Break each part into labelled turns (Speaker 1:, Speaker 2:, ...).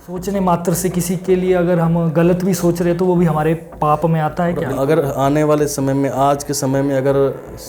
Speaker 1: सोचने मात्र से किसी के लिए अगर हम गलत भी सोच रहे हैं तो वो भी हमारे पाप में आता है क्या?
Speaker 2: अगर आने वाले समय में, आज के समय में अगर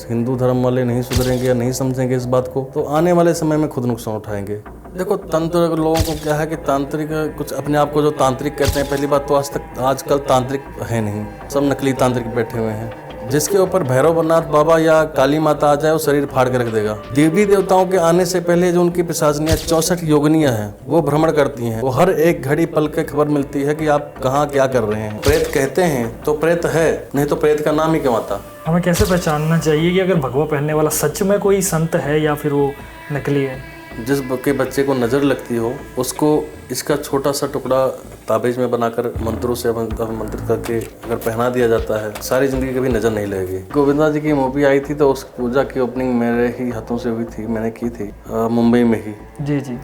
Speaker 2: हिंदू धर्म वाले नहीं सुधरेंगे या नहीं समझेंगे इस बात को, तो आने वाले समय में खुद नुकसान उठाएंगे। देखो, तंत्र लोगों को क्या है कि तांत्रिक कुछ अपने आप को जो तांत्रिक कहते हैं, पहली बात तो आजकल तांत्रिक है नहीं, सब नकली तांत्रिक बैठे हुए हैं। जिसके ऊपर भैरवनाथ बाबा या काली माता आ जाए वो शरीर फाड़ के रख देगा। देवी देवताओं के आने से पहले जो उनकी पिशाचनियां 64 योगिनियां हैं वो भ्रमण करती हैं। वो हर एक घड़ी पल के खबर मिलती है कि आप कहाँ क्या कर रहे हैं। प्रेत कहते हैं तो प्रेत है, नहीं तो प्रेत का नाम ही क्यों आता।
Speaker 1: हमें कैसे पहचानना चाहिए कि अगर भगवा पहनने वाला सच में कोई संत है या फिर वो नकली है?
Speaker 2: जिस के बच्चे को नज़र लगती हो उसको इसका छोटा सा टुकड़ा ताबीज में बनाकर मंत्रों से मंत्र करके अगर पहना दिया जाता है, सारी जिंदगी कभी नज़र नहीं लगेगी। गोविंदा जी की मूवी आई थी तो उस पूजा की ओपनिंग मेरे ही हाथों से हुई थी, मैंने की थी मुंबई में ही।
Speaker 1: जी जी।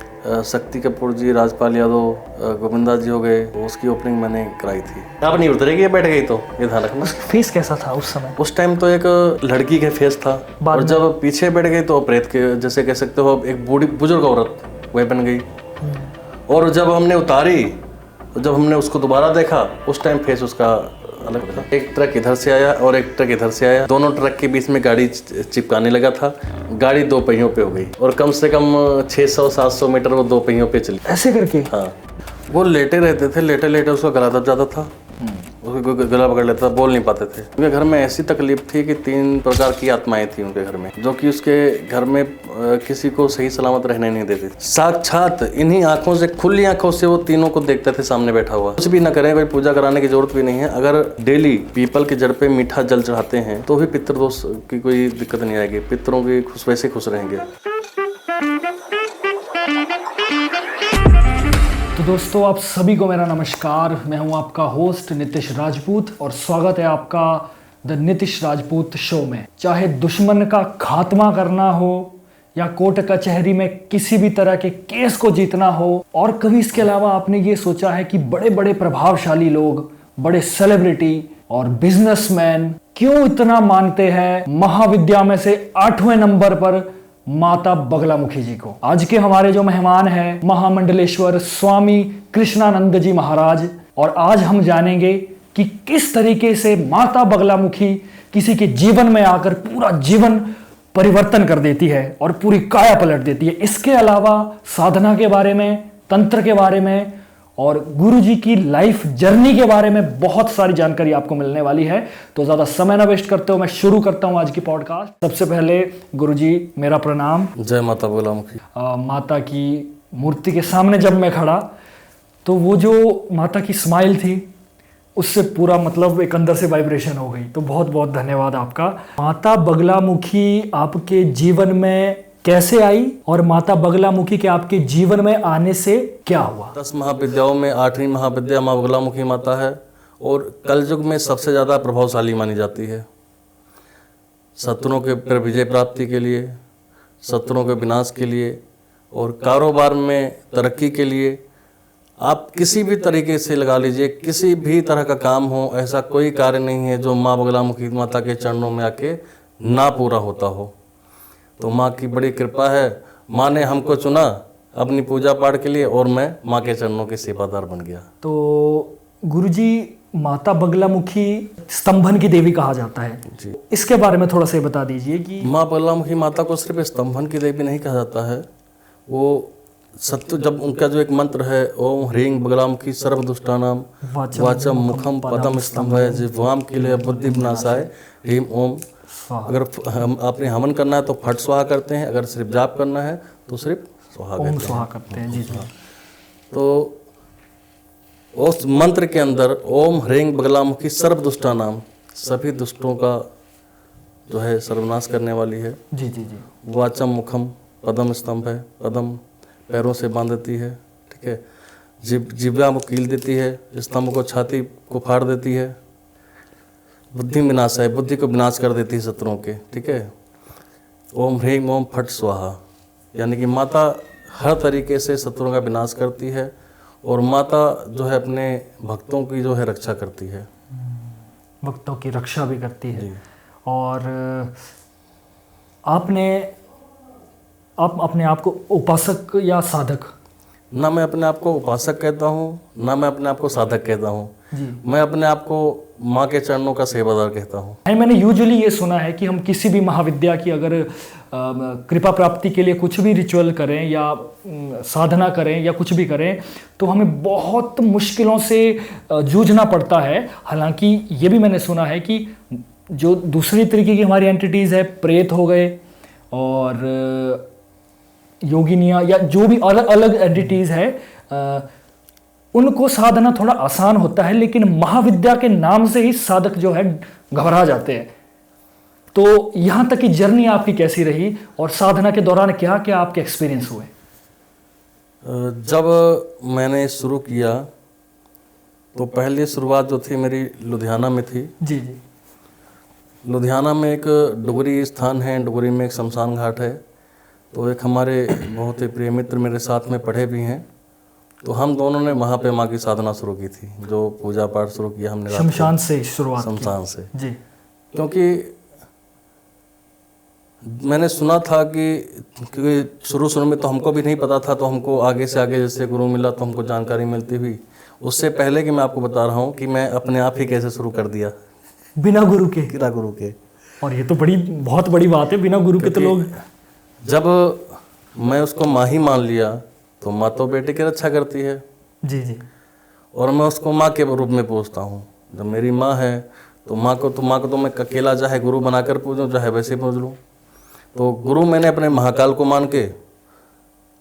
Speaker 2: शक्ति कपूर जी, राजपाल यादव, गोविंदा जी हो गए, उसकी ओपनिंग मैंने कराई थी। आप नहीं उतरेगी बैठ गई तो ये ध्यान रखना।
Speaker 1: फेस कैसा था उस समय?
Speaker 2: उस टाइम तो एक लड़की के फेस था, और जब पीछे बैठ गई तो प्रेत के जैसे कह सकते हो, एक बूढ़ी बुजुर्ग औरत वह बन गई। और जब हमने उतारी, जब हमने उसको दोबारा देखा, उस टाइम फेस उसका अलग था। एक ट्रक इधर से आया और एक ट्रक इधर से आया, दोनों ट्रक के बीच में गाड़ी चिपकाने लगा था। गाड़ी 2 पहियों पे हो गई और कम से कम 600-700 मीटर वो 2 पहियों पे चली
Speaker 1: ऐसे करके।
Speaker 2: हाँ, वो लेटे रहते थे, लेटे लेटे उसका गला दब जाता था, उसको गला पकड़ लेता था, बोल नहीं पाते थे। उनके घर में ऐसी तकलीफ थी कि 3 प्रकार की आत्माएं थी उनके घर में, जो कि उसके घर में किसी को सही सलामत रहने नहीं देती। साक्षात इन्हीं आंखों से, खुली आंखों से वो तीनों को देखते थे सामने बैठा हुआ। कुछ भी ना करें, कोई पूजा कराने की जरूरत भी नहीं है। अगर डेली पीपल के जड़ पे मीठा जल चढ़ाते हैं तो भी पितृदोष की कोई दिक्कत नहीं आएगी, पितरों की वैसे खुश रहेंगे।
Speaker 1: तो दोस्तों, आप सभी को मेरा नमस्कार। मैं हूं आपका होस्ट नितिश राजपूत और स्वागत है आपका द नितिश राजपूत शो में। चाहे दुश्मन का खात्मा करना हो या कोर्ट कचहरी में किसी भी तरह के केस को जीतना हो, और कभी इसके अलावा आपने ये सोचा है कि बड़े बड़े प्रभावशाली लोग, बड़े सेलिब्रिटी और बिजनेसमैन क्यों इतना मानते हैं महाविद्या में से 8वें नंबर पर माता बगलामुखी जी को? आज के हमारे जो मेहमान हैं महामंडलेश्वर स्वामी कृष्णानंद जी महाराज, और आज हम जानेंगे कि किस तरीके से माता बगलामुखी किसी के जीवन में आकर पूरा जीवन परिवर्तन कर देती है और पूरी काया पलट देती है। इसके अलावा साधना के बारे में, तंत्र के बारे में और गुरु जी की लाइफ जर्नी के बारे में बहुत सारी जानकारी आपको मिलने वाली है। तो ज़्यादा समय ना वेस्ट करते हुए मैं शुरू करता हूं आज की पॉडकास्ट। सबसे पहले गुरु जी, मेरा प्रणाम।
Speaker 2: जय माता बगलामुखी।
Speaker 1: माता की मूर्ति के सामने जब मैं खड़ा तो वो जो माता की स्माइल थी उससे पूरा मतलब एक अंदर से वाइब्रेशन हो गई। तो बहुत बहुत धन्यवाद आपका। माता बगलामुखी आपके जीवन में कैसे आई और माता बगलामुखी के आपके जीवन में आने से क्या हुआ?
Speaker 2: 10 महाविद्याओं में 8वीं महाविद्या माँ बगलामुखी माता है और कलयुग में सबसे ज़्यादा प्रभावशाली मानी जाती है। शत्रुओं के पर विजय प्राप्ति के लिए, शत्रुओं के विनाश के लिए और कारोबार में तरक्की के लिए, आप किसी भी तरीके से लगा लीजिए, किसी भी तरह का काम हो, ऐसा कोई कार्य नहीं है जो माँ बगलामुखी माता के चरणों में आके ना पूरा होता हो। तो माँ की बड़ी कृपा है, माँ ने हमको चुना अपनी पूजा पाठ के लिए और मैं माँ के चरणों के सेवादार बन गया।
Speaker 1: तो गुरुजी, माता बगलामुखी स्तंभन की देवी कहा जाता है जी, इसके बारे में थोड़ा सा बता दीजिए कि
Speaker 2: माँ बगलामुखी माता को सिर्फ स्तंभन की देवी नहीं कहा जाता है। वो सत्य, जब उनका जो एक मंत्र है, ओम ह्रीं बगलामुखी सर्वदुष्टानाम वाचम मुखम पदम स्तंभय जिह्वाम किलय बुद्धि विनाशाय ह्रीं ओम। अगर आपने हवन करना है तो फट स्वाहा करते हैं, अगर सिर्फ जाप करना है तो सिर्फ स्वाहा
Speaker 1: करते हैं। जी जी।
Speaker 2: तो उस मंत्र के अंदर ओम ह्रीं बगलामुखी सर्वदुष्टानाम, सभी दुष्टों का जो है सर्वनाश करने वाली है।
Speaker 1: जी जी जी।
Speaker 2: वाचम मुखम पदम स्तंभ है, पदम पैरों से बांध देती है, ठीक है। जिह्वा को कील देती है, स्तंभ को, छाती को फाड़ देती है। बुद्धि विनाश है, बुद्धि को विनाश कर देती है शत्रुओं के, ठीक है। ओम ह्रीं ओम फट स्वाहा, यानी कि माता हर तरीके से शत्रुओं का विनाश करती है और माता जो है अपने भक्तों की जो है रक्षा करती है,
Speaker 1: भक्तों की रक्षा भी करती है। और आप अपने आप को उपासक या साधक?
Speaker 2: ना मैं अपने आप को उपासक कहता हूँ, ना मैं अपने आप को साधक कहता हूँ।
Speaker 1: जी।
Speaker 2: मैं अपने आप को माँ के चरणों का सेवादार कहता हूँ।
Speaker 1: मैंने यूजुअली ये सुना है कि हम किसी भी महाविद्या की अगर कृपा प्राप्ति के लिए कुछ भी रिचुअल करें या साधना करें या कुछ भी करें तो हमें बहुत मुश्किलों से जूझना पड़ता है। हालांकि ये भी मैंने सुना है कि जो दूसरी तरीके की हमारी एंटिटीज़ है, प्रेत हो गए और योगिनियाँ या जो भी अलग अलग एंटिटीज़ है, उनको साधना थोड़ा आसान होता है, लेकिन महाविद्या के नाम से ही साधक जो है घबरा जाते हैं। तो यहाँ तक की जर्नी आपकी कैसी रही और साधना के दौरान क्या क्या आपके एक्सपीरियंस हुए?
Speaker 2: जब मैंने शुरू किया तो पहली शुरुआत जो थी मेरी लुधियाना में थी।
Speaker 1: जी जी।
Speaker 2: लुधियाना में एक डुगरी स्थान है, डुगरी में एक शमशान घाट है। तो एक हमारे बहुत ही प्रिय मित्र मेरे साथ में पढ़े भी हैं, तो हम दोनों ने वहाँ पे माँ की साधना शुरू की थी। जो पूजा पाठ शुरू किया हमने
Speaker 1: शमशान से शुरुआत की।
Speaker 2: शमशान से
Speaker 1: जी।
Speaker 2: क्योंकि मैंने सुना था कि शुरू में तो हमको भी नहीं पता था, तो हमको आगे से आगे जैसे गुरु मिला तो हमको जानकारी मिलती हुई। उससे पहले कि मैं आपको बता रहा हूँ कि मैं अपने आप ही कैसे शुरू कर दिया
Speaker 1: बिना गुरु के।
Speaker 2: बिना गुरु के।
Speaker 1: और ये तो बहुत बड़ी बात है, बिना गुरु के तो लोग।
Speaker 2: जब मैं उसको माँ ही मान लिया तो माँ तो बेटे की रक्षा करती है।
Speaker 1: जी जी।
Speaker 2: और मैं उसको माँ के रूप में पूछता हूँ। जब मेरी माँ है तो माँ को तो मैं अकेला चाहे गुरु बनाकर पूजूं चाहे वैसे पूज लूँ। तो गुरु मैंने अपने महाकाल को मान के,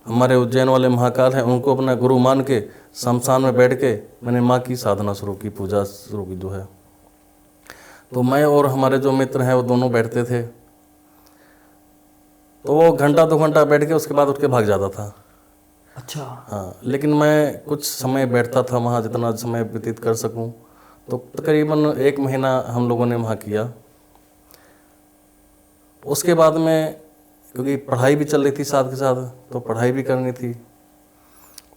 Speaker 2: हमारे उज्जैन वाले महाकाल हैं उनको अपना गुरु मान के शमशान में बैठ के मैंने माँ की साधना शुरू की, पूजा शुरू की जो है। तो मैं और हमारे जो मित्र हैं वो दोनों बैठते थे, तो वो घंटा 2 घंटा बैठ के उसके बाद उठ के भाग जाता था।
Speaker 1: अच्छा।
Speaker 2: हाँ, लेकिन मैं कुछ समय बैठता था वहाँ, जितना समय व्यतीत कर सकूँ। तो तकरीबन 1 महीना हम लोगों ने वहाँ किया। उसके बाद में क्योंकि पढ़ाई भी चल रही थी साथ के साथ, तो पढ़ाई भी करनी थी।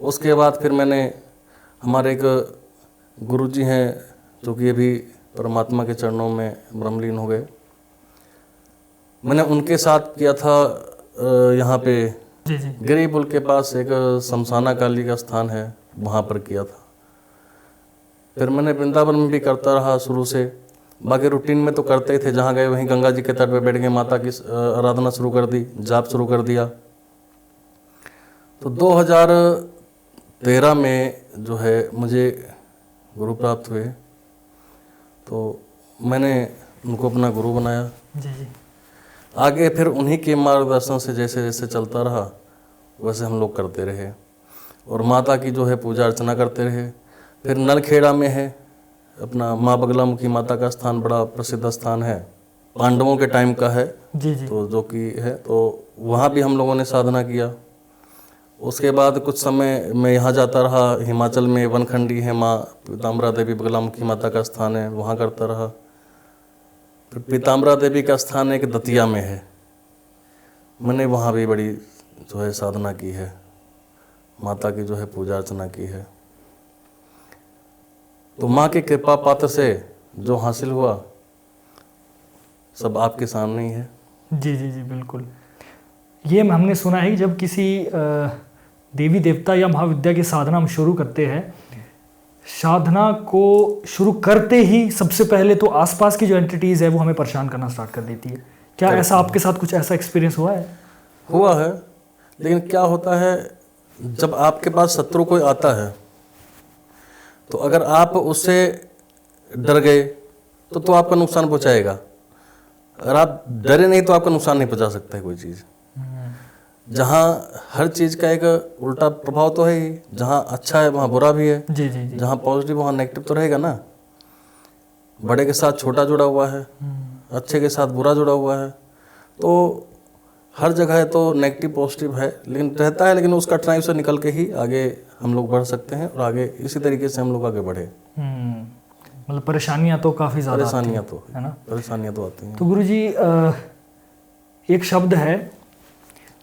Speaker 2: उसके बाद फिर मैंने, हमारे एक गुरुजी हैं जो कि अभी परमात्मा के चरणों में ब्रह्मलीन हो गए, मैंने उनके साथ किया था यहाँ पे
Speaker 1: जी जी।
Speaker 2: गिरिपुल के पास एक शमशाना काली का स्थान है, वहाँ पर किया था। फिर मैंने वृंदावन में भी करता रहा शुरू से। बाकी रूटीन में तो करते ही थे, जहाँ गए वहीं गंगा जी के तट पे बैठ के माता की आराधना शुरू कर दी, जाप शुरू कर दिया। तो 2013 में जो है मुझे गुरु प्राप्त हुए, तो मैंने उनको अपना गुरु बनाया।
Speaker 1: जी जी।
Speaker 2: आगे फिर उन्हीं के मार्गदर्शन से जैसे जैसे चलता रहा वैसे हम लोग करते रहे और माता की जो है पूजा अर्चना करते रहे। फिर नलखेड़ा में है अपना माँ बगलामुखी माता का स्थान, बड़ा प्रसिद्ध स्थान है, पांडवों के टाइम का है।
Speaker 1: जी जी।
Speaker 2: तो जो कि है, तो वहाँ भी हम लोगों ने साधना किया। उसके बाद कुछ समय मैं यहाँ जाता रहा, हिमाचल में वनखंडी है माँ पीताम्बरा देवी बगलामुखी माता का स्थान है, वहाँ करता रहा। फिर पीताम्बरा देवी का स्थान एक दतिया में है, मैंने वहाँ भी बड़ी जो है साधना की है, माता की जो है पूजा अर्चना की है। तो माँ के कृपा पात्र से जो हासिल हुआ सब आपके सामने ही है।
Speaker 1: जी जी जी बिल्कुल। ये हमने सुना है कि जब किसी देवी देवता या महाविद्या की साधना हम शुरू करते हैं, साधना को शुरू करते ही सबसे पहले तो आसपास की जो एंटिटीज़ है वो हमें परेशान करना स्टार्ट कर देती है। क्या ऐसा आपके साथ कुछ ऐसा एक्सपीरियंस हुआ है?
Speaker 2: हुआ है, लेकिन क्या होता है जब आपके पास शत्रु कोई आता है तो अगर आप उससे डर गए तो आपका नुकसान पहुंचाएगा। अगर आप डरे नहीं तो आपका नुकसान नहीं पहुंचा सकता है कोई चीज़। जहाँ हर चीज़ का एक उल्टा प्रभाव तो है ही, जहाँ अच्छा है वहाँ बुरा भी है।
Speaker 1: जी जी जी।
Speaker 2: जहाँ पॉजिटिव वहाँ नेगेटिव तो रहेगा ना। बड़े के साथ छोटा जुड़ा हुआ है, अच्छे के साथ बुरा जुड़ा हुआ है, तो हर जगह है तो नेगेटिव पॉजिटिव है, लेकिन रहता है। लेकिन उसका ट्राइव से निकल के ही आगे हम लोग बढ़ सकते हैं और आगे इसी तरीके से हम लोग आगे बढ़े।
Speaker 1: मतलब परेशानियाँ तो काफ़ी ज़्यादा
Speaker 2: परेशानियाँ तो
Speaker 1: है ना,
Speaker 2: परेशानियाँ तो आती हैं।
Speaker 1: तो गुरुजी एक शब्द है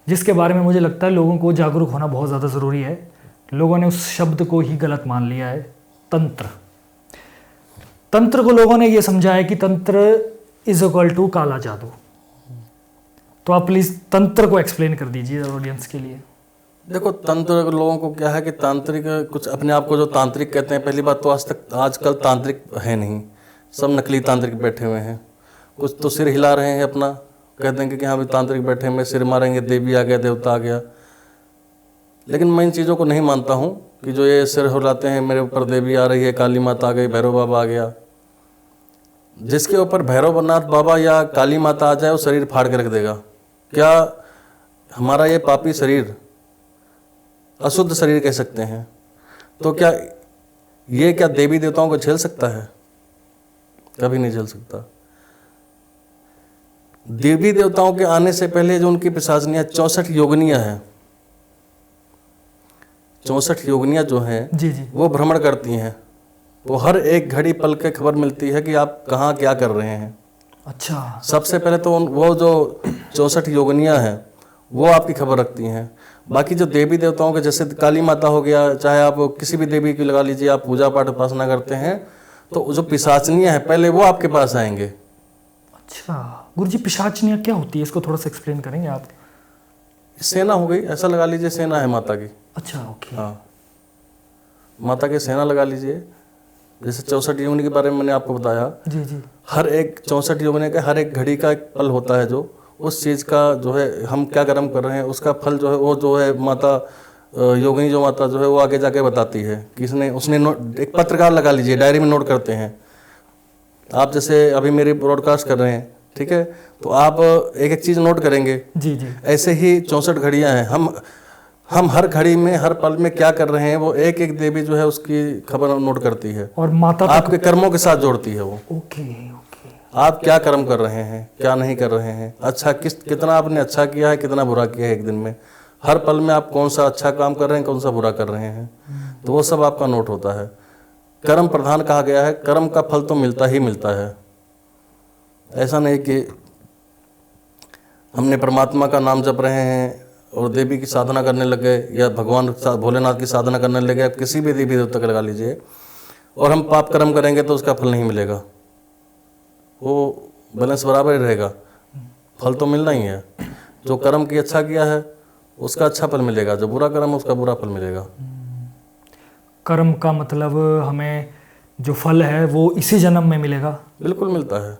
Speaker 1: जिसके बारे में मुझे लगता है लोगों को जागरूक होना बहुत ज़्यादा ज़रूरी है। लोगों ने उस शब्द को ही गलत मान लिया है, तंत्र। तंत्र को लोगों ने ये समझा है कि तंत्र इज इक्वल टू काला जादू। तो आप प्लीज़ तंत्र को एक्सप्लेन कर दीजिए ऑडियंस के लिए।
Speaker 2: देखो तंत्र लोगों को क्या है कि तांत्रिक कुछ अपने आप को जो तांत्रिक कहते हैं, पहली बात तो आजकल तांत्रिक है नहीं, सब नकली तांत्रिक बैठे हुए हैं। कुछ तो सिर हिला रहे हैं अपना, कहते हैं कि हाँ भी तांत्रिक बैठे हैं, सिर मारेंगे देवी आ गया देवता आ गया। लेकिन मैं इन चीज़ों को नहीं मानता हूँ कि जो ये सिर हिलाते हैं मेरे ऊपर देवी आ रही है, काली माता आ गई, भैरव बाबा आ गया। जिसके ऊपर भैरवनाथ बाबा या काली माता आ जाए वो शरीर फाड़ के रख देगा। क्या हमारा ये पापी शरीर, अशुद्ध शरीर कह सकते हैं, तो क्या ये क्या देवी देवताओं को झेल सकता है? कभी नहीं झेल सकता। देवी देवताओं के आने से पहले जो उनकी पिशाचनियां 64 योगिनियां हैं, 64 योगिनियां जो हैं
Speaker 1: जी जी।
Speaker 2: वो भ्रमण करती हैं। वो हर एक घड़ी पल के खबर मिलती है कि आप कहाँ क्या कर रहे हैं।
Speaker 1: अच्छा।
Speaker 2: सबसे पहले तो वो जो 64 योगिनियां हैं वो आपकी खबर रखती हैं। बाकी जो देवी देवताओं के, जैसे काली माता हो गया, चाहे आप किसी भी देवी की लगा लीजिए, आप पूजा पाठ उपासना करते हैं तो जो पिशाचनियां हैं पहले वो आपके पास आएंगे।
Speaker 1: अच्छा गुरुजी, पिशाचनियाँ क्या होती है, इसको थोड़ा सा एक्सप्लेन करेंगे आप?
Speaker 2: सेना हो गई, ऐसा लगा लीजिए, सेना है माता की।
Speaker 1: अच्छा ओके।
Speaker 2: हाँ, माता की सेना लगा लीजिए। जैसे 64 योगिनी के बारे में मैंने आपको बताया,
Speaker 1: जी जी।
Speaker 2: हर एक 64 योगिनी का हर एक घड़ी का एक पल होता है, जो उस चीज़ का जो है हम क्या कर्म कर रहे हैं उसका फल जो है वो जो है माता योगिनी जो माता जो है वो आगे जाके बताती है कि उसने एक पत्रकार लगा लीजिए, डायरी में नोट करते हैं। आप जैसे अभी मेरी ब्रॉडकास्ट कर रहे हैं, ठीक है, तो आप एक एक चीज़ नोट करेंगे।
Speaker 1: जी जी।
Speaker 2: ऐसे ही 64 घड़ियाँ हैं। हम हर घड़ी में हर पल में क्या कर रहे हैं वो एक एक देवी जो है उसकी खबर नोट करती है
Speaker 1: और माता
Speaker 2: आपके कर्मों के साथ जोड़ती है वो।
Speaker 1: Okay okay.
Speaker 2: आप क्या कर्म कर रहे हैं, क्या नहीं कर रहे हैं, अच्छा कितना आपने अच्छा किया है, कितना बुरा किया है एक दिन में, हर पल में आप कौन सा अच्छा काम कर रहे हैं, कौन सा बुरा कर रहे हैं, तो वो सब आपका नोट होता है। कर्म प्रधान कहा गया है, कर्म का फल तो मिलता ही मिलता है। ऐसा नहीं कि हमने परमात्मा का नाम जप रहे हैं और देवी की साधना करने लग गए या भगवान भोलेनाथ की साधना करने लगे, आप किसी भी देवी देवता का लगा लीजिए, और हम पाप कर्म करेंगे तो उसका फल नहीं मिलेगा, वो बैलेंस बराबर ही रहेगा, फल तो मिलना ही है। जो कर्म की अच्छा किया है उसका अच्छा फल मिलेगा, जो बुरा कर्म है उसका बुरा फल मिलेगा।
Speaker 1: कर्म का मतलब हमें जो फल है वो इसी जन्म में मिलेगा?
Speaker 2: बिल्कुल मिलता है,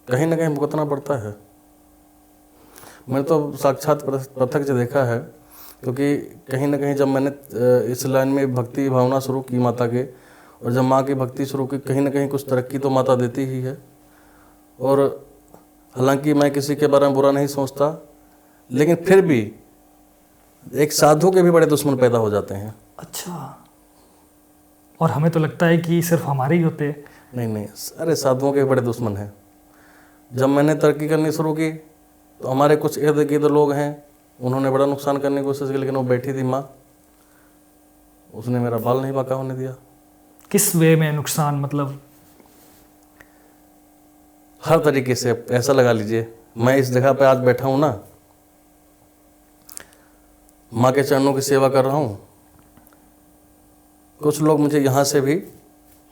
Speaker 2: कहीं ना कहीं भुगतना पड़ता है। मैंने तो साक्षात प्रत्यक्ष देखा है, क्योंकि कहीं ना कहीं जब मैंने इस लाइन में भक्ति भावना शुरू की माता के, और जब माँ की भक्ति शुरू की, कहीं ना कहीं कुछ तरक्की तो माता देती ही है। और हालांकि मैं किसी के बारे में बुरा नहीं सोचता, लेकिन फिर भी एक साधु के भी बड़े दुश्मन पैदा हो जाते हैं।
Speaker 1: अच्छा, और हमें तो लगता है कि सिर्फ हमारे ही होते हैं।
Speaker 2: नहीं नहीं, अरे साधुओं के बड़े दुश्मन हैं। जब मैंने तरक्की करनी शुरू की तो हमारे कुछ इर्द गिर्द लोग हैं, उन्होंने बड़ा नुकसान करने की कोशिश की, लेकिन वो बैठी थी माँ, उसने मेरा बाल नहीं बांका होने दिया।
Speaker 1: किस वे में नुकसान, मतलब?
Speaker 2: हर तरीके से। ऐसा लगा लीजिए, मैं इस जगह पे आज बैठा हूँ ना, माँ के चरणों की सेवा कर रहा हूँ, कुछ लोग मुझे यहाँ से भी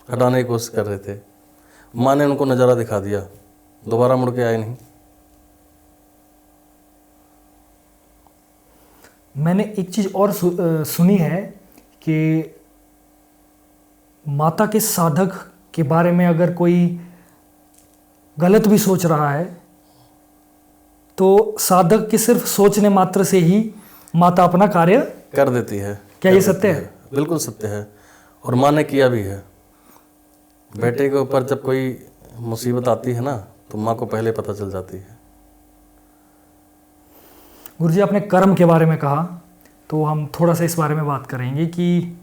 Speaker 2: हटाने की कोशिश कर रहे थे, माँ ने उनको नज़ारा दिखा दिया, दोबारा मुड़ के आए नहीं।
Speaker 1: मैंने एक चीज़ और सुनी है कि माता के साधक के बारे में अगर कोई गलत भी सोच रहा है तो साधक के सिर्फ सोचने मात्र से ही माता अपना कार्य
Speaker 2: कर देती है।
Speaker 1: क्या ये सत्य है?
Speaker 2: बिल्कुल सत्य है, और माँ ने किया भी है। बेटे के ऊपर जब कोई मुसीबत आती है ना तो माँ को पहले पता चल जाती है।
Speaker 1: गुरुजी, आपने कर्म के बारे में कहा, तो हम थोड़ा सा इस बारे में बात करेंगे कि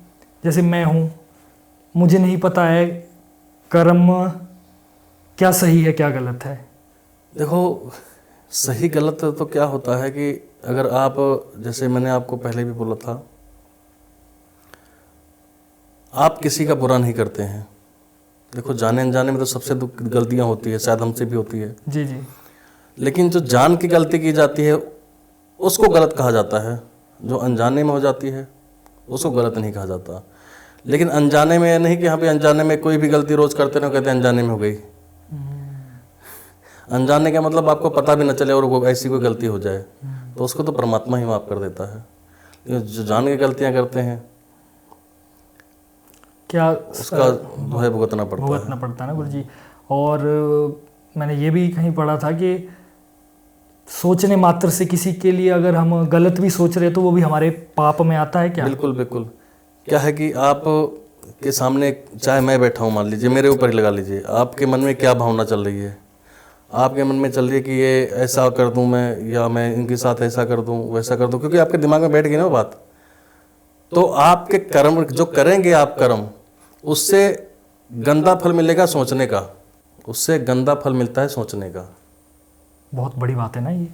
Speaker 1: जैसे मैं हूँ, मुझे नहीं पता है कर्म क्या सही है क्या गलत है।
Speaker 2: देखो, सही गलत तो क्या होता है कि अगर आप, जैसे मैंने आपको पहले भी बोला था, आप किसी का बुरा नहीं करते हैं। देखो, जाने अनजाने में तो सबसे गलतियां होती है, शायद हमसे भी होती है।
Speaker 1: जी जी।
Speaker 2: लेकिन जो जान की गलती की जाती है उसको गलत कहा जाता है, जो अनजाने में हो जाती है उसको गलत नहीं कहा जाता। लेकिन अनजाने में नहीं कि हाँ भाई अनजाने में कोई भी गलती रोज करते रहो, कहते हैं अनजाने में हो गई। अनजाने का मतलब आपको पता भी न चले और वो ऐसी कोई गलती हो जाए तो उसको तो परमात्मा ही माफ़ कर देता है। जो जान के गलतियां करते हैं
Speaker 1: क्या
Speaker 2: उसका जो है भुगतना पड़ता है।
Speaker 1: भुगतना पड़ता है ना गुरु जी। और मैंने ये भी कहीं पढ़ा था कि सोचने मात्र से किसी के लिए अगर हम गलत भी सोच रहे हैं तो वो भी हमारे पाप में आता है क्या?
Speaker 2: बिल्कुल बिल्कुल। क्या है कि आप के सामने चाहे मैं बैठा हूँ, मान लीजिए मेरे ऊपर ही लगा लीजिए, आपके मन में क्या भावना चल रही है? आपके मन में चल रही है कि ये ऐसा कर दूं मैं, या मैं इनके साथ ऐसा कर दूं वैसा कर दूं, क्योंकि आपके दिमाग में बैठ गई ना वो बात। तो आपके कर्म जो करेंगे आप कर्म, उससे गंदा फल मिलेगा सोचने का, उससे गंदा फल मिलता है सोचने का।
Speaker 1: बहुत बड़ी बात है ना ये,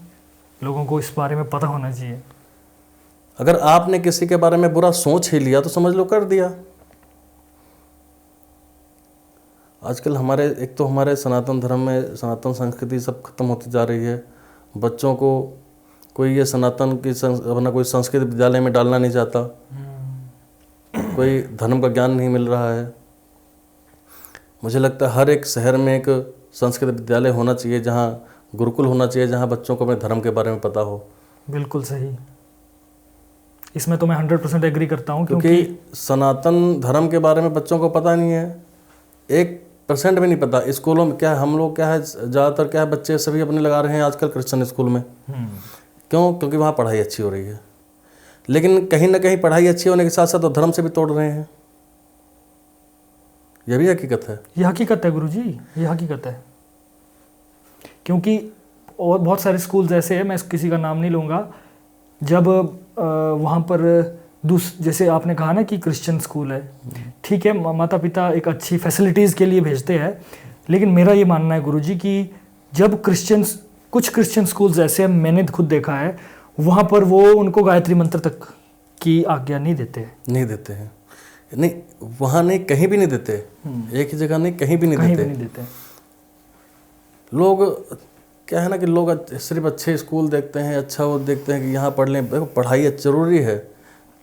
Speaker 1: लोगों को इस बारे में पता होना चाहिए।
Speaker 2: अगर आपने किसी के बारे में बुरा सोच ही लिया तो समझ लो कर दिया। आजकल हमारे एक तो हमारे सनातन धर्म में सनातन संस्कृति सब खत्म होती जा रही है। बच्चों को कोई ये सनातन की अपना कोई संस्कृत विद्यालय में डालना नहीं चाहता, कोई धर्म का ज्ञान नहीं मिल रहा है। मुझे लगता है हर एक शहर में एक संस्कृत विद्यालय होना चाहिए, जहाँ गुरुकुल होना चाहिए, जहाँ बच्चों को अपने धर्म के बारे में पता हो।
Speaker 1: बिल्कुल सही, इसमें तो मैं 100% एग्री करता हूँ,
Speaker 2: क्योंकि सनातन धर्म के बारे में बच्चों को पता नहीं है, 1% भी नहीं पता। स्कूलों में क्या है, हम लोग क्या है ज़्यादातर क्या है, बच्चे सभी अपने लगा रहे हैं आजकल क्रिश्चियन स्कूल में। क्यों? क्योंकि वहाँ पढ़ाई अच्छी हो रही है। लेकिन कहीं ना कहीं पढ़ाई अच्छी होने के साथ साथ वो धर्म से भी तोड़ रहे हैं। यह भी हकीकत है।
Speaker 1: ये हकीकत है गुरुजी, ये हकीकत है। क्योंकि और बहुत सारे स्कूल्स ऐसे हैं, मैं किसी का नाम नहीं लूँगा, जब वहाँ पर जैसे आपने कहा ना कि क्रिश्चियन स्कूल है, ठीक है, माता पिता एक अच्छी फैसिलिटीज़ के लिए भेजते हैं, लेकिन मेरा ये मानना है गुरुजी कि जब कुछ क्रिश्चियन स्कूल्स ऐसे हैं, मैंने खुद देखा है, वहाँ पर वो उनको गायत्री मंत्र तक की आज्ञा नहीं देते
Speaker 2: हैं। नहीं, वहाँ नहीं, कहीं भी नहीं देते। एक ही जगह नहीं, कहीं भी नहीं देते। लोग क्या है ना कि लोग सिर्फ अच्छे स्कूल देखते हैं, अच्छा वो देखते हैं कि यहाँ पढ़ लें। देखो पढ़ाई ज़रूरी है,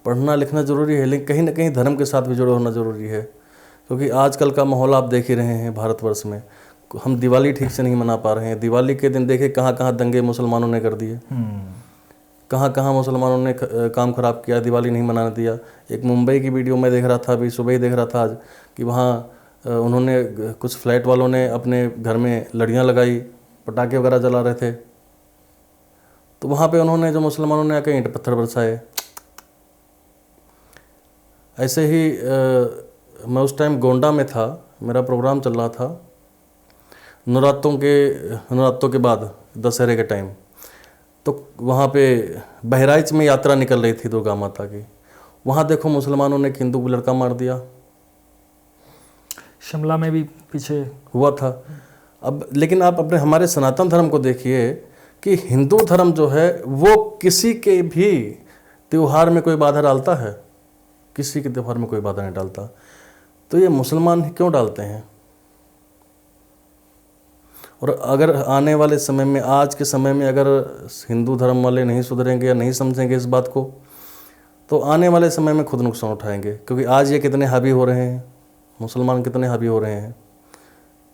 Speaker 2: पढ़ना लिखना ज़रूरी है, लेकिन कहीं ना कहीं धर्म के साथ भी जुड़े होना ज़रूरी है। क्योंकि आजकल का माहौल आप देख ही रहे हैं भारतवर्ष में। हम दिवाली ठीक से नहीं मना पा रहे हैं। दिवाली के दिन देखे कहाँ कहाँ दंगे मुसलमानों ने कर दिए, कहाँ कहाँ मुसलमानों ने काम खराब किया, दिवाली नहीं मनाने दिया। एक मुंबई की वीडियो मैं देख रहा था, अभी सुबह ही देख रहा था आज, कि वहाँ उन्होंने कुछ फ्लैट वालों ने अपने घर में लड़ियाँ लगाई, पटाखे वगैरह जला रहे थे, तो वहाँ पे उन्होंने जो मुसलमानों ने आके ईंट पत्थर बरसाए। ऐसे ही मैं उस टाइम गोंडा में था, मेरा प्रोग्राम चल रहा था नवरात्रों के बाद दशहरे के टाइम। तो वहाँ पे बहराइच में यात्रा निकल रही थी दुर्गा माता की। वहाँ देखो मुसलमानों ने एक हिंदू को लड़का मार दिया।
Speaker 1: शिमला में भी पीछे
Speaker 2: हुआ था। अब लेकिन आप अपने हमारे सनातन धर्म को देखिए कि हिंदू धर्म जो है वो किसी के भी त्यौहार में कोई बाधा डालता है? किसी के त्यौहार में कोई बाधा नहीं डालता। तो ये मुसलमान क्यों डालते हैं? और अगर आने वाले समय में, आज के समय में अगर हिंदू धर्म वाले नहीं सुधरेंगे या नहीं समझेंगे इस बात को, तो आने वाले समय में खुद नुकसान उठाएंगे। क्योंकि आज ये कितने हावी हो रहे हैं, मुसलमान कितने हावी हो रहे हैं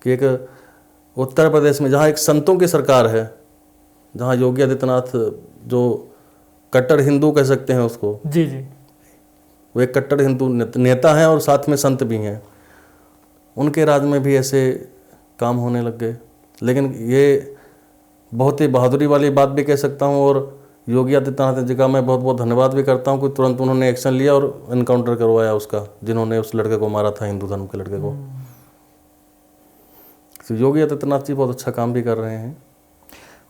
Speaker 2: कि एक उत्तर प्रदेश में जहाँ एक संतों की सरकार है, जहाँ योगी आदित्यनाथ जो कट्टर हिंदू कह सकते हैं उसको,
Speaker 1: जी जी,
Speaker 2: वो एक कट्टर हिंदू नेता हैं और साथ में संत भी हैं, उनके राज में भी ऐसे काम होने लग गए। लेकिन ये बहुत ही बहादुरी वाली बात भी कह सकता हूँ, और योगी आदित्यनाथ जी का मैं बहुत बहुत धन्यवाद भी करता हूँ कि तुरंत उन्होंने एक्शन लिया और इनकाउंटर करवाया उसका, जिन्होंने उस लड़के को मारा था, हिंदू धर्म के लड़के को। तो योगी आदित्यनाथ जी बहुत अच्छा काम भी कर रहे हैं।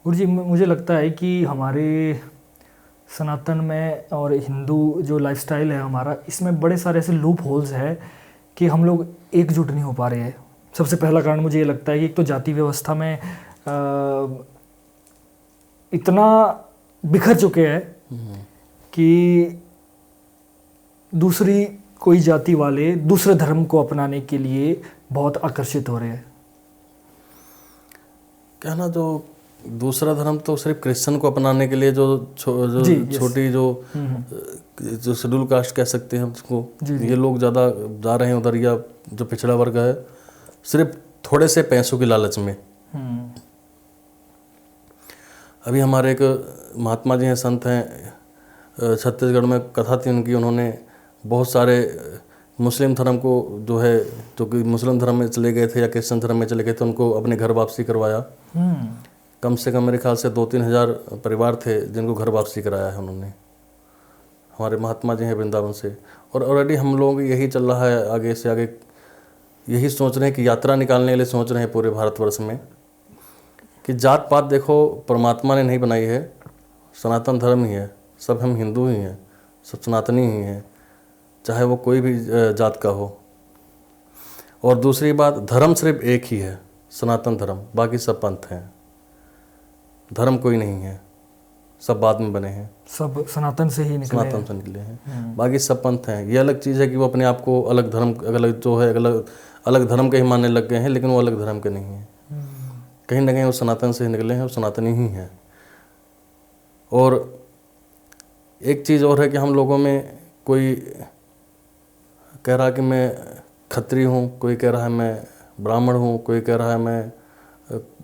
Speaker 1: गुरु जी, मुझे लगता है कि हमारे सनातन में और हिंदू जो लाइफस्टाइल है हमारा, इसमें बड़े सारे ऐसे लूप होल्स है कि हम लोग एकजुट नहीं हो पा रहे हैं। सबसे पहला कारण मुझे ये लगता है कि एक तो जाति व्यवस्था में इतना बिखर चुके हैं कि दूसरी कोई जाति वाले दूसरे धर्म को अपनाने के लिए बहुत आकर्षित हो रहे हैं।
Speaker 2: क्या ना, जो दूसरा धर्म तो सिर्फ क्रिश्चियन को अपनाने के लिए जो छोटी जो शेड्यूल कास्ट कह सकते हैं उसको, ये लोग ज़्यादा जा रहे हैं उधर, या जो पिछड़ा वर्ग है सिर्फ थोड़े से पैसों की लालच में। अभी हमारे एक महात्मा जी हैं, संत हैं, छत्तीसगढ़ में कथा थी उनकी, उन्होंने बहुत सारे मुस्लिम धर्म को जो है, जो कि मुस्लिम धर्म में चले गए थे या क्रिश्चियन धर्म में चले गए थे, उनको अपने घर वापसी करवाया। कम से कम मेरे ख्याल से 2-3 हज़ार परिवार थे जिनको घर वापसी कराया है उन्होंने। हमारे महात्मा जी हैं वृंदावन से। और ऑलरेडी हम लोगों की यही चल रहा है, आगे से आगे यही सोच रहे हैं कि यात्रा निकालने के लिए सोच रहे हैं पूरे भारतवर्ष में कि जात पात देखो परमात्मा ने नहीं बनाई है, सनातन धर्म ही है, सब हम हिंदू ही हैं, सब सनातनी ही हैं, चाहे वो कोई भी जात का हो। और दूसरी बात, धर्म सिर्फ एक ही है, सनातन धर्म, बाकी सब पंथ हैं, धर्म कोई नहीं है, सब बाद में बने हैं,
Speaker 1: सब सनातन से ही निकले
Speaker 2: सनातन से निकले हैं, बाकी सब पंथ हैं। ये अलग चीज़ है कि वो अपने आप को अलग धर्म, अलग जो है अलग धर्म के ही मानने लग गए हैं, लेकिन वो अलग धर्म के नहीं हैं, कहीं ना कहीं वो सनातन से ही निकले हैं, वो सनातनी ही हैं। और एक चीज़ और है कि हम लोगों में कोई कह रहा है कि मैं खत्रिय हूँ, कोई कह रहा है मैं ब्राह्मण हूँ, कोई कह रहा है मैं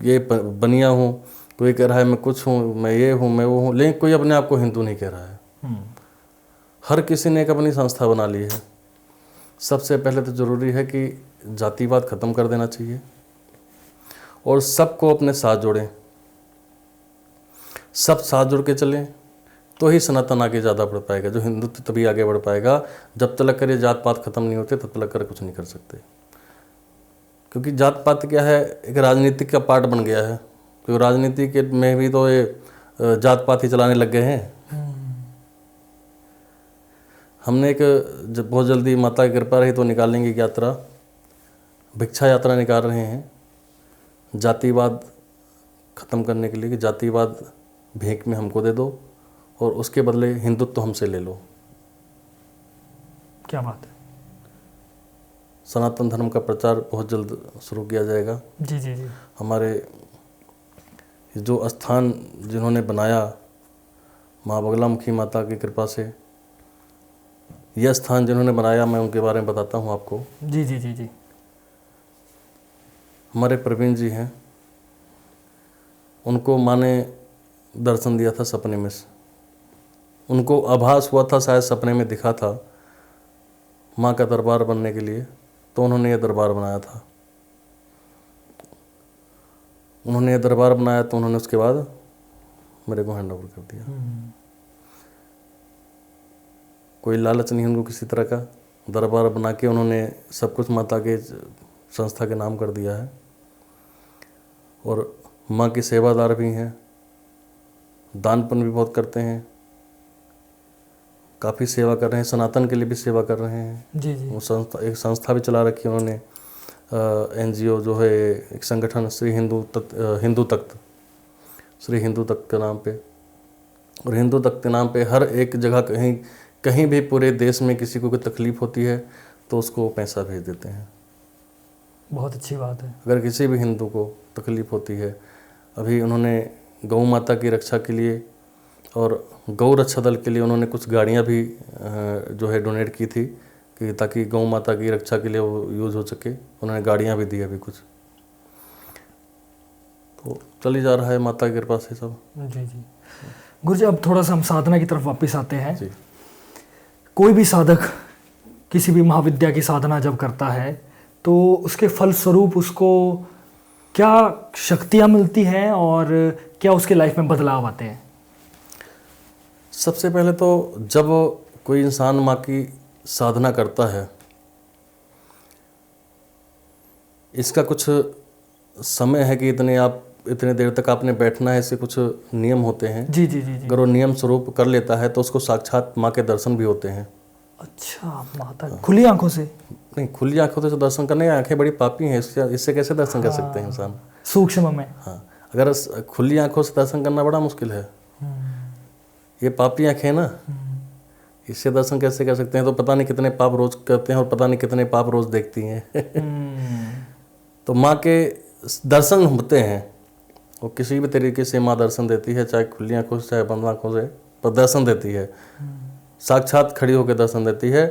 Speaker 2: ये बनिया हूँ, कोई कह रहा है मैं कुछ हूँ, मैं ये हूँ, मैं वो हूँ, लेकिन कोई अपने आप को हिंदू नहीं कह रहा है। हर किसी ने एक अपनी संस्था बना ली है। सबसे पहले तो ज़रूरी है कि जातिवाद ख़त्म कर देना चाहिए और सबको अपने साथ जोड़ें, सब साथ जुड़ के चलें तो ही सनातन आगे ज़्यादा बढ़ पाएगा, जो हिंदुत्व तभी आगे बढ़ पाएगा। जब तक कर ये जात पात ख़त्म नहीं होते तब तक कर कुछ नहीं कर सकते, क्योंकि जात पात क्या है, एक राजनीति का पार्ट बन गया है, क्योंकि राजनीति के में भी तो ये जात पात ही चलाने लग गए हैं। हमने एक जब बहुत जल्दी माता की कृपा रही तो निकालेंगे यात्रा, भिक्षा यात्रा निकाल रहे हैं जातिवाद ख़त्म करने के लिए, कि जातिवाद भीख में हमको दे दो और उसके बदले हिंदुत्व हमसे ले लो।
Speaker 1: क्या बात है।
Speaker 2: सनातन धर्म का प्रचार बहुत जल्द शुरू किया जाएगा।
Speaker 1: जी जी जी।
Speaker 2: हमारे जो स्थान जिन्होंने बनाया माँ बगलामुखी माता की कृपा से, यह स्थान जिन्होंने बनाया, मैं उनके बारे में बताता हूँ आपको।
Speaker 1: जी जी जी जी।
Speaker 2: हमारे प्रवीण जी हैं, उनको माँ ने दर्शन दिया था सपने में से, उनको आभास हुआ था, शायद सपने में दिखा था माँ का दरबार बनने के लिए, तो उन्होंने ये दरबार बनाया था। उन्होंने ये दरबार बनाया तो उन्होंने उसके बाद मेरे को हैंड ओवर कर दिया। कोई लालच नहीं उनको किसी तरह का, दरबार बना के उन्होंने सब कुछ माता के संस्था के नाम कर दिया है। और माँ की सेवादार भी हैं, दानपुण्य भी बहुत करते हैं, काफ़ी सेवा कर रहे हैं, सनातन के लिए भी सेवा कर रहे हैं।
Speaker 1: जी जी।
Speaker 2: वो संस्था, एक संस्था भी चला रखी है उन्होंने, NGO जो है, एक संगठन श्री हिंदू तख्त, श्री हिंदू तख्त के नाम पे। और हिंदू तख्त के नाम पे हर एक जगह कहीं भी पूरे देश में किसी को कोई तकलीफ़ होती है तो उसको पैसा भेज देते हैं।
Speaker 1: बहुत अच्छी बात है।
Speaker 2: अगर किसी भी हिंदू को तकलीफ़ होती है, अभी उन्होंने गौ माता की रक्षा के लिए और गौ रक्षा दल के लिए उन्होंने कुछ गाड़ियाँ भी जो है डोनेट की थी, कि ताकि गौ माता की रक्षा के लिए वो यूज़ हो सके। उन्होंने गाड़ियाँ भी दी अभी कुछ, तो चली जा रहा है माता की कृपा से सब।
Speaker 1: जी जी। गुरु जी, अब थोड़ा सा हम साधना की तरफ वापस आते हैं।
Speaker 2: जी।
Speaker 1: कोई भी साधक किसी भी महाविद्या की साधना जब करता है तो उसके फलस्वरूप उसको क्या शक्तियाँ मिलती हैं और क्या उसके लाइफ में बदलाव आते हैं?
Speaker 2: सबसे पहले तो जब कोई इंसान माँ की साधना करता है, इसका कुछ समय है कि इतने देर तक आपने बैठना है, इसके कुछ नियम होते हैं।
Speaker 1: जी जी जी जी।
Speaker 2: अगर वो नियम स्वरूप कर लेता है तो उसको साक्षात माँ के दर्शन भी होते हैं।
Speaker 1: अच्छा, माता खुली आंखों से?
Speaker 2: नहीं, खुली आंखों से दर्शन करने, आंखें बड़ी पापी हैं, इससे कैसे दर्शन कर सकते हैं इंसान?
Speaker 1: सूक्ष्म में।
Speaker 2: हाँ, अगर खुली आंखों से दर्शन करना बड़ा मुश्किल है। ये पापी आंखें हैं ना, इससे दर्शन कैसे कर सकते हैं? तो पता नहीं कितने पाप रोज करते हैं और पता नहीं कितने पाप रोज देखती हैं। तो माँ के दर्शन होते हैं, वो किसी भी तरीके से माँ दर्शन देती है, चाहे खुली आंखों से चाहे बंद आंखों से, पर दर्शन देती है, साक्षात खड़ी होकर दर्शन देती है।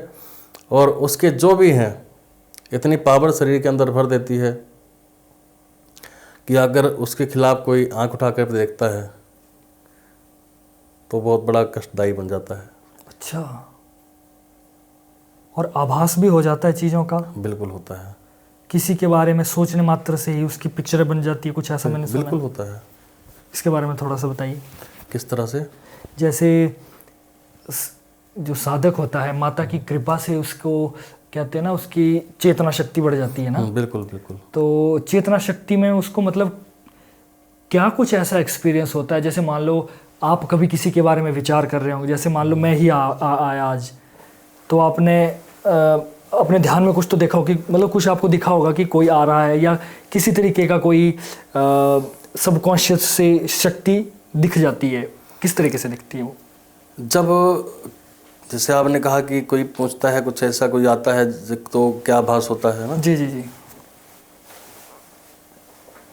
Speaker 2: और उसके जो भी हैं इतनी पावर शरीर के अंदर भर देती है कि अगर उसके खिलाफ कोई आंख उठाकर देखता है तो बहुत बड़ा कष्टदायी बन जाता है।
Speaker 1: अच्छा, और आभास भी हो जाता है चीज़ों का?
Speaker 2: बिल्कुल होता है।
Speaker 1: किसी के बारे में सोचने मात्र से ही उसकी पिक्चर बन जाती है, कुछ ऐसा मैंने सुना है।
Speaker 2: बिल्कुल होता है।
Speaker 1: इसके बारे में थोड़ा सा बताइए।
Speaker 2: किस तरह से?
Speaker 1: जैसे जो साधक होता है, माता की कृपा से उसको कहते हैं ना, उसकी चेतना शक्ति बढ़ जाती है ना।
Speaker 2: बिल्कुल बिल्कुल।
Speaker 1: तो चेतना शक्ति में उसको मतलब क्या कुछ ऐसा एक्सपीरियंस होता है? जैसे मान लो आप कभी किसी के बारे में विचार कर रहे होंगे, जैसे मान लो मैं ही आया आज, तो आपने अपने ध्यान में कुछ तो देखा होगा कि मतलब कुछ आपको दिखा होगा कि कोई आ रहा है, या किसी तरीके का कोई सबकॉन्शियस से शक्ति दिख जाती है। किस तरीके से दिखती है वो?
Speaker 2: जब जैसे आपने कहा कि कोई पूछता है कुछ ऐसा, कोई आता है तो क्या आभास होता है ना।
Speaker 1: जी जी जी।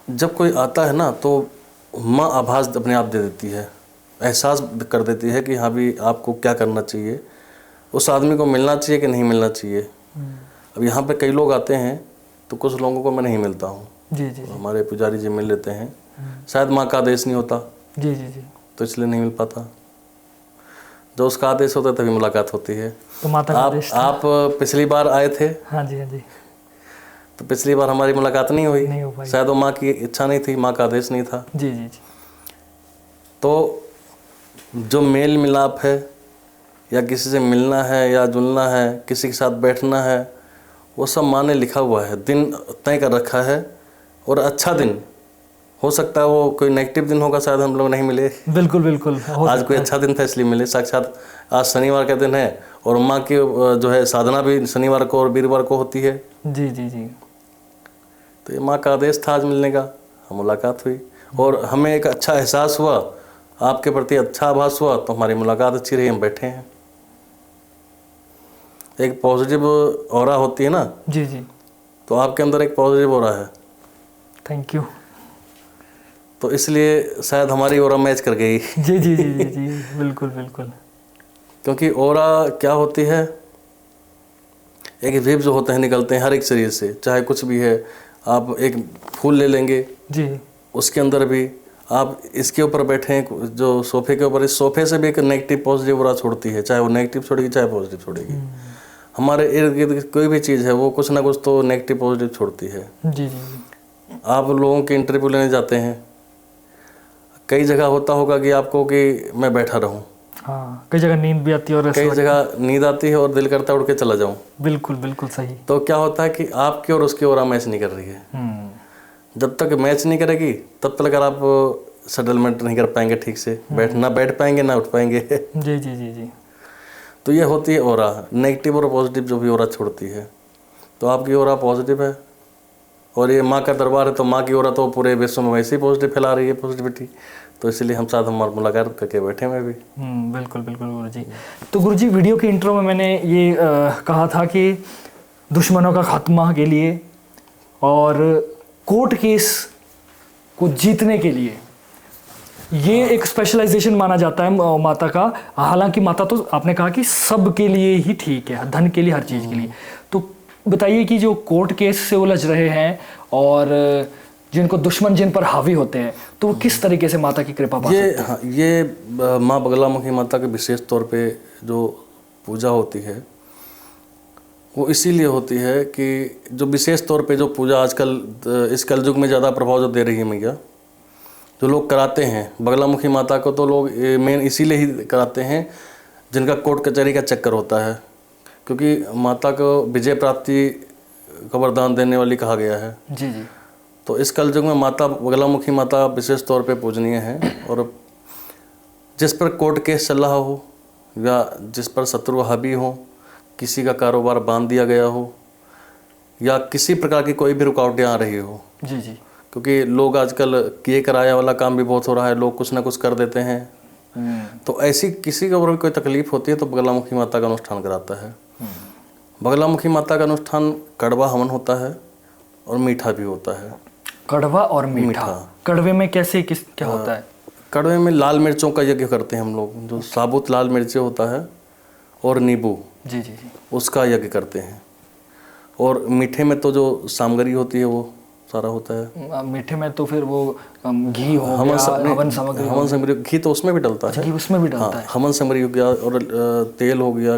Speaker 2: जब कोई आता है ना तो माँ आभास अपने आप दे देती है, एहसास कर देती है कि हाँ भी आपको क्या करना चाहिए, उस आदमी को मिलना चाहिए कि नहीं मिलना चाहिए। अब यहाँ पे कई लोग आते हैं तो कुछ लोगों को मैं नहीं मिलता हूँ।
Speaker 1: जी जी।
Speaker 2: हमारे पुजारी जी मिल लेते हैं, शायद माँ का आदेश नहीं होता।
Speaker 1: जी जी जी।
Speaker 2: तो इसलिए नहीं मिल पाता। जो उसका आदेश होता है तभी मुलाकात होती है।
Speaker 1: तो माता का आदेश था।
Speaker 2: आप पिछली बार आए थे।
Speaker 1: हाँ जी हाँ जी।
Speaker 2: तो पिछली बार हमारी मुलाकात नहीं हुई,
Speaker 1: नहीं हो पाई।
Speaker 2: शायद वो माँ की इच्छा नहीं थी, माँ का आदेश नहीं था।
Speaker 1: जी जी जी।
Speaker 2: तो जो मेल मिलाप है, या किसी से मिलना है या जुलना है, किसी के साथ बैठना है, वो सब माँ ने लिखा हुआ है, दिन तय कर रखा है। और अच्छा दिन हो सकता है, वो कोई नेगेटिव दिन होगा, शायद हम लोग नहीं मिले।
Speaker 1: बिल्कुल बिल्कुल।
Speaker 2: आज कोई अच्छा दिन था इसलिए मिले। साक्षात आज शनिवार का दिन है और माँ की जो है साधना भी शनिवार को और वीरवार को होती है।
Speaker 1: जी जी जी।
Speaker 2: तो ये माँ का आदेश था आज मिलने का, हम मुलाकात हुई और हमें एक अच्छा एहसास हुआ, आपके प्रति अच्छा आभास हुआ, तो हमारी मुलाकात अच्छी रही, हम बैठे हैं। एक पॉजिटिव ऑरा होती है ना।
Speaker 1: जी जी।
Speaker 2: तो आपके अंदर एक पॉजिटिव ऑरा है।
Speaker 1: Thank you.
Speaker 2: तो इसलिए शायद हमारी ऑरा मैच कर गई।
Speaker 1: जी जी जी जी जी। बिल्कुल बिल्कुल।
Speaker 2: क्योंकि ऑरा क्या होती है, एक वेव जो होते हैं निकलते हैं हर एक शरीर से, चाहे कुछ भी है। आप एक फूल ले लेंगे
Speaker 1: जी, उसके
Speaker 2: अंदर भी आप इसके ऊपर बैठे हैं जो सोफे के ऊपर, इस सोफे से भी एक नेगेटिव पॉजिटिव ऑरा छोड़ती है, चाहे वो नेगेटिव छोड़ेगी चाहे पॉजिटिव छोड़ेगी। हमारे इर्द गिर्द कोई भी चीज़ है वो कुछ ना कुछ तो नेगेटिव पॉजिटिव छोड़ती है।
Speaker 1: जी जी।
Speaker 2: आप लोगों के इंटरव्यू लेने जाते हैं, कई जगह होता होगा कि आपको कि मैं बैठा रहूं।
Speaker 1: हाँ, कई जगह नींद भी आती है और
Speaker 2: कई जगह नींद आती है और दिल करता है उड़ के चला जाऊं।
Speaker 1: बिल्कुल बिल्कुल सही।
Speaker 2: तो क्या होता है कि आपकी और उसकी ओर मैच नहीं कर रही है। जब तक मैच नहीं करेगी तब तक अगर आप सेटलमेंट नहीं कर पाएंगे ठीक से, बैठ पाएंगे ना उठ पाएंगे।
Speaker 1: जी जी जी जी।
Speaker 2: तो ये होती है ओरा, नेगेटिव और पॉजिटिव जो भी ओरा छोड़ती है। तो आपकी ओरा पॉजिटिव है और ये माँ का दरबार है, तो माँ की ओरा तो पूरे विश्व में वैसे ही पॉजिटिव फैला रही है, पॉजिटिविटी। तो इसलिए हम साथ हमारी मुलाकात करके बैठे हुए भी।
Speaker 1: बिल्कुल बिल्कुल गुरुजी। तो गुरुजी, वीडियो के इंट्रो में मैंने ये कहा था कि दुश्मनों का खात्मा के लिए और कोर्ट केस को जीतने के लिए ये एक स्पेशलाइजेशन माना जाता है माता का। हालांकि माता तो आपने कहा कि सब के लिए ही ठीक है, धन के लिए, हर चीज़ के लिए। तो बताइए कि जो कोर्ट केस से उलझ रहे हैं और जिनको दुश्मन जिन पर हावी होते हैं, तो वो किस तरीके से माता की कृपा पा सकते हैं?
Speaker 2: ये माँ बगलामुखी माता के विशेष तौर पे जो पूजा होती है वो इसीलिए होती है कि जो विशेष तौर पे जो पूजा आजकल इस कलयुग में ज़्यादा प्रभाव जो दे रही है मैया, जो लोग कराते हैं बगलामुखी माता को, तो लोग मेन इसीलिए ही कराते हैं जिनका कोर्ट कचहरी का चक्कर होता है, क्योंकि माता को विजय प्राप्ति का वरदान देने वाली कहा गया है।
Speaker 1: जी जी।
Speaker 2: तो इस कलयुग में माता बगलामुखी माता विशेष तौर पे पूजनीय है। और जिस पर कोर्ट केस चल रहा हो या जिस पर शत्रु हावी हो, किसी का कारोबार बांध दिया गया हो या किसी प्रकार की कोई भी रुकावटें आ रही हो।
Speaker 1: जी जी।
Speaker 2: क्योंकि लोग आजकल किए कराया वाला काम भी बहुत हो रहा है, लोग कुछ ना कुछ कर देते हैं। तो ऐसी किसी के ऊपर भी कोई तकलीफ होती है तो बगलामुखी माता का अनुष्ठान कराता है। बगलामुखी माता का अनुष्ठान कड़वा हवन होता है और मीठा भी होता है।
Speaker 1: कड़वा और मीठा। कड़वे में कैसे क्या होता है?
Speaker 2: कड़वे में लाल मिर्चों का यज्ञ करते हैं हम लोग, जो साबुत लाल मिर्चें होता है और नींबू,
Speaker 1: जी जी जी,
Speaker 2: उसका यज्ञ करते हैं। और मीठे में तो जो सामग्री होती है वो सारा होता है।
Speaker 1: मीठे में तो फिर वो घी हो गया, हवन सामग्री,
Speaker 2: हवन सामग्री, घी तो उसमें भी डलता है,
Speaker 1: घी उसमें भी डलता
Speaker 2: हाँ,
Speaker 1: है।
Speaker 2: हवन सामग्री हो गया और तेल हो गया,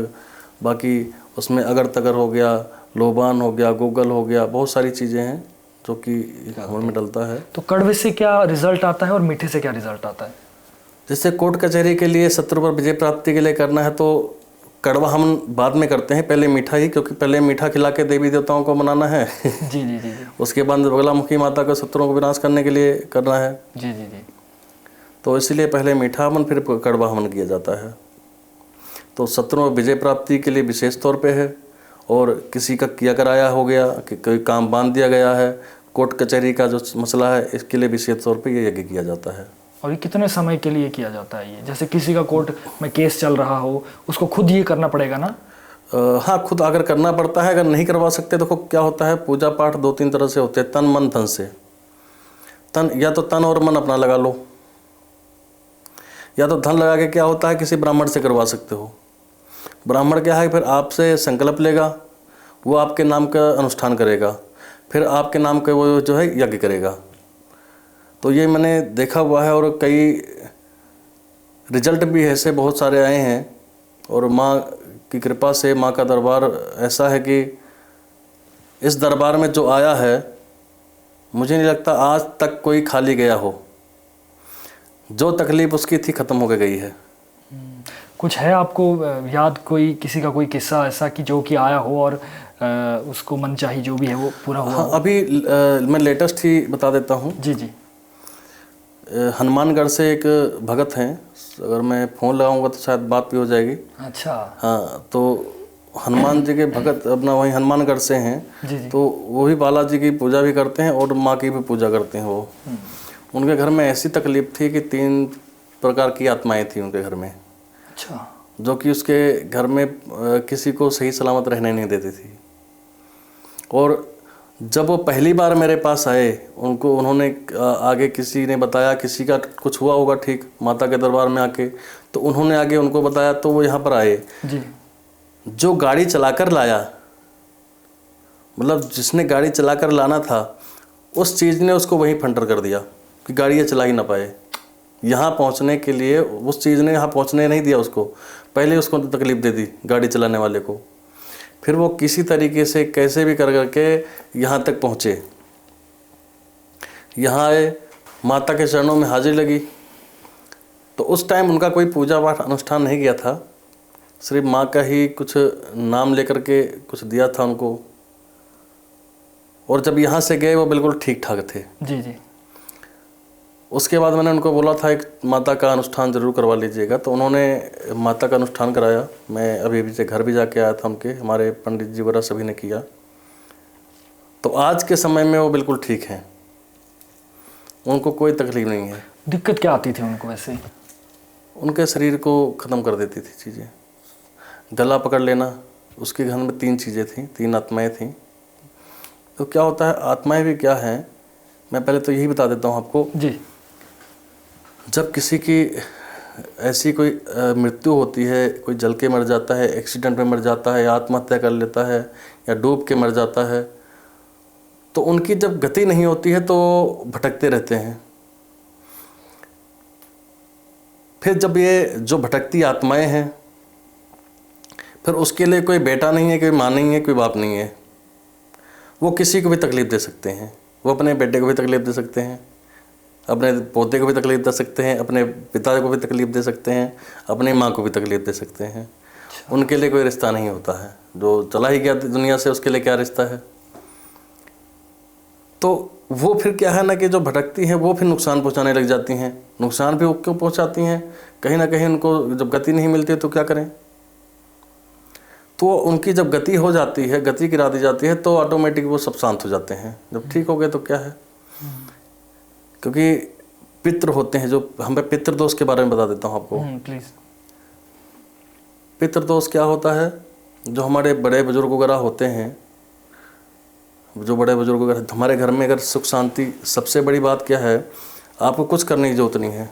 Speaker 2: बाकी उसमें अगर तगर हो गया, लोबान हो गया, गोगल हो गया, बहुत सारी चीज़ें हैं जो कि हवन में डलता है।
Speaker 1: तो कड़वे से क्या रिजल्ट आता है और मीठे से क्या रिजल्ट आता है?
Speaker 2: जैसे कोर्ट कचहरी के लिए शत्रु पर विजय प्राप्ति के लिए करना है तो कड़वा हम बाद में करते हैं, पहले मीठा ही, क्योंकि पहले मीठा खिला के देवी देवताओं को मनाना है।
Speaker 1: जी जी जी जी।
Speaker 2: उसके बाद बगलामुखी माता का शत्रुओं को विनाश करने के लिए करना है।
Speaker 1: जी जी जी।
Speaker 2: तो इसलिए पहले मीठा हवन फिर कड़वा हवन किया जाता है। तो शत्रुओं पर विजय प्राप्ति के लिए विशेष तौर पे है, और किसी का किया कराया हो गया कि कोई काम बांध दिया गया है, कोर्ट कचहरी का जो मसला है, इसके लिए विशेष तौर पे ये यज्ञ किया जाता है।
Speaker 1: और ये कितने समय के लिए किया जाता है ये? जैसे किसी का कोर्ट में केस चल रहा हो, उसको खुद ये करना पड़ेगा ना?
Speaker 2: हाँ, खुद अगर करना पड़ता है, अगर नहीं करवा सकते देखो क्या होता है, पूजा पाठ 2-3 तरह से होते हैं, तन मन धन से। तन या तो तन और मन अपना लगा लो, या तो धन लगा के क्या होता है किसी ब्राह्मण से करवा सकते हो। ब्राह्मण क्या है, फिर आपसे संकल्प लेगा, वो आपके नाम का अनुष्ठान करेगा, फिर आपके नाम का वो जो है यज्ञ करेगा। तो ये मैंने देखा हुआ है और कई रिजल्ट भी ऐसे बहुत सारे आए हैं, और माँ की कृपा से, माँ का दरबार ऐसा है कि इस दरबार में जो आया है, मुझे नहीं लगता आज तक कोई खाली गया हो। जो तकलीफ उसकी थी ख़त्म होकर गई है।
Speaker 1: कुछ है आपको याद, कोई किसी का कोई किस्सा ऐसा कि जो कि आया हो और उसको मन चाही जो भी है वो पूरा हुआ?
Speaker 2: हाँ, अभी मैं लेटेस्ट ही बता देता हूँ।
Speaker 1: जी जी।
Speaker 2: हनुमानगढ़ से एक भगत हैं, अगर मैं फ़ोन लगाऊंगा तो शायद बात भी हो जाएगी।
Speaker 1: अच्छा।
Speaker 2: हाँ, तो हनुमान जी के भगत अपना वहीं हनुमानगढ़ से हैं।
Speaker 1: जी जी।
Speaker 2: तो वो भी बालाजी की पूजा भी करते हैं और माँ की भी पूजा करते हैं। वो उनके घर में ऐसी तकलीफ थी कि 3 प्रकार की आत्माएं थी उनके घर में।
Speaker 1: अच्छा।
Speaker 2: जो कि उसके घर में किसी को सही सलामत रहने नहीं देती थी। और जब वो पहली बार मेरे पास आए, उन्होंने आगे किसी ने बताया, किसी का कुछ हुआ होगा ठीक माता के दरबार में आके, तो उन्होंने आगे उनको बताया, तो वो यहाँ पर आए।
Speaker 1: जी। जो
Speaker 2: गाड़ी चलाकर लाया, मतलब जिसने गाड़ी चलाकर लाना था, उस चीज़ ने उसको वहीं फंटर कर दिया कि गाड़ी ये चला ही ना पाए। यहाँ पहुँचने के लिए उस चीज़ ने यहाँ पहुँचने नहीं दिया उसको, पहले उसको तो तकलीफ दे दी गाड़ी चलाने वाले को। फिर वो किसी तरीके से कैसे भी कर करके यहाँ तक पहुँचे। यहाँ आए, माता के चरणों में हाजिरी लगी। तो उस टाइम उनका कोई पूजा पाठ अनुष्ठान नहीं किया था, सिर्फ माँ का ही कुछ नाम लेकर के कुछ दिया था उनको। और जब यहाँ से गए वो बिल्कुल ठीक ठाक थे।
Speaker 1: जी जी।
Speaker 2: उसके बाद मैंने उनको बोला था एक माता का अनुष्ठान ज़रूर करवा लीजिएगा, तो उन्होंने माता का अनुष्ठान कराया। मैं अभी से घर भी जाके आया था उनके, हमारे पंडित जी वगैरह सभी ने किया। तो आज के समय में वो बिल्कुल ठीक हैं, उनको कोई तकलीफ नहीं है।
Speaker 1: दिक्कत क्या आती थी उनको वैसे?
Speaker 2: उनके शरीर को ख़त्म कर देती थी चीज़ें। गला पकड़ लेना, उसके घर में 3 चीज़ें थीं, 3 आत्माएँ थीं। तो क्या होता है, आत्माएँ भी क्या हैं, मैं पहले तो यही बता देता हूँ आपको
Speaker 1: जी।
Speaker 2: जब किसी की ऐसी कोई मृत्यु होती है, कोई जल के मर जाता है, एक्सीडेंट में मर जाता है, या आत्महत्या कर लेता है, या डूब के मर जाता है, तो उनकी जब गति नहीं होती है तो भटकते रहते हैं। फिर जब ये जो भटकती आत्माएं हैं, फिर उसके लिए कोई बेटा नहीं है, कोई माँ नहीं है, कोई बाप नहीं है। वो किसी को भी तकलीफ़ दे सकते हैं। वो अपने बेटे को भी तकलीफ़ दे सकते हैं, अपने पोते को भी तकलीफ़ दे सकते हैं, अपने पिता को भी तकलीफ़ दे सकते हैं, अपनी माँ को भी तकलीफ़ दे सकते हैं। उनके लिए कोई रिश्ता नहीं होता है। जो चला ही गया दुनिया से, उसके लिए क्या रिश्ता है। तो वो फिर क्या है ना कि जो भटकती हैं वो फिर नुकसान पहुंचाने लग जाती हैं। नुकसान भी वो क्यों पहुंचाती हैं, कहीं ना कहीं उनको जब गति नहीं मिलती तो क्या करें। तो उनकी जब गति हो जाती है, गति गिरा दी जाती है, तो ऑटोमेटिक वो सब शांत हो जाते हैं। जब ठीक हो गए तो क्या है, क्योंकि पितृ होते हैं जो हमें पितृदोष के बारे में बता देता हूँ आपको।
Speaker 1: प्लीज़।
Speaker 2: पितृदोष क्या होता है, जो हमारे बड़े बुजुर्ग वगैरह होते हैं, जो बड़े बुजुर्ग वगैरह हमारे घर में अगर सुख शांति, सबसे बड़ी बात क्या है, आपको कुछ करने की जरूरत नहीं है।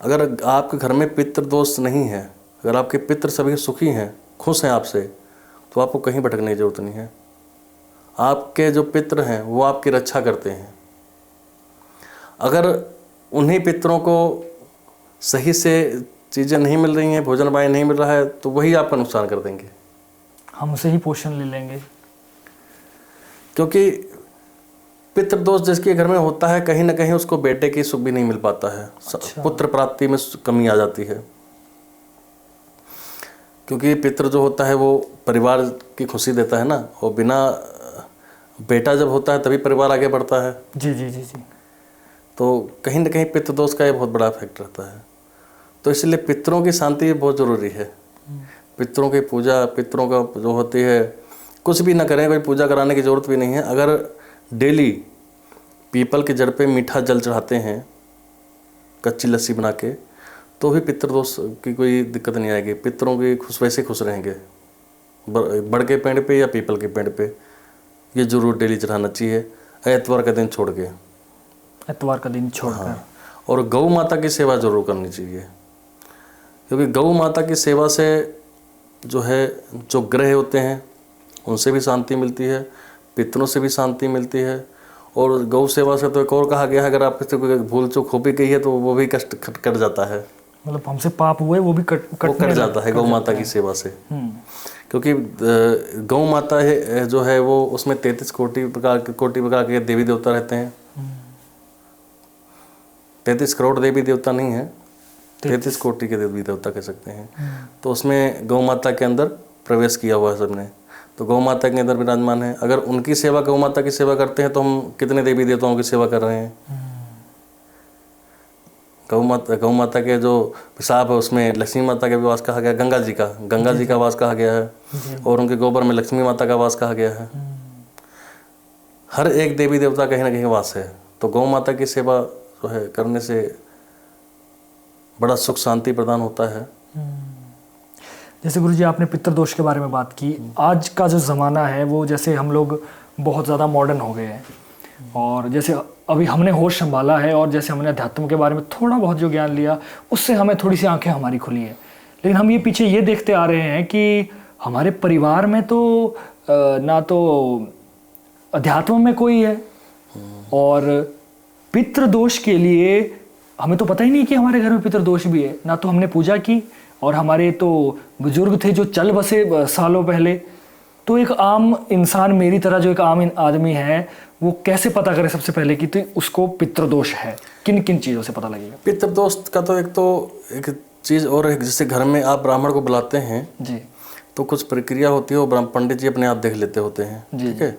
Speaker 2: अगर आपके घर में पितृदोष नहीं है, अगर आपके पितृ सभी सुखी हैं, खुश हैं आपसे, तो आपको कहीं भटकने की जरूरत नहीं है। आपके जो पितृ हैं वो आपकी रक्षा करते हैं। अगर उन्हीं पितरों को सही से चीज़ें नहीं मिल रही हैं, भोजन पानी नहीं मिल रहा है, तो वही आपका नुकसान कर देंगे।
Speaker 1: हम उसे ही पोषण ले लेंगे।
Speaker 2: क्योंकि पितृदोष जिसके घर में होता है, कहीं ना कहीं उसको बेटे की सुख भी नहीं मिल पाता है।
Speaker 1: अच्छा।
Speaker 2: पुत्र प्राप्ति में कमी आ जाती है, क्योंकि पितृ जो होता है वो परिवार की खुशी देता है ना, और बिना बेटा जब होता है तभी परिवार आगे बढ़ता है।
Speaker 1: जी जी जी जी।
Speaker 2: तो कहीं ना कहीं पितृदोष का ये बहुत बड़ा इफेक्ट रहता है। तो इसलिए पितरों की शांति भी बहुत ज़रूरी है। पितरों की पूजा, पितरों का जो होती है, कुछ भी ना करें, कोई पूजा कराने की ज़रूरत भी नहीं है। अगर डेली पीपल के जड़ पे मीठा जल चढ़ाते हैं, कच्ची लस्सी बना के, तो भी पितृदोष की कोई दिक्कत नहीं आएगी। पितरों की वैसे खुश रहेंगे। बड़ के पेड़ पे या पीपल के पेड़ पे ये जरूर डेली चढ़ाना चाहिए, एतवार का दिन छोड़ के।
Speaker 1: एतवार का दिन छोड़कर।
Speaker 2: हाँ, और गौ माता की सेवा जरूर करनी चाहिए, क्योंकि गौ माता की सेवा से जो है, जो ग्रह होते हैं उनसे भी शांति मिलती है, पितरों से भी शांति मिलती है। और गौ सेवा से तो एक और कहा गया है, अगर आपसे कोई भूल चूक हो भी गई है तो वो भी कष्ट कट जाता है।
Speaker 1: मतलब हमसे पाप हुए वो भी कट
Speaker 2: जाता है गौ माता की सेवा से। क्योंकि गौ माता है जो है वो, उसमें 33 कोटि प्रकार के देवी देवता रहते हैं। 33 करोड़ देवी देवता नहीं है, 33 कोटि के देवी देवता कह सकते हैं। तो उसमें गौ माता के अंदर प्रवेश किया हुआ है सबने, तो गौ माता के अंदर विराजमान है। अगर उनकी सेवा, गौ माता की सेवा करते हैं, तो हम कितने देवी देवताओं की सेवा कर रहे हैं। गौ माता के जो पेशाब है उसमें लक्ष्मी माता का भी वास कहा गया, गंगा जी का वास कहा गया है, और उनके गोबर में लक्ष्मी माता का वास कहा गया है। हर एक देवी देवता कहीं ना कहीं वास है। तो गौ माता की सेवा जो है करने से बड़ा सुख शांति प्रदान होता है।
Speaker 1: जैसे गुरुजी आपने पितृदोष के बारे में बात की, आज का जो ज़माना है वो जैसे हम लोग बहुत ज़्यादा मॉडर्न हो गए हैं, और जैसे अभी हमने होश संभाला है और जैसे हमने अध्यात्म के बारे में थोड़ा बहुत जो ज्ञान लिया, उससे हमें थोड़ी सी आंखें हमारी खुली है। लेकिन हम ये पीछे ये देखते आ रहे हैं कि हमारे परिवार में तो ना तो अध्यात्म में कोई है, और पितृदोष के लिए हमें तो पता ही नहीं कि हमारे घर में पितृदोष भी है। ना तो हमने पूजा की, और हमारे तो बुजुर्ग थे जो चल बसे सालों पहले। तो एक आम इंसान मेरी तरह जो एक आम आदमी है, वो कैसे पता करे सबसे पहले कि तो उसको पितृदोष है? किन किन चीज़ों से पता लगेगा?
Speaker 2: पितृदोष का तो एक चीज़ और है, जैसे घर में आप ब्राह्मण को बुलाते हैं
Speaker 1: जी,
Speaker 2: तो कुछ प्रक्रिया होती है, वो पंडित जी अपने आप देख लेते होते हैं। ठीक है,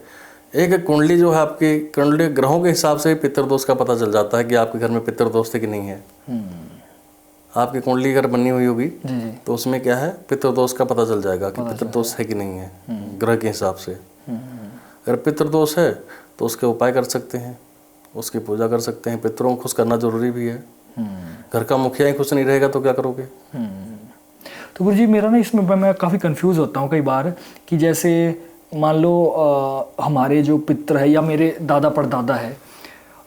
Speaker 2: एक कुंडली जो है, आपकी कुंडली ग्रहों के हिसाब से पितृदोष का पता चल जाता है कि आपके घर में पितृदोष है कि नहीं है। आपकी कुंडली अगर बनी हुई होगी तो उसमें क्या है, पितृदोष का पता चल जाएगा कि पितृदोष है कि नहीं है, ग्रह के हिसाब से। अगर पितृदोष है तो उसके उपाय कर सकते हैं, उसकी पूजा कर सकते हैं। पितरों को खुश करना जरूरी भी है। घर का मुखिया ही खुश नहीं रहेगा तो क्या करोगे?
Speaker 1: तो गुरुजी मेरा ना इसमें मैं काफ़ी कंफ्यूज होता हूँ कई बार, कि जैसे मान लो हमारे जो पितर है या मेरे दादा परदादा है,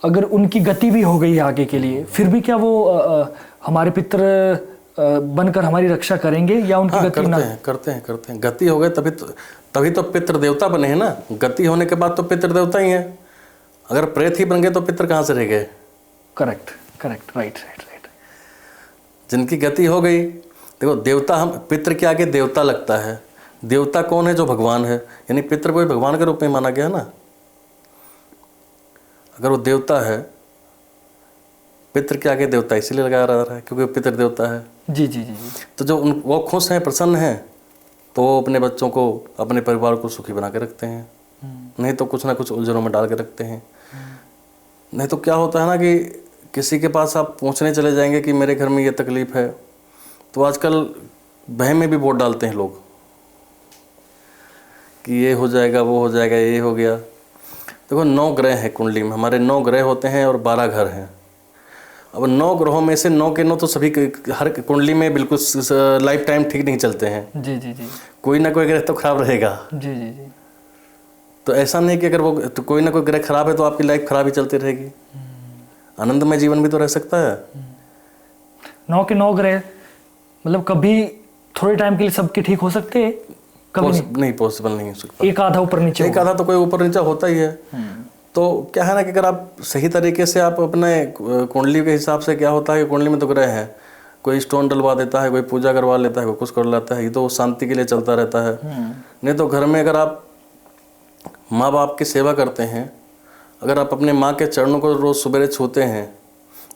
Speaker 1: अगर उनकी गति भी हो गई है आगे के लिए, फिर भी क्या वो हमारे पितर बनकर हमारी रक्षा करेंगे, या उनकी गति ना?
Speaker 2: करते हैं। गति हो गए तभी तो पितृ देवता बने हैं ना। गति होने के बाद तो पितृ देवता ही है। अगर प्रेत ही बन गए तो पितृ कहाँ से रह गए?
Speaker 1: Correct, right.
Speaker 2: जिनकी गति हो गई, देखो देवता, हम पितृ के आगे देवता लगता है। देवता कौन है? जो भगवान है, यानी पितृ को भगवान के रूप में माना गया ना। अगर वो देवता है, पितृ के आगे देवता इसीलिए लगाया रहा है क्योंकि पितृ देवता है।
Speaker 1: जी।
Speaker 2: तो जो वो खुश हैं, प्रसन्न हैं, तो अपने बच्चों को, अपने परिवार को सुखी बना के रखते हैं। नहीं तो कुछ ना कुछ उलझनों में डाल के रखते हैं। नहीं तो क्या होता है ना कि किसी के पास आप पूछने चले जाएंगे कि मेरे घर में ये तकलीफ है, तो आजकल बहम में भी वोट डालते हैं लोग कि ये हो जाएगा, वो हो जाएगा, ये हो गया। देखो 9 ग्रह हैं कुंडली में, हमारे 9 ग्रह होते हैं और 12 घर हैं। अब 9 ग्रहों में से 9 के 9 तो सभी हर कुंडली में बिल्कुल लाइफ टाइम ठीक नहीं चलते हैं।
Speaker 1: जी।
Speaker 2: कोई ना कोई ग्रह तो खराब रहेगा।
Speaker 1: जी।
Speaker 2: तो ऐसा नहीं कि अगर वो तो कोई ना कोई ग्रह खराब है तो आपकी लाइफ खराब ही चलती रहेगी। आनंदमय जीवन भी तो रह सकता है।
Speaker 1: 9 के 9 ग्रह मतलब कभी थोड़े टाइम के लिए सबके ठीक हो सकते हैं? कभी
Speaker 2: नहीं पॉसिबल नहीं हो सकता।
Speaker 1: एक आधा ऊपर नीचे
Speaker 2: एक आधा तो कोई ऊपर नीचे होता ही है। तो क्या है ना कि अगर आप सही तरीके से आप अपने कुंडली के हिसाब से, क्या होता है कि कुंडली में तो ग्रह है, कोई स्टोन डलवा देता है, कोई पूजा करवा लेता है, कोई कुछ कर लेता है, ये तो शांति के लिए चलता रहता है। नहीं तो घर में अगर आप माँ बाप की सेवा करते हैं, अगर आप अपने माँ के चरणों को रोज़ सवेरे छूते हैं,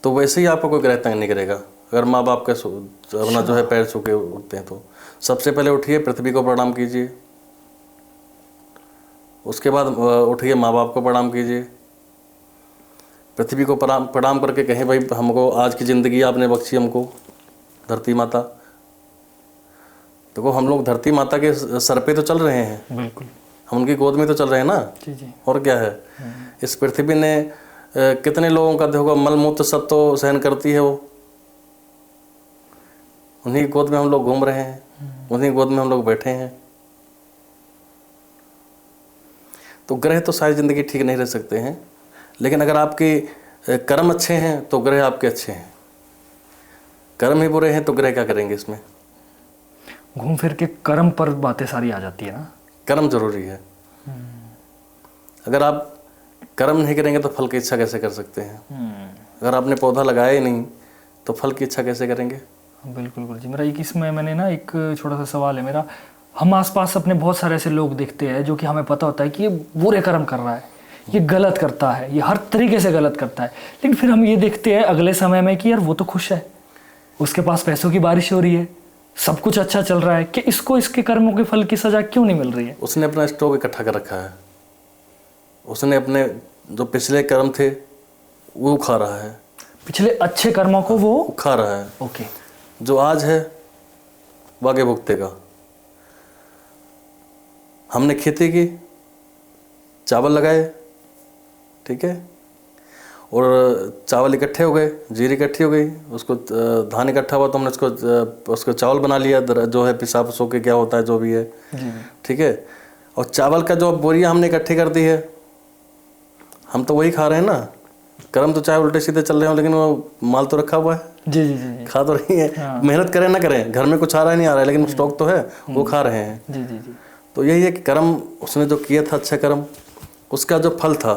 Speaker 2: तो वैसे ही आपको कोई ग्रह तंग नहीं करेगा। अगर माँ बाप के अपना जो है पैर छू के उठते हैं तो सबसे पहले उठिए, पृथ्वी को प्रणाम कीजिए, उसके बाद उठिए माँ बाप को प्रणाम कीजिए। पृथ्वी को प्रणाम करके कहें भाई हमको आज की ज़िंदगी आपने बख्शी हमको, धरती माता। देखो हम लोग धरती माता के सर पे तो चल रहे हैं,
Speaker 1: बिल्कुल
Speaker 2: हम उनकी गोद में तो चल रहे हैं ना।
Speaker 1: जी जी।
Speaker 2: और क्या है, इस पृथ्वी ने कितने लोगों का देखो मल मूत्र सब तो सहन करती है, वो उन्हीं गोद में हम लोग घूम रहे हैं, उन्हीं गोद में हम लोग बैठे हैं। तो ग्रह तो सारी ज़िंदगी ठीक नहीं रह सकते हैं, लेकिन अगर आपके कर्म अच्छे हैं तो ग्रह आपके अच्छे हैं, कर्म ही बुरे हैं तो ग्रह क्या करेंगे इसमें।
Speaker 1: घूम फिर के कर्म पर बातें सारी आ जाती है ना।
Speaker 2: कर्म जरूरी है। अगर आप कर्म नहीं करेंगे तो फल की इच्छा कैसे कर सकते हैं। अगर आपने पौधा लगाया ही नहीं तो फल की इच्छा कैसे करेंगे।
Speaker 1: बिल्कुल गुरुजी। मेरा एक इसमें मैंने ना एक छोटा सा सवाल है मेरा, हम आसपास अपने बहुत सारे ऐसे लोग देखते हैं जो कि हमें पता होता है कि ये बुरे कर्म कर रहा है, ये गलत करता है, ये हर तरीके से गलत करता है, लेकिन फिर हम ये देखते हैं अगले समय में कि यार वो तो खुश है, उसके पास पैसों की बारिश हो रही है, सब कुछ अच्छा चल रहा है, कि इसको इसके कर्मों के फल की सजा क्यों नहीं मिल रही है।
Speaker 2: उसने अपना स्टॉक इकट्ठा कर रखा है, उसने अपने जो पिछले कर्म थे वो खा रहा है,
Speaker 1: पिछले अच्छे कर्मों को वो
Speaker 2: खा रहा है।
Speaker 1: ओके।
Speaker 2: जो आज है वो आगे भुगतेगा। हमने खेती की, चावल लगाए, ठीक है, और चावल इकट्ठे हो गए, जीरी इकट्ठी हो गई, उसको धान इकट्ठा हुआ तो हमने उसको चावल बना लिया, जो है पिसा सो के क्या होता है जो भी है, ठीक है। और चावल का जो बोरियां हमने इकट्ठी कर दी है, हम तो वही खा रहे हैं ना। कर्म तो चाहे उल्टे सीधे चल रहे हो, लेकिन वो माल तो रखा हुआ है,
Speaker 1: जी जी जी।
Speaker 2: खा तो रही है। हाँ। मेहनत करें ना करें, घर में कुछ आ रहा है नहीं आ रहा है, लेकिन स्टॉक तो है, वो खा रहे हैं।
Speaker 1: जी जी जी।
Speaker 2: तो यही है कि कर्म उसने जो किया था, अच्छा कर्म, उसका जो फल था,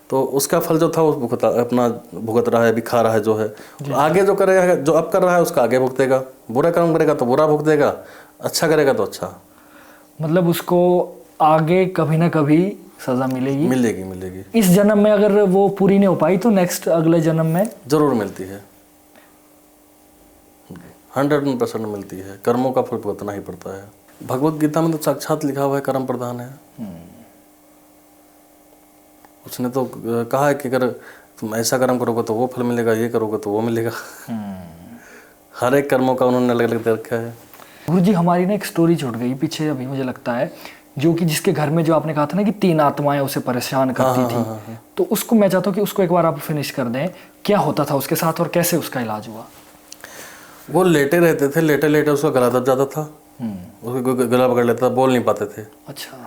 Speaker 2: तो उसका फल जो था वो भुगत रहा है, अभी खा रहा है जो है। आगे जो करेगा, जो अब कर रहा है उसका आगे भुगतेगा। बुरा कर्म करेगा तो बुरा भुगतेगा, अच्छा करेगा तो अच्छा।
Speaker 1: मतलब उसको आगे कभी ना कभी सजा मिलेगी,
Speaker 2: मिलेगी मिलेगी।
Speaker 1: इस जन्म में अगर वो पूरी नहीं हो पाई तो नेक्स्ट अगले जन्म में
Speaker 2: जरूर मिलती है, 100% मिलती है। कर्मों का फल भुगतना ही पड़ता है। भगवत गीता में तो साक्षात लिखा हुआ है कर्म प्रधान है। उसने तो कहा है कि अगर तुम ऐसा कर्म करोगे तो वो फल मिलेगा, ये करोगे तो वो मिलेगा। हर एक कर्मों का उन्होंने अलग अलग दे रखा है।
Speaker 1: गुरुजी हमारी ना एक स्टोरी छूट गई पीछे अभी, मुझे लगता है, जो कि जिसके घर में जो आपने कहा था ना कि 3 आत्माएं उसे परेशान करती थी। तो उसको मैं चाहता हूँ कि उसको एक बार आप फिनिश कर दें, क्या होता था उसके साथ और कैसे उसका इलाज हुआ। वो
Speaker 2: लेटे रहते थे, लेटे लेटे उसका गला दब जाता था, उसका गला पकड़ लेता था, बोल नहीं पाते थे।
Speaker 1: अच्छा।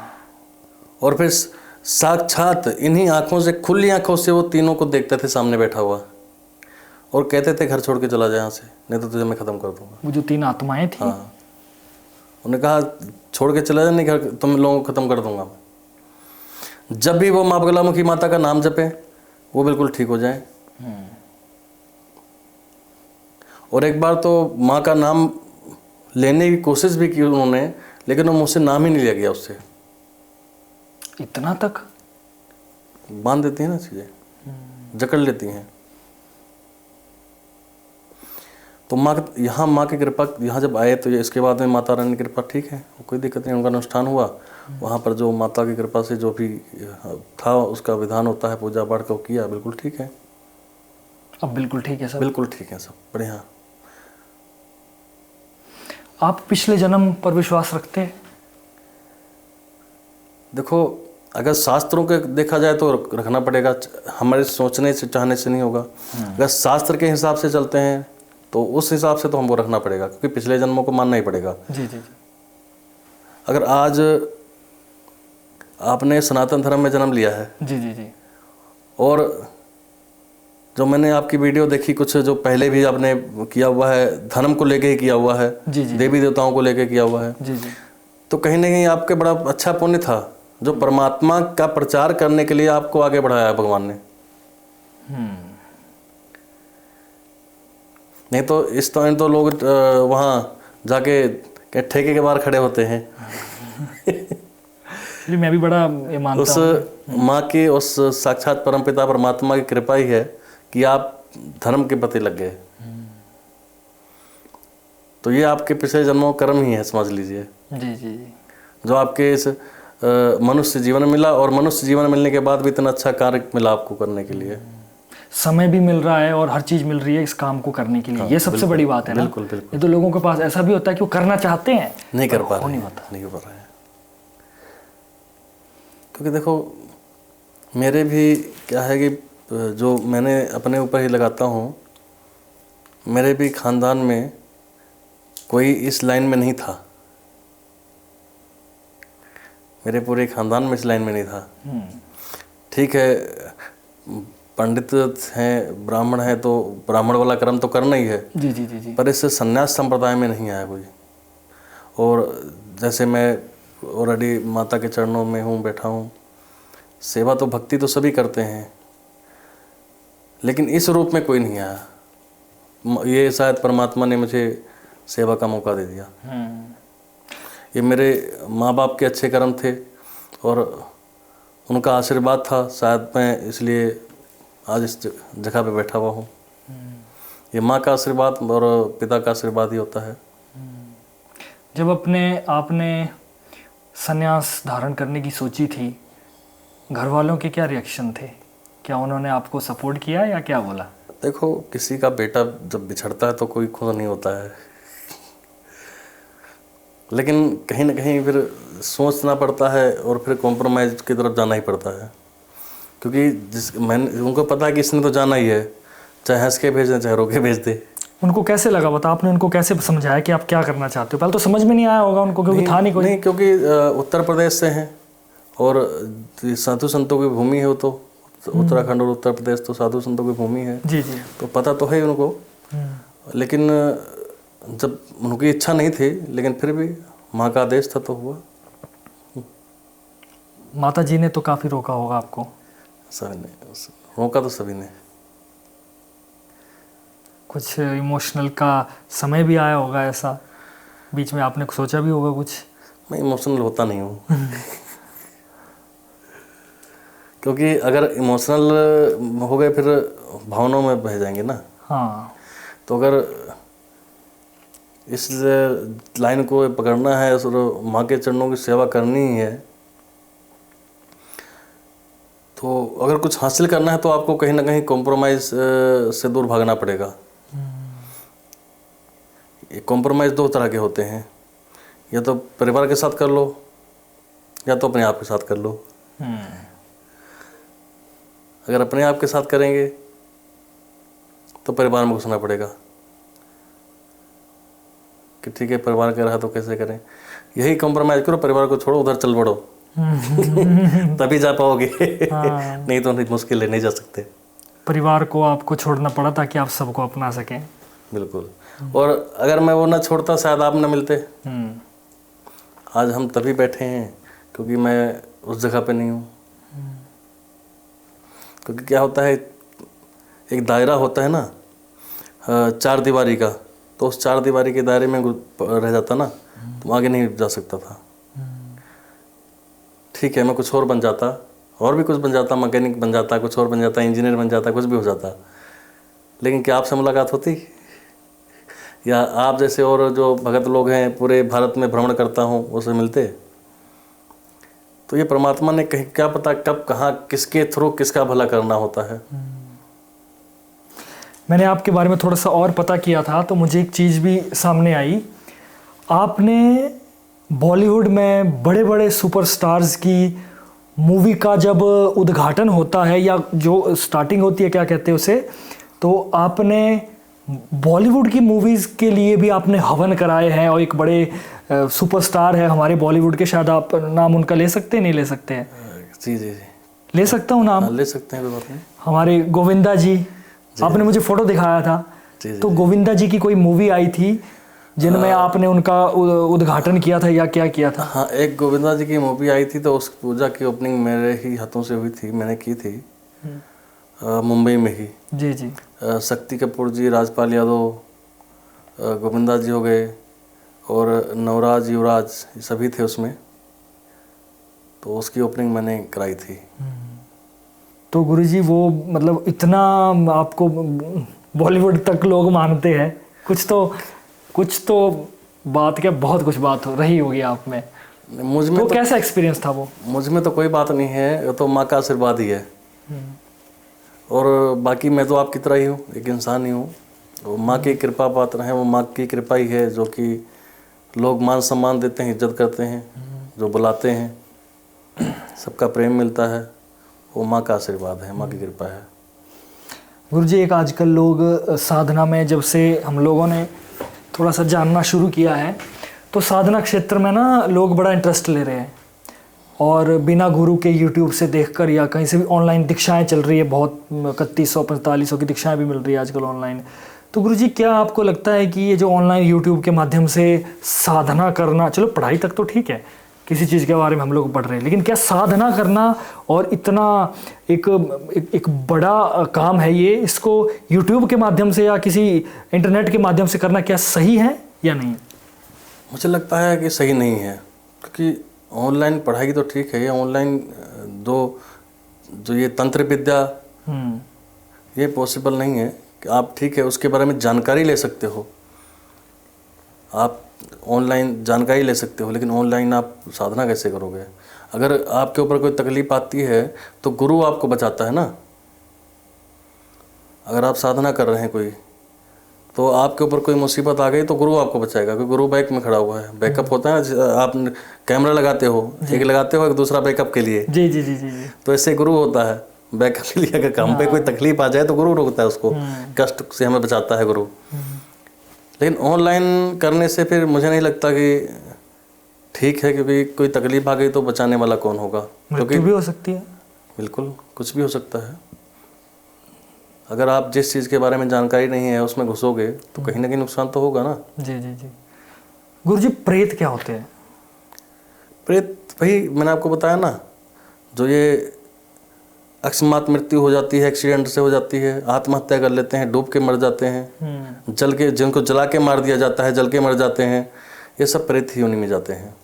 Speaker 2: और फिर साक्षात इन्हीं आंखों से, खुली आंखों से वो तीनों को देखते थे सामने बैठा हुआ, और कहते थे घर छोड़ के चला जाए यहाँ से, नहीं तो तुझे मैं खत्म कर दूंगा।
Speaker 1: वो जो 3 आत्माएं थी,
Speaker 2: हाँ, उन्होंने कहा छोड़ के चला जाए, नहीं घर तुम लोगों को खत्म कर दूंगा। जब भी वो माँ बगलामुखी माता का नाम जपे वो बिल्कुल ठीक हो जाए। और एक बार तो माँ का नाम लेने की कोशिश भी की उन्होंने, लेकिन वो मुझसे नाम ही नहीं लिया गया उससे।
Speaker 1: इतना तक
Speaker 2: बांध देती हैं ना चीजें, जकड़ लेती हैं। तो माँ की कृपा यहाँ जब आए तो ये इसके बाद में माता रानी की कृपा ठीक है, कोई दिक्कत नहीं। उनका अनुष्ठान हुआ वहाँ पर, जो माता की कृपा से जो भी था उसका विधान होता है, पूजा पाठ को किया, बिल्कुल ठीक है।
Speaker 1: अब बिल्कुल ठीक है सब,
Speaker 2: बिल्कुल ठीक है सब, बढ़िया।
Speaker 1: आप पिछले जन्म पर विश्वास रखते हैं?
Speaker 2: देखो अगर शास्त्रों के देखा जाए तो रखना पड़ेगा, हमारे सोचने से चाहने से नहीं होगा। अगर शास्त्र के हिसाब से चलते हैं तो उस हिसाब से तो हमको रखना पड़ेगा, क्योंकि पिछले जन्मों को मानना ही पड़ेगा।
Speaker 1: जी जी जी।
Speaker 2: अगर आज आपने सनातन धर्म में जन्म लिया है,
Speaker 1: जी जी जी,
Speaker 2: और जो मैंने आपकी वीडियो देखी, कुछ जो पहले भी आपने किया हुआ है, धर्म को लेके ही किया हुआ है,
Speaker 1: जी जी
Speaker 2: देवी देवताओं को लेके किया हुआ है,
Speaker 1: जी जी।
Speaker 2: तो कहीं ना कहीं आपके बड़ा अच्छा पुण्य था जो परमात्मा का प्रचार करने के लिए आपको आगे बढ़ाया भगवान ने। नहीं तो इस टाइम तो लोग वहाँ जाके ठेके के बाहर खड़े होते हैं।
Speaker 1: मैं भी बड़ा ये मानता
Speaker 2: उस
Speaker 1: हूँ।
Speaker 2: माँ की, उस साक्षात परमपिता परमात्मा की कृपा ही है कि आप धर्म के प्रति लग गए। तो ये आपके पिछले जन्मों का कर्म ही है, समझ लीजिए।
Speaker 1: जी जी जी।
Speaker 2: जो आपके इस मनुष्य जीवन मिला, और मनुष्य जीवन मिलने के बाद भी इतना अच्छा कार्य मिला आपको करने के लिए।
Speaker 1: समय भी मिल रहा है और हर चीज मिल रही है इस काम को करने के लिए। ये सबसे बड़ी बात है ना।
Speaker 2: बिल्कुल बिल्कुल।
Speaker 1: ये तो लोगों के पास ऐसा भी होता है कि वो करना चाहते हैं,
Speaker 2: नहीं कर पा रहे,
Speaker 1: नहीं होता,
Speaker 2: नहीं हो पा रहा है। क्योंकि देखो मेरे भी क्या है कि जो मैंने अपने ऊपर ही लगाता हूँ, मेरे भी खानदान में कोई इस लाइन में नहीं था, मेरे पूरे खानदान में इस लाइन में नहीं था। ठीक है, पंडित हैं, ब्राह्मण हैं, तो ब्राह्मण वाला कर्म तो करना ही है।
Speaker 1: जी जी जी जी।
Speaker 2: पर इससे संन्यास संप्रदाय में नहीं आया कोई। और जैसे मैं ऑलरेडी माता के चरणों में हूँ, बैठा हूँ, सेवा तो भक्ति तो सभी करते हैं, लेकिन इस रूप में कोई नहीं आया। ये शायद परमात्मा ने मुझे सेवा का मौका दे दिया। ये मेरे माँ बाप के अच्छे कर्म थे और उनका आशीर्वाद था, शायद मैं इसलिए आज इस जगह पे बैठा हुआ हूँ। ये माँ का आशीर्वाद और पिता का आशीर्वाद ही होता है।
Speaker 1: जब आपने संन्यास धारण करने की सोची थी, घर वालों के क्या रिएक्शन थे? क्या उन्होंने आपको सपोर्ट किया या क्या बोला?
Speaker 2: देखो, किसी का बेटा जब बिछड़ता है तो कोई खुश नहीं होता है, लेकिन कहीं ना कहीं फिर सोचना पड़ता है और फिर कॉम्प्रोमाइज़ की तरफ जाना ही पड़ता है। क्योंकि मैंने उनको पता है कि इसने तो जाना ही है, चाहे हंस के भेज दे चाहे रो के भेज दे।
Speaker 1: उनको कैसे लगा, बता, आपने उनको कैसे समझाया कि आप क्या करना चाहते हो? पहले तो समझ में नहीं आया होगा उनको, क्योंकि था नहीं कोई।
Speaker 2: नहीं, क्योंकि उत्तर प्रदेश से हैं और साधु संतों की भूमि है वो, तो उत्तराखंड और उत्तर प्रदेश तो साधु संतों की भूमि है।
Speaker 1: जी जी।
Speaker 2: तो पता तो है उनको, लेकिन जब उनकी इच्छा नहीं थी, लेकिन फिर भी माँ का आदेश था तो हुआ।
Speaker 1: माता जी ने तो काफ़ी रोका होगा आपको?
Speaker 2: सभी ने रोका, तो सभी ने।
Speaker 1: कुछ इमोशनल का समय भी आया होगा ऐसा, बीच में आपने सोचा भी होगा कुछ?
Speaker 2: मैं इमोशनल होता नहीं हूँ। क्योंकि अगर इमोशनल हो गए फिर भावनाओं में बह जाएंगे ना।
Speaker 1: हाँ।
Speaker 2: तो अगर इस लाइन को पकड़ना है और माँ के चरणों की सेवा करनी ही है, तो अगर कुछ हासिल करना है तो आपको कहीं ना कहीं कॉम्प्रोमाइज़ से दूर भागना पड़ेगा। ये कॉम्प्रोमाइज़ दो तरह के होते हैं, या तो परिवार के साथ कर लो या तो अपने आप के साथ कर लो। अगर अपने आप के साथ करेंगे तो परिवार में घुसना पड़ेगा कि ठीक है, परिवार कह रहा है तो कैसे करें। यही कॉम्प्रोमाइज़ करो, परिवार को छोड़ो, उधर चल पड़ो। तभी जा पाओगे।
Speaker 1: हाँ।
Speaker 2: नहीं तो मुश्किल है, नहीं जा सकते।
Speaker 1: परिवार को आपको छोड़ना पड़ा ताकि आप सबको अपना सकें।
Speaker 2: बिल्कुल। और अगर मैं वो ना छोड़ता, शायद आप ना मिलते। आज हम तभी बैठे हैं क्योंकि मैं उस जगह पे नहीं हूँ। क्योंकि क्या होता है, एक दायरा होता है ना, चार दीवारी का, तो उस चार दीवारी के दायरे में रह जाता ना, तो आगे नहीं जा सकता था। ठीक है, मैं कुछ और बन जाता, और भी कुछ बन जाता, मैकेनिक बन जाता, कुछ और बन जाता, इंजीनियर बन जाता, कुछ भी हो जाता, लेकिन क्या आपसे मुलाकात होती? या आप जैसे और जो भगत लोग हैं पूरे भारत में भ्रमण करता हूँ उससे मिलते? तो ये परमात्मा ने कहीं, क्या पता कब कहाँ किसके थ्रू किसका भला करना होता है।
Speaker 1: मैंने आपके बारे में थोड़ा सा और पता किया था तो मुझे एक चीज़ भी सामने आई। आपने बॉलीवुड में बड़े बड़े सुपरस्टार्स की मूवी का जब उद्घाटन होता है या जो स्टार्टिंग होती है, क्या कहते हैं उसे, तो आपने बॉलीवुड की मूवीज़ के लिए भी आपने हवन कराए हैं। और एक बड़े सुपरस्टार है हमारे बॉलीवुड के, शायद आप नाम उनका ले सकते हैं, नहीं ले सकते हैं?
Speaker 2: जी जी जी,
Speaker 1: ले सकता हूँ नाम?
Speaker 2: ले सकते हैं, कोई बात नहीं।
Speaker 1: हमारे गोविंदा जी। आपने मुझे फोटो दिखाया था।
Speaker 2: जी,
Speaker 1: तो गोविंदा जी की कोई मूवी आई थी जिनमें आपने उनका उद्घाटन किया था या क्या किया था?
Speaker 2: हाँ, एक गोविंदा जी की मूवी आई थी, तो उस पूजा की ओपनिंग मेरे ही हाथों से हुई थी, मैंने की थी मुंबई में ही।
Speaker 1: जी जी।
Speaker 2: शक्ति कपूर जी, राजपाल यादव, गोविंदा जी हो गए, और नवराज, युवराज, ये सभी थे उसमें। तो उसकी ओपनिंग मैंने कराई थी।
Speaker 1: तो गुरुजी वो मतलब इतना आपको बॉलीवुड तक लोग मानते हैं, कुछ तो बात क्या, बहुत कुछ बात रही होगी आप में।
Speaker 2: मुझ में
Speaker 1: तो कैसा एक्सपीरियंस था वो?
Speaker 2: मुझ में तो कोई बात नहीं है, वो तो माँ का आशीर्वाद ही है। और बाकी मैं तो आपकी तरह ही हूँ, एक इंसान ही हूँ। वो माँ की कृपा पात्र है, वो माँ की कृपा ही है जो कि लोग मान सम्मान देते हैं, इज्जत करते हैं, जो बुलाते हैं, सबका प्रेम मिलता है। वो माँ का आशीर्वाद है, माँ की कृपा है।
Speaker 1: गुरुजी एक आजकल लोग साधना में, जब से हम लोगों ने थोड़ा सा जानना शुरू किया है, तो साधना क्षेत्र में ना लोग बड़ा इंटरेस्ट ले रहे हैं, और बिना गुरु के यूट्यूब से देखकर या कहीं से भी ऑनलाइन दीक्षाएं चल रही है, बहुत 3100 4500 की दीक्षाएं भी मिल रही है आजकल ऑनलाइन। तो गुरुजी क्या आपको लगता है कि ये जो ऑनलाइन यूट्यूब के माध्यम से साधना करना, चलो पढ़ाई तक तो ठीक है, किसी चीज़ के बारे में हम लोग पढ़ रहे हैं, लेकिन क्या साधना करना और इतना एक बड़ा काम है ये, इसको यूट्यूब के माध्यम से या किसी इंटरनेट के माध्यम से करना क्या सही है या नहीं?
Speaker 2: मुझे लगता है कि सही नहीं है, क्योंकि ऑनलाइन पढ़ाई तो ठीक है, ये ऑनलाइन जो ये तंत्र विद्या, ये पॉसिबल नहीं है कि आप, ठीक है, उसके बारे में जानकारी ले सकते हो, आप ऑनलाइन जानकारी ले सकते हो, लेकिन ऑनलाइन आप साधना कैसे करोगे? अगर आपके ऊपर कोई तकलीफ आती है तो गुरु आपको बचाता है ना। अगर आप साधना कर रहे हैं कोई, तो आपके ऊपर कोई मुसीबत आ गई तो गुरु आपको बचाएगा, क्योंकि गुरु बैक में खड़ा हुआ है। बैकअप होता है ना, आप कैमरा लगाते हो, एक लगाते हो, एक दूसरा बैकअप के लिए।
Speaker 1: जी जी जी जी जी।
Speaker 2: तो ऐसे गुरु होता है बैकअप के लिए। अगर हम पे कोई तकलीफ आ जाए तो गुरु रोकता है उसको, कष्ट से हमें बचाता है गुरु। लेकिन ऑनलाइन करने से फिर मुझे नहीं लगता कि ठीक है, क्योंकि कोई तकलीफ आ गई तो बचाने वाला कौन होगा?
Speaker 1: क्योंकि भी हो सकती है।
Speaker 2: बिल्कुल, कुछ भी हो सकता है। अगर आप जिस चीज़ के बारे में जानकारी नहीं है उसमें घुसोगे तो कहीं ना कहीं नुकसान तो होगा ना।
Speaker 1: जी जी जी। गुरुजी प्रेत क्या होते हैं?
Speaker 2: प्रेत वही मैंने आपको बताया ना, जो ये अकस्मात मृत्यु हो जाती है, एक्सीडेंट से हो जाती है, आत्महत्या कर लेते हैं, डूब के मर जाते हैं, जल के, जिनको जला के मार दिया जाता है, जल के मर जाते हैं, ये सब प्रेत ही योनि में जाते हैं।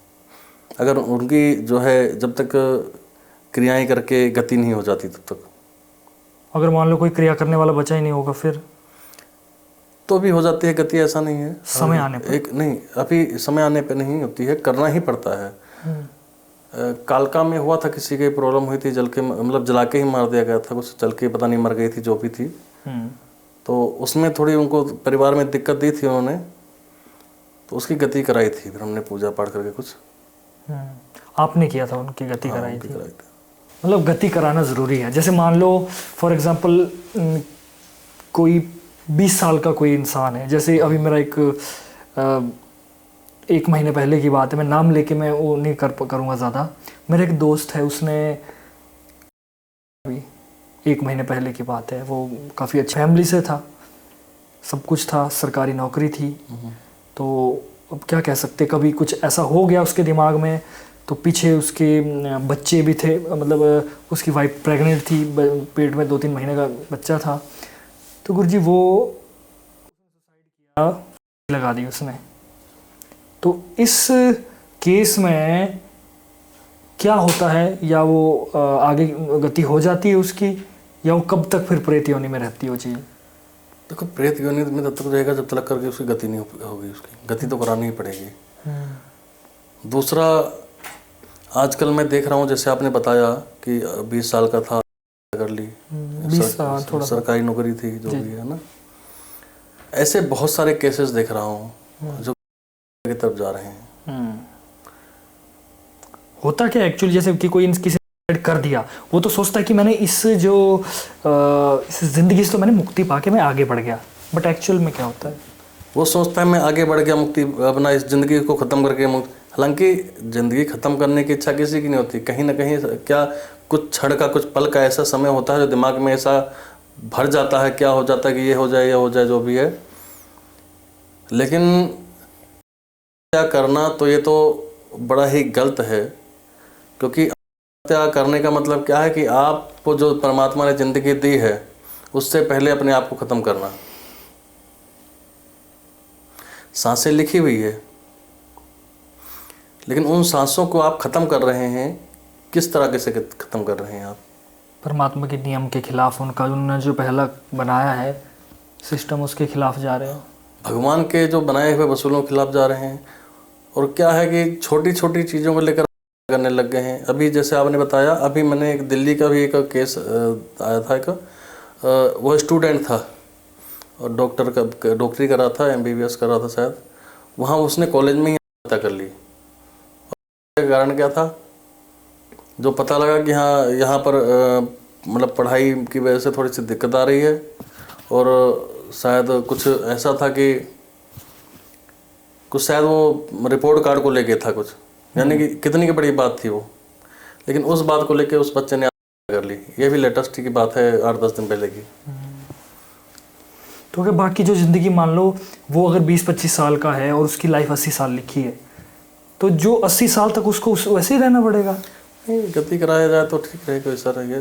Speaker 2: अगर उनकी जो है जब तक क्रियाएं करके गति नहीं हो जाती तब तक।
Speaker 1: अगर मान लो कोई क्रिया करने वाला बचा ही नहीं होगा फिर
Speaker 2: तो भी हो जाती है गति, ऐसा नहीं है।
Speaker 1: समय आने पर?
Speaker 2: एक नहीं, अभी समय आने पर नहीं होती है, करना ही पड़ता है। कालका में हुआ था, किसी की प्रॉब्लम हुई थी, जल के, मतलब जला के ही मार दिया गया था, कुछ जल के पता नहीं मर गई थी, जो भी थी। तो उसमें थोड़ी उनको परिवार में दिक्कत दी थी उन्होंने, तो उसकी गति कराई थी, फिर हमने पूजा पाठ करके कुछ।
Speaker 1: आपने किया था, उनकी गति कराई थी?
Speaker 2: कराई थी।
Speaker 1: मतलब गति कराना ज़रूरी है। जैसे मान लो फॉर एग्जांपल कोई 20 साल का कोई इंसान है, जैसे अभी मेरा एक महीने पहले की बात है, मैं नाम लेके मैं वो नहीं करूँगा ज़्यादा। मेरा एक दोस्त है, उसने अभी 1 महीने पहले की बात है, वो काफ़ी अच्छी फैमिली से था, सब कुछ था, सरकारी नौकरी थी। तो अब क्या कह सकते, कभी कुछ ऐसा हो गया उसके दिमाग में, तो पीछे उसके बच्चे भी थे, मतलब उसकी वाइफ प्रेग्नेंट थी, पेट में 2-3 महीने का बच्चा था। तो गुरुजी वो लगा दी उसने। तो इस केस में क्या होता है, या वो आगे गति हो जाती है उसकी, या वो कब तक फिर प्रेत योनि में रहती है वो चीज़?
Speaker 2: देखो, प्रेत योनि में तब तक रहेगा जब तक करके उसकी गति नहीं होगी, उसकी गति तो करानी ही पड़ेगी। दूसरा, आजकल मैं देख रहा हूँ, जैसे आपने बताया कि 20 साल का था, कर ली,
Speaker 1: 20 थोड़ा
Speaker 2: सरकारी नौकरी थी, जो भी है ना, ऐसे बहुत सारे केसेस देख रहा हूँ जो की तरफ जा रहे हैं।
Speaker 1: होता क्या एक्चुअली, जैसे कि कोई किसी ने कर दिया, वो तो सोचता है कि मैंने इस जिंदगी से तो मैंने मुक्ति पाके मैं आगे बढ़ गया, बट एक्चुअल में क्या होता है? वो
Speaker 2: सोचता है मैं आगे बढ़ गया, मुक्ति, अपना इस जिंदगी को खत्म करके हालांकि जिंदगी खत्म करने की इच्छा किसी की नहीं होती। कहीं ना कहीं क्या कुछ क्षण का, कुछ पल का ऐसा समय होता है जो दिमाग में ऐसा भर जाता है, क्या हो जाता है कि ये हो जाए, ये हो जाए, जो भी है। लेकिन क्या करना, तो ये तो बड़ा ही गलत है, क्योंकि आत्महत्या करने का मतलब क्या है कि आपको जो परमात्मा ने ज़िंदगी दी है उससे पहले अपने आप को ख़त्म करना। सांसें लिखी हुई है, लेकिन उन सांसों को आप ख़त्म कर रहे हैं, किस तरह से ख़त्म कर रहे हैं आप?
Speaker 1: परमात्मा के नियम के खिलाफ, उनका उन्होंने जो पहला बनाया है सिस्टम, उसके खिलाफ जा रहे हो।
Speaker 2: भगवान के जो बनाए हुए वसूलों के खिलाफ जा रहे हैं। और क्या है कि छोटी छोटी चीज़ों को लेकर करने लग गए हैं। अभी जैसे आपने बताया, अभी मैंने एक दिल्ली का भी एक केस आया था, एक वो स्टूडेंट था और डॉक्टरी कर रहा था, MBBS कर रहा था शायद। वहाँ उसने कॉलेज में ही आत्महत्या कर ली। और कारण क्या था, जो पता लगा कि हाँ यहाँ पर मतलब पढ़ाई की वजह से थोड़ी सी दिक्कत आ रही है, और शायद कुछ ऐसा था कि कुछ शायद वो रिपोर्ट कार्ड को लेके था कुछ, यानी कि कितनी की बड़ी बात थी वो, लेकिन उस बात को लेके उस बच्चे ने आत्महत्या कर ली। ये भी लेटेस्ट की बात है, 8-10 दिन पहले की।
Speaker 1: तो अगर बाकी जो ज़िंदगी मान लो वो अगर 20-25 साल का है और उसकी लाइफ 80 साल लिखी है, तो जो 80 साल तक उसको वैसे ही रहना पड़ेगा?
Speaker 2: नहीं, गति कराया जाए तो ठीक रहेगा। ऐसा रहिए,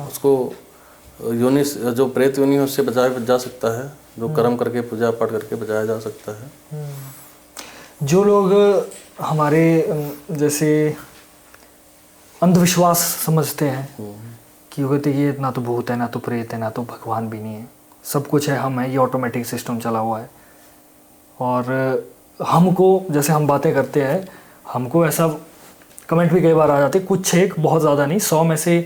Speaker 2: उसको योनि, जो प्रेत योनि है उससे बचाया जा सकता है, जो कर्म करके पूजा पाठ करके बचाया जा सकता है।
Speaker 1: जो लोग हमारे जैसे अंधविश्वास समझते हैं कि कहते ये ना तो भूत है, ना तो प्रेत है, ना तो भगवान भी नहीं है, सब कुछ है, हम है, ये ऑटोमेटिक सिस्टम चला हुआ है, और हमको जैसे हम बातें करते हैं, हमको ऐसा कमेंट भी कई बार आ जाते, कुछ एक बहुत ज़्यादा नहीं, 100 में से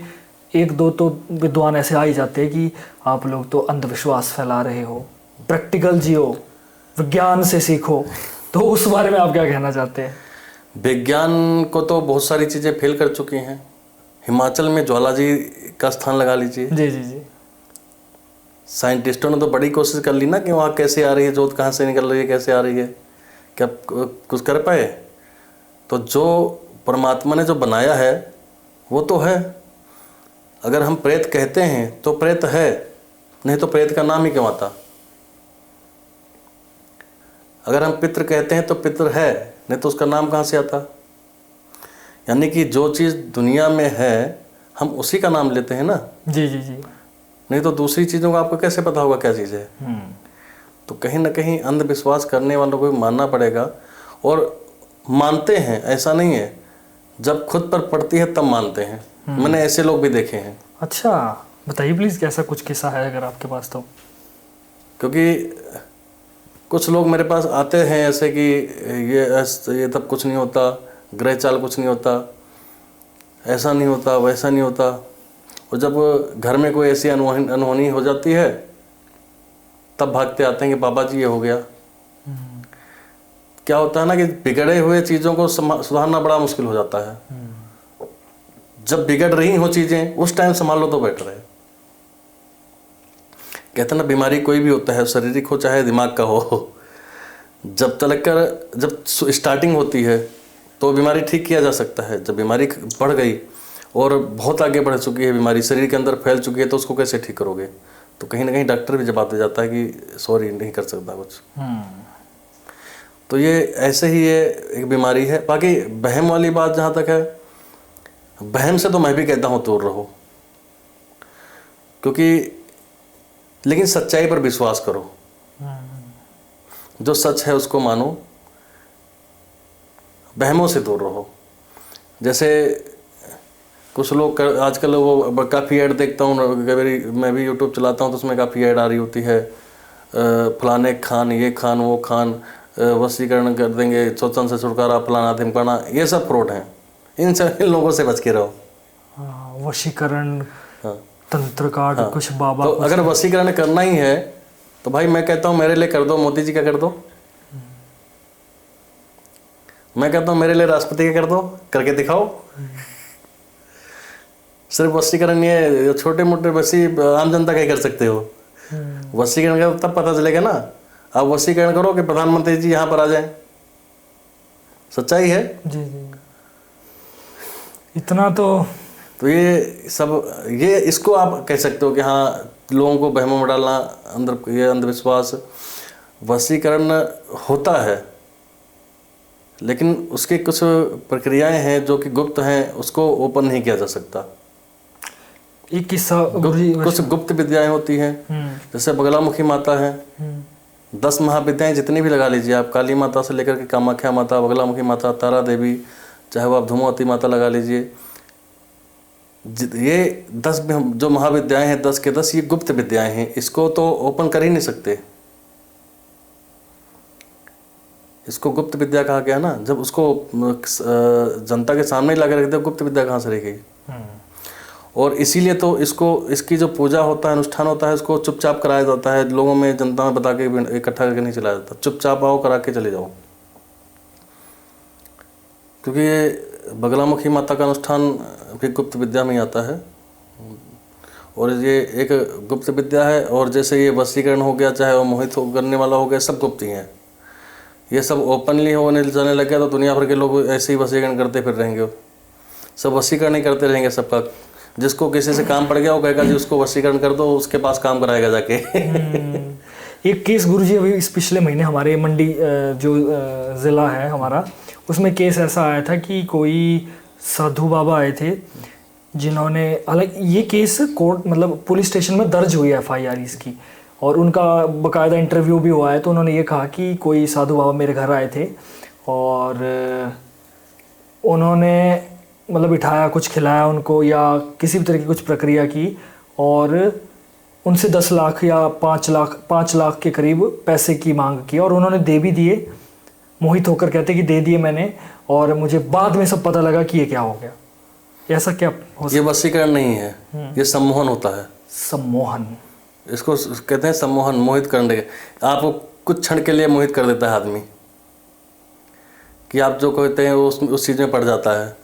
Speaker 1: 1-2 तो विद्वान ऐसे आ ही जाते हैं कि आप लोग तो अंधविश्वास फैला रहे हो, प्रैक्टिकल जियो, विज्ञान से सीखो। तो उस बारे में आप क्या कहना चाहते हैं?
Speaker 2: विज्ञान को तो बहुत सारी चीज़ें फेल कर चुकी हैं। हिमाचल में ज्वाला जी का स्थान लगा लीजिए।
Speaker 1: जी जी जी।
Speaker 2: साइंटिस्टों ने तो बड़ी कोशिश कर ली ना कि वहाँ कैसे आ रही है जोत, कहाँ से निकल रही है, कैसे आ रही है, क्या कुछ कर पाए? तो जो परमात्मा ने जो बनाया है वो तो है। अगर हम प्रेत कहते हैं तो प्रेत है, नहीं तो प्रेत का नाम ही क्यों आता? अगर हम पितृ कहते हैं तो पितृ है, नहीं तो उसका नाम कहाँ से आता? यानी कि जो चीज़ दुनिया में है हम उसी का नाम लेते हैं ना।
Speaker 1: जी जी जी।
Speaker 2: नहीं तो दूसरी चीज़ों का आपको कैसे पता होगा क्या चीज़ है? तो कहीं ना कहीं अंधविश्वास करने वालों को भी मानना पड़ेगा, और मानते हैं, ऐसा नहीं है, जब खुद पर पड़ती है तब मानते हैं। मैंने ऐसे लोग भी देखे हैं।
Speaker 1: अच्छा, बताइए प्लीज़, कैसा कुछ किस्सा है अगर आपके पास तो?
Speaker 2: क्योंकि कुछ लोग मेरे पास आते हैं ऐसे कि ये तब कुछ नहीं होता, ग्रह चाल कुछ नहीं होता, ऐसा नहीं होता, वैसा नहीं होता। और जब घर में कोई ऐसी अनहोनी हो जाती है तब भागते आते हैं कि बाबा जी ये हो गया। क्या होता है ना कि बिगड़े हुए चीज़ों को सुधारना बड़ा मुश्किल हो जाता है। जब बिगड़ रही हो चीज़ें उस टाइम संभाल लो तो बेटर है। कहते ना, बीमारी कोई भी होता है, शारीरिक हो चाहे दिमाग का हो, जब स्टार्टिंग होती है तो बीमारी ठीक किया जा सकता है। जब बीमारी बढ़ गई और बहुत आगे बढ़ चुकी है, बीमारी शरीर के अंदर फैल चुकी है, तो उसको कैसे ठीक करोगे? तो कहीं ना कहीं डॉक्टर भी जवाब दे जाता है कि सॉरी, नहीं कर सकता कुछ। तो ये ऐसे ही ये एक बीमारी है। बाकी बहम वाली बात जहाँ तक है, बहम से तो मैं भी कहता हूँ दूर रहो, क्योंकि लेकिन सच्चाई पर विश्वास करो, जो सच है उसको मानो, बहमों से दूर रहो। जैसे कुछ लोग आजकल वो काफ़ी ऐड देखता हूँ, मैं भी यूट्यूब चलाता हूँ तो उसमें काफ़ी ऐड आ रही होती है, फलाने खान, ये खान, वो खान, वशीकरण कर देंगे, शोषण से छुटकारा, फलाना धिमकाना, ये सब फ्रॉड हैं। इन लोगों से बच के रहो।
Speaker 1: वशीकरण,
Speaker 2: हाँ,
Speaker 1: तंत्र कार्ड, कुछ बाबा।
Speaker 2: तो अगर वशीकरण करना ही है तो भाई मैं कहता हूँ मेरे लिए कर दो, मोदी जी का कर दो। मैं कहता हूँ मेरे लिए राष्ट्रपति का कर दो, करके दिखाओ। सिर्फ वशीकरण नहीं है, छोटे मोटे वशी आम जनता का ही कर सकते हो। वशीकरण का तब पता चलेगा ना, आप वशीकरण करो कि प्रधानमंत्री जी यहाँ पर आ जाएं। सच्चाई है।
Speaker 1: जी जी। इतना तो
Speaker 2: तो ये सब, ये इसको आप कह सकते हो कि हाँ, लोगों को वहमों में डालना, अंदर ये अंधविश्वास। वशीकरण होता है, लेकिन उसकी कुछ प्रक्रियाएं हैं जो कि गुप्त हैं, उसको ओपन नहीं किया जा सकता।
Speaker 1: एक किस्सा गुरुजी,
Speaker 2: कुछ गुप्त विद्याएं होती हैं, जैसे बगलामुखी माता है। 10 महाविद्याएं जितनी भी लगा लीजिए आप, काली माता से लेकर के कामाख्या माता, बगलामुखी माता, तारा देवी, चाहे वो आप धूमावती माता लगा लीजिए, ये 10 जो महाविद्याएं हैं, 10 के 10 ये गुप्त विद्याएं हैं। इसको तो ओपन कर ही नहीं सकते, इसको गुप्त विद्या कहा गया ना। जब उसको जनता के सामने ला के रख दे, गुप्त विद्या कहाँ से रह गई? और इसीलिए तो इसकी जो पूजा होता है, अनुष्ठान होता है, इसको चुपचाप कराया जाता है, लोगों में, जनता में बता के इकट्ठा करके नहीं चलाया जाता। चुपचाप आओ, करा के चले जाओ। क्योंकि ये बगलामुखी माता का अनुष्ठान भी गुप्त विद्या में ही आता है, और ये एक गुप्त विद्या है। और जैसे ये वशीकरण हो गया, चाहे वो मोहित करने वाला हो गया, सब गुप्त ही हैं। ये सब ओपनली होने जाने लग गया तो दुनिया भर के लोग ऐसे ही वशीकरण करते फिर रहेंगे, सब वशीकरण ही करते रहेंगे सबका। जिसको किसी से काम पड़ गया वो कहेगा जी उसको वशीकरण कर दो, उसके पास काम कराएगा जाके।
Speaker 1: एक केस गुरुजी अभी इस पिछले महीने हमारे मंडी जो ज़िला है हमारा, उसमें केस ऐसा आया था कि कोई साधु बाबा आए थे जिन्होंने, हालांकि ये केस कोर्ट मतलब पुलिस स्टेशन में दर्ज हुई है FIR इसकी, और उनका बाकायदा इंटरव्यू भी हुआ है। तो उन्होंने ये कहा कि कोई साधु बाबा मेरे घर आए थे और उन्होंने मतलब बिठाया, कुछ खिलाया उनको या किसी भी तरह की कुछ प्रक्रिया की, और उनसे 10 लाख या 5 लाख के करीब पैसे की मांग की, और उन्होंने दे भी दिए। मोहित होकर कहते कि दे दिए मैंने, और मुझे बाद में सब पता लगा कि ये क्या हो गया। ऐसा क्या हो सकता?
Speaker 2: ये वशीकरण नहीं है, ये सम्मोहन होता है।
Speaker 1: सम्मोहन,
Speaker 2: इसको कहते हैं सम्मोहन, मोहित करने के। आपको कुछ क्षण के लिए मोहित कर देता है आदमी, कि आप जो कहते हैं उस चीज़ में पड़ जाता है।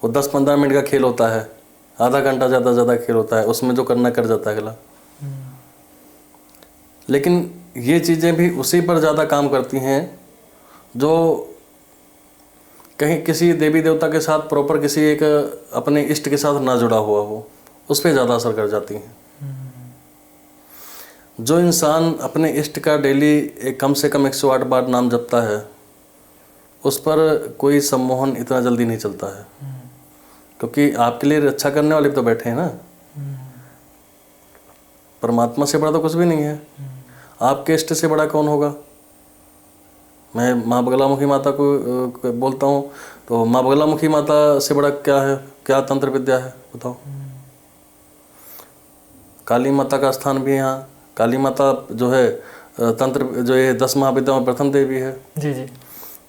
Speaker 2: वो 10-15 मिनट का खेल होता है, आधा घंटा ज़्यादा खेल होता है, उसमें जो करना कर जाता है अगला। लेकिन ये चीज़ें भी उसी पर ज़्यादा काम करती हैं जो कहीं किसी देवी देवता के साथ प्रॉपर किसी एक अपने इष्ट के साथ ना जुड़ा हुआ हो, उस पर ज़्यादा असर कर जाती हैं। जो इंसान अपने इष्ट का डेली कम से कम 108 बार नाम जपता है, उस पर कोई सम्मोहन इतना जल्दी नहीं चलता है, क्योंकि आपके लिए अच्छा करने वाले तो बैठे हैं ना। परमात्मा से बड़ा तो कुछ भी नहीं है। आपके इष्ट से बड़ा कौन होगा? मैं माँ बगलामुखी माता को बोलता हूँ, तो माँ बगलामुखी माता से बड़ा क्या है? क्या तंत्र विद्या है बताओ? काली माता का स्थान भी यहाँ, काली माता जो है तंत्र, जो ये 10 महाविद्याओं में प्रथम देवी है। जी जी।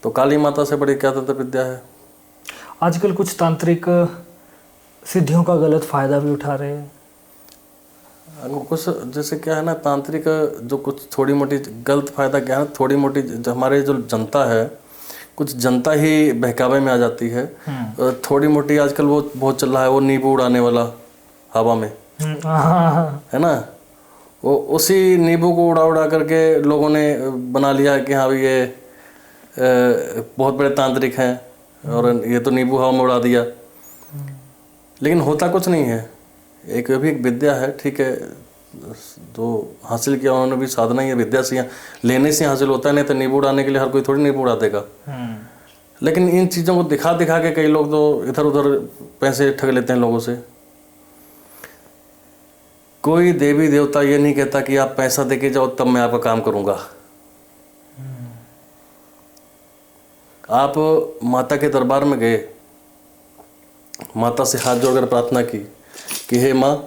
Speaker 2: तो काली माता से बड़ी क्या तंत्र विद्या है?
Speaker 1: आजकल कुछ तांत्रिक सिद्धियों का गलत फायदा भी उठा रहे हैं।
Speaker 2: कुछ जैसे क्या है ना, तांत्रिक जो कुछ थोड़ी मोटी गलत फायदा क्या है, थोड़ी मोटी हमारे जो जनता है, कुछ जनता ही बहकावे में आ जाती है। थोड़ी मोटी आजकल वो बहुत चल रहा है, वो नींबू उड़ाने वाला हवा में, है ना। वो उसी नींबू को उड़ा करके लोगों ने बना लिया कि हाँ भाई ये बहुत बड़े तांत्रिक हैं, और ये तो नींबू हवा में उड़ा दिया। लेकिन होता कुछ नहीं है, एक भी एक विद्या है, ठीक है, तो हासिल किया उन्होंने भी, साधना ही है, विद्या से लेने से हासिल होता है। नहीं तो नींबू उड़ाने के लिए हर कोई थोड़ी नींबू उड़ा देगा। लेकिन इन चीज़ों को दिखा के कई लोग तो इधर उधर पैसे ठग लेते हैं लोगों से। कोई देवी देवता ये नहीं कहता कि आप पैसा देके जाओ तब मैं आपका काम करूँगा। आप माता के दरबार में गए, माता से हाथ जोड़कर प्रार्थना की कि हे माँ,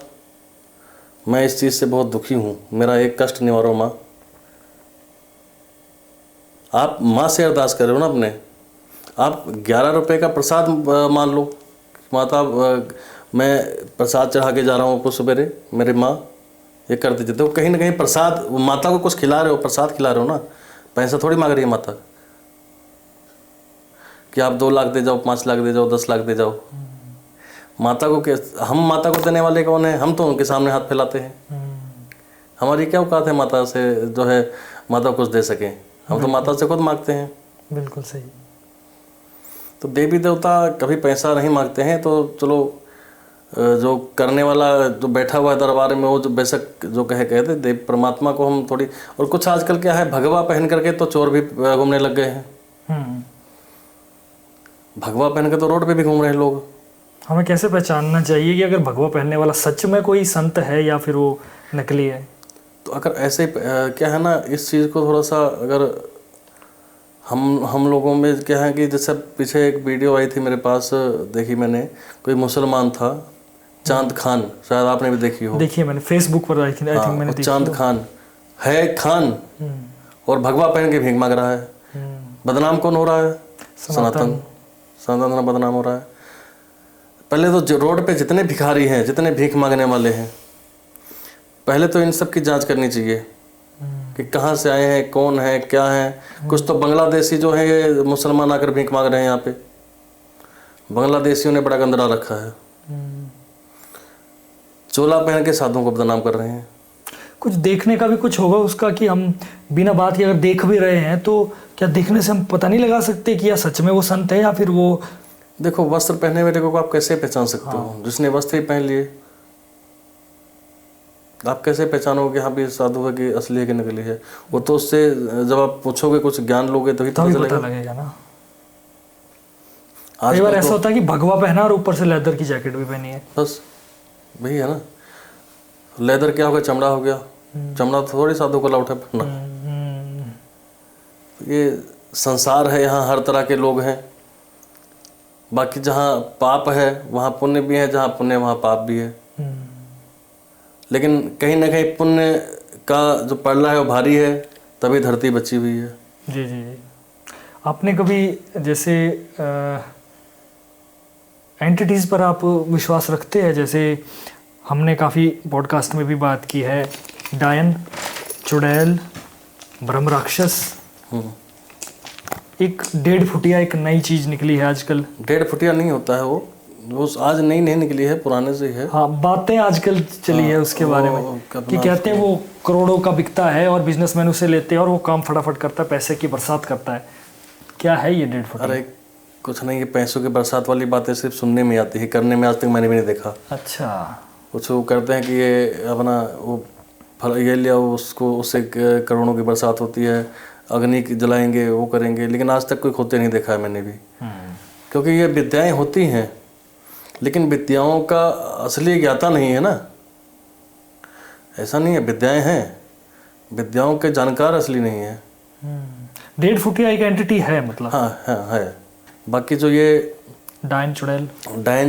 Speaker 2: मैं इस चीज़ से बहुत दुखी हूँ, मेरा एक कष्ट निवारो माँ। आप माँ से अरदास कर रहे हो ना अपने। आप 11 रुपये का प्रसाद मान लो, माता मैं प्रसाद चढ़ा के जा रहा हूँ आपको सवेरे, मेरे माँ ये कर दीजिए। तो कहीं ना कहीं प्रसाद, माता को कुछ खिला रहे हो, प्रसाद खिला रहे हो ना, पैसा थोड़ी मांग रही है माता कि आप 2 लाख दे जाओ, 5 लाख दे जाओ, 10 लाख दे जाओ। माता को हम माता को देने वाले कौन है? हम तो उनके सामने हाथ फैलाते हैं। हमारी क्या औकात है माता से जो है माता कुछ दे सकें? हम तो माता से खुद मांगते हैं।
Speaker 1: बिल्कुल सही।
Speaker 2: तो देवी देवता कभी पैसा नहीं मांगते हैं, तो चलो जो करने वाला जो बैठा हुआ है दरबार में वो जो बेशक जो कहते देव परमात्मा को हम थोड़ी। और कुछ आजकल क्या है, भगवा पहन करके तो चोर भी घूमने लग गए हैं। भगवा पहन के तो रोड पे भी घूम रहे हैं लोग।
Speaker 1: हमें कैसे पहचानना चाहिए कि अगर भगवा पहनने वाला सच में कोई संत है या फिर वो नकली है?
Speaker 2: तो अगर ऐसे क्या है ना, इस चीज़ को थोड़ा सा अगर हम लोगों में क्या है कि जैसे पीछे एक वीडियो आई थी मेरे पास, देखी मैंने, कोई मुसलमान था चांद खान, शायद आपने भी देखी हो।
Speaker 1: देखिए मैंने फेसबुक पर आई थिंक मैंने देखी।
Speaker 2: चांद खान है खान और भगवा पहन के भीख मांग रहा है। बदनाम कौन हो रहा है? सनातन बदनाम हो रहा है। पहले तो रोड पे जितने भिखारी हैं, जितने भीख मांगने वाले हैं, पहले तो इन सब की जांच करनी चाहिए कि कहाँ से आए हैं, कौन है, क्या है। कुछ तो बांग्लादेशी जो है ये मुसलमान आकर भीख मांग रहे हैं यहाँ पे। बांग्लादेशियों ने बड़ा गंदरा रखा है, चोला पहन के साधुओं को बदनाम कर रहे हैं।
Speaker 1: कुछ देखने का भी कुछ होगा उसका कि हम बिना बात के अगर देख भी रहे हैं तो क्या देखने से हम पता नहीं लगा सकते कि या सच में वो संत है या फिर वो?
Speaker 2: देखो, वस्त्र पहने हुए को आप कैसे पहचान सकते हो? जिसने वस्त्र ही पहन लिए आप कैसे पहचानोगे कि हाँ भी साधु है कि असली है कि नकली है? वो तो उससे जब आप पूछोगे, कुछ ज्ञान लोगे तभी
Speaker 1: पता लगेगा ना।
Speaker 2: आज
Speaker 1: कई बार ऐसा होता है कि भगवा पहना और ऊपर से लेदर की जैकेट भी पहनी है।
Speaker 2: बस वही है ना। लेदर क्या हो गया? चमड़ा हो गया। चमड़ा थोड़ी साधु को लौटा पहनना। ये संसार है, यहाँ हर तरह के लोग हैं। बाकी जहाँ पाप है वहाँ पुण्य भी है, जहाँ पुण्य वहाँ पाप भी है। लेकिन कहीं ना कहीं पुण्य का जो पड़ला है वो भारी है, तभी धरती बची हुई है।
Speaker 1: जी जी जी। आपने कभी जैसे एंटिटीज़ पर आप विश्वास रखते हैं? जैसे हमने काफ़ी पॉडकास्ट में भी बात की है, डायन, चुड़ैल, ब्रह्म राक्षस। एक 1.5 फुटिया एक नई चीज़ निकली है आजकल।
Speaker 2: 1.5 फुटिया नहीं होता है वो आज नई नहीं निकली है, पुराने से ही है।
Speaker 1: हाँ, बातें आजकल चली है उसके बारे में कि कहते हैं वो करोड़ों का बिकता है और बिजनेसमैन उसे लेते हैं और वो काम फटाफट करता है, पैसे की बरसात करता है। क्या है ये 1.5 फुटिया?
Speaker 2: अरे कुछ नहीं, ये पैसों की बरसात वाली बातें सिर्फ सुनने में आती है, करने में आज तक मैंने भी नहीं देखा।
Speaker 1: अच्छा।
Speaker 2: कुछ वो करते हैं कि ये अपना वो फल ये लिया, उसको उससे करोड़ों की बरसात होती है, अग्नि जलाएंगे, वो करेंगे, लेकिन आज तक कोई होते नहीं देखा है मैंने भी। क्योंकि ये विद्याएं होती हैं, लेकिन विद्याओं का असली ज्ञाता नहीं है ना। ऐसा नहीं है, विद्याएं हैं, विद्याओं के जानकार असली नहीं है।
Speaker 1: 1.5 फुटिया एक एंटिटी है मतलब?
Speaker 2: हाँ हाँ है। बाकी जो ये
Speaker 1: डायन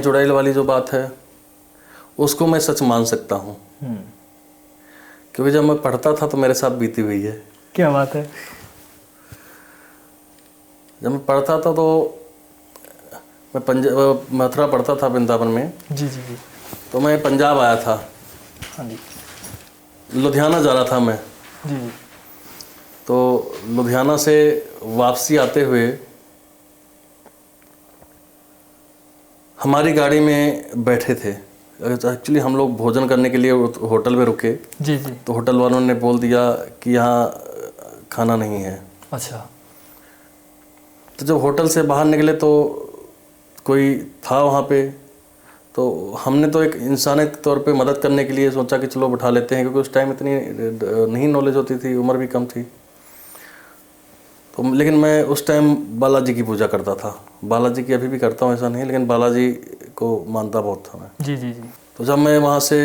Speaker 1: चुड़ैल
Speaker 2: वाली जो बात है उसको मैं सच मान सकता हूँ, क्योंकि जब मैं पढ़ता था तो मेरे साथ बीती हुई है।
Speaker 1: क्या बात है?
Speaker 2: जब मैं पढ़ता था तो मैं मथुरा पढ़ता था, वृंदावन में।
Speaker 1: जी जी जी।
Speaker 2: तो मैं पंजाब आया था।
Speaker 1: हाँ जी।
Speaker 2: लुधियाना जा रहा था मैं।
Speaker 1: जी।
Speaker 2: तो लुधियाना से वापसी आते हुए हमारी गाड़ी में बैठे थे। एक्चुअली हम लोग भोजन करने के लिए होटल में रुके।
Speaker 1: जी जी।
Speaker 2: तो होटल वालों ने बोल दिया कि यहाँ खाना नहीं है।
Speaker 1: अच्छा।
Speaker 2: तो जब होटल से बाहर निकले तो कोई था वहाँ पे, तो हमने तो एक इंसानी तौर पे मदद करने के लिए सोचा कि चलो बैठा लेते हैं, क्योंकि उस टाइम इतनी नहीं नॉलेज होती थी, उम्र भी कम थी। तो लेकिन मैं उस टाइम बालाजी की पूजा करता था। बालाजी की अभी भी करता हूँ, ऐसा नहीं, लेकिन बालाजी को मानता बहुत था मैं।
Speaker 1: जी जी जी।
Speaker 2: तो जब मैं वहाँ से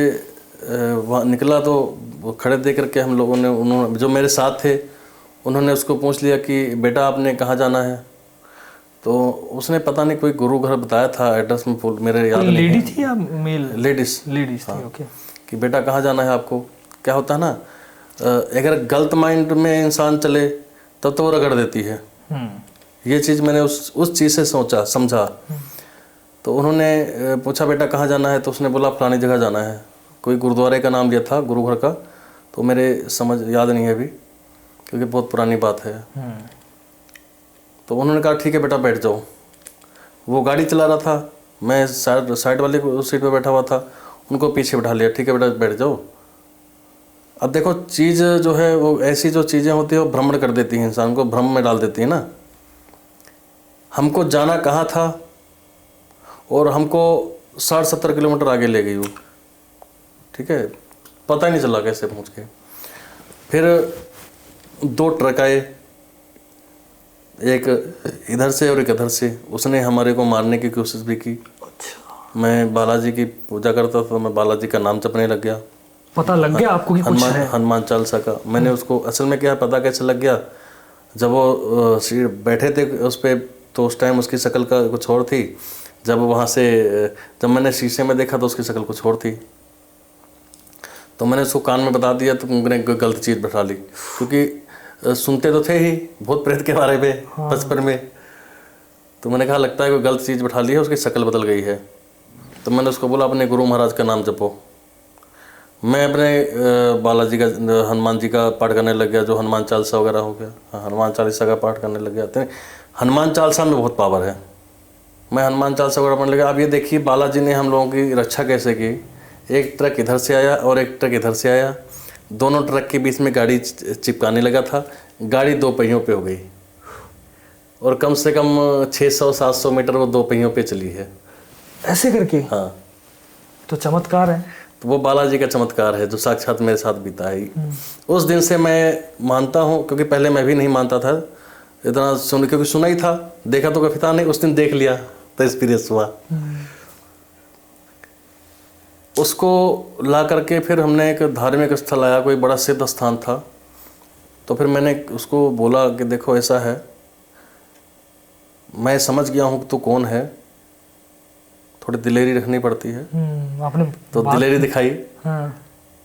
Speaker 2: वहाँ निकला तो वो खड़े देख करके हम लोगों ने, उन्होंने जो मेरे साथ थे उन्होंने उसको पूछ लिया कि बेटा आपने कहाँ जाना है? तो उसने पता नहीं कोई गुरु घर बताया था, एड्रेस में मेरे याद नहीं है।
Speaker 1: लेडी थी या मेल?
Speaker 2: लेडीज
Speaker 1: थी। ओके।
Speaker 2: कि बेटा कहाँ जाना है आपको? क्या होता है ना, अगर गलत माइंड में इंसान चले तब तो वो रगड़ देती है। ये चीज़ मैंने उस चीज़ से समझा। तो उन्होंने पूछा बेटा कहाँ जाना है? तो उसने बोला फलानी जगह जाना है। कोई गुरुद्वारे का नाम लिया था, गुरु घर का, तो मेरे समझ याद नहीं है अभी, क्योंकि बहुत पुरानी बात है। तो उन्होंने कहा ठीक है बेटा बैठ जाओ। वो गाड़ी चला रहा था, मैं साइड वाले सीट पे बैठा हुआ था, उनको पीछे बैठा लिया। ठीक है बेटा बैठ जाओ। अब देखो चीज़ जो है वो ऐसी जो चीज़ें होती है वो भ्रमण कर देती हैं, इंसान को भ्रम में डाल देती है ना। हमको जाना कहाँ था और हमको 60-70 किलोमीटर आगे ले गई वो, ठीक है, पता ही नहीं चला कैसे पहुँच गए। फिर 2 ट्रक आए, एक इधर से और एक इधर से, उसने हमारे को मारने की कोशिश भी की। मैं बालाजी की पूजा करता था, मैं बालाजी का नाम जपने लग गया।
Speaker 1: पता लग गया आपको कि कुछ है?
Speaker 2: हनुमान चालीसा का मैंने उसको, असल में क्या पता कैसे लग गया, जब वो बैठे थे उस पर, तो उस टाइम उसकी शक्ल का कुछ और थी। जब वहाँ से जब मैंने शीशे में देखा तो उसकी शक्ल कुछ और थी, तो मैंने उसको कान में बता दिया, तो मैंने गलत चीज़ बैठा ली, क्योंकि सुनते तो थे ही भूत प्रेत के बारे में बचपन में। तो मैंने कहा लगता है कोई गलत चीज़ बैठा ली है, उसकी शक्ल बदल गई है। तो मैंने उसको बोला अपने गुरु महाराज का नाम जपो। मैं अपने बालाजी का, हनुमान जी का पाठ करने लग गया, जो हनुमान चालीसा वगैरह हो गया, हनुमान चालीसा का पाठ करने लग गया। तो हनुमान चालीसा में बहुत पावर है। मैं हनुमान चालीसा वगैरह पढ़ने लगा। अब ये देखिए बालाजी ने हम लोगों की रक्षा कैसे की। एक ट्रक इधर से आया और एक ट्रक इधर से आया, दोनों ट्रक के बीच में गाड़ी चिपकाने लगा था। गाड़ी 2 पहियों पे हो गई और कम से कम 600-700 मीटर वो 2 पहियों पे चली है,
Speaker 1: ऐसे करके।
Speaker 2: हाँ,
Speaker 1: तो चमत्कार है।
Speaker 2: तो वो बालाजी का चमत्कार है जो साक्षात मेरे साथ बीता है। उस दिन से मैं मानता हूँ, क्योंकि पहले मैं भी नहीं मानता था इतना, क्योंकि सुना ही था, देखा तो कभी था नहीं। उस दिन देख लिया तो एक्सपीरियंस हुआ। उसको ला करके फिर हमने एक धार्मिक स्थल आया, कोई बड़ा सिद्ध स्थान था। तो फिर मैंने उसको बोला कि देखो ऐसा है, मैं समझ गया हूँ कि तू कौन है, थोड़ी दिलेरी रखनी पड़ती है।
Speaker 1: आपने
Speaker 2: तो दिलेरी दिखाई।
Speaker 1: हाँ।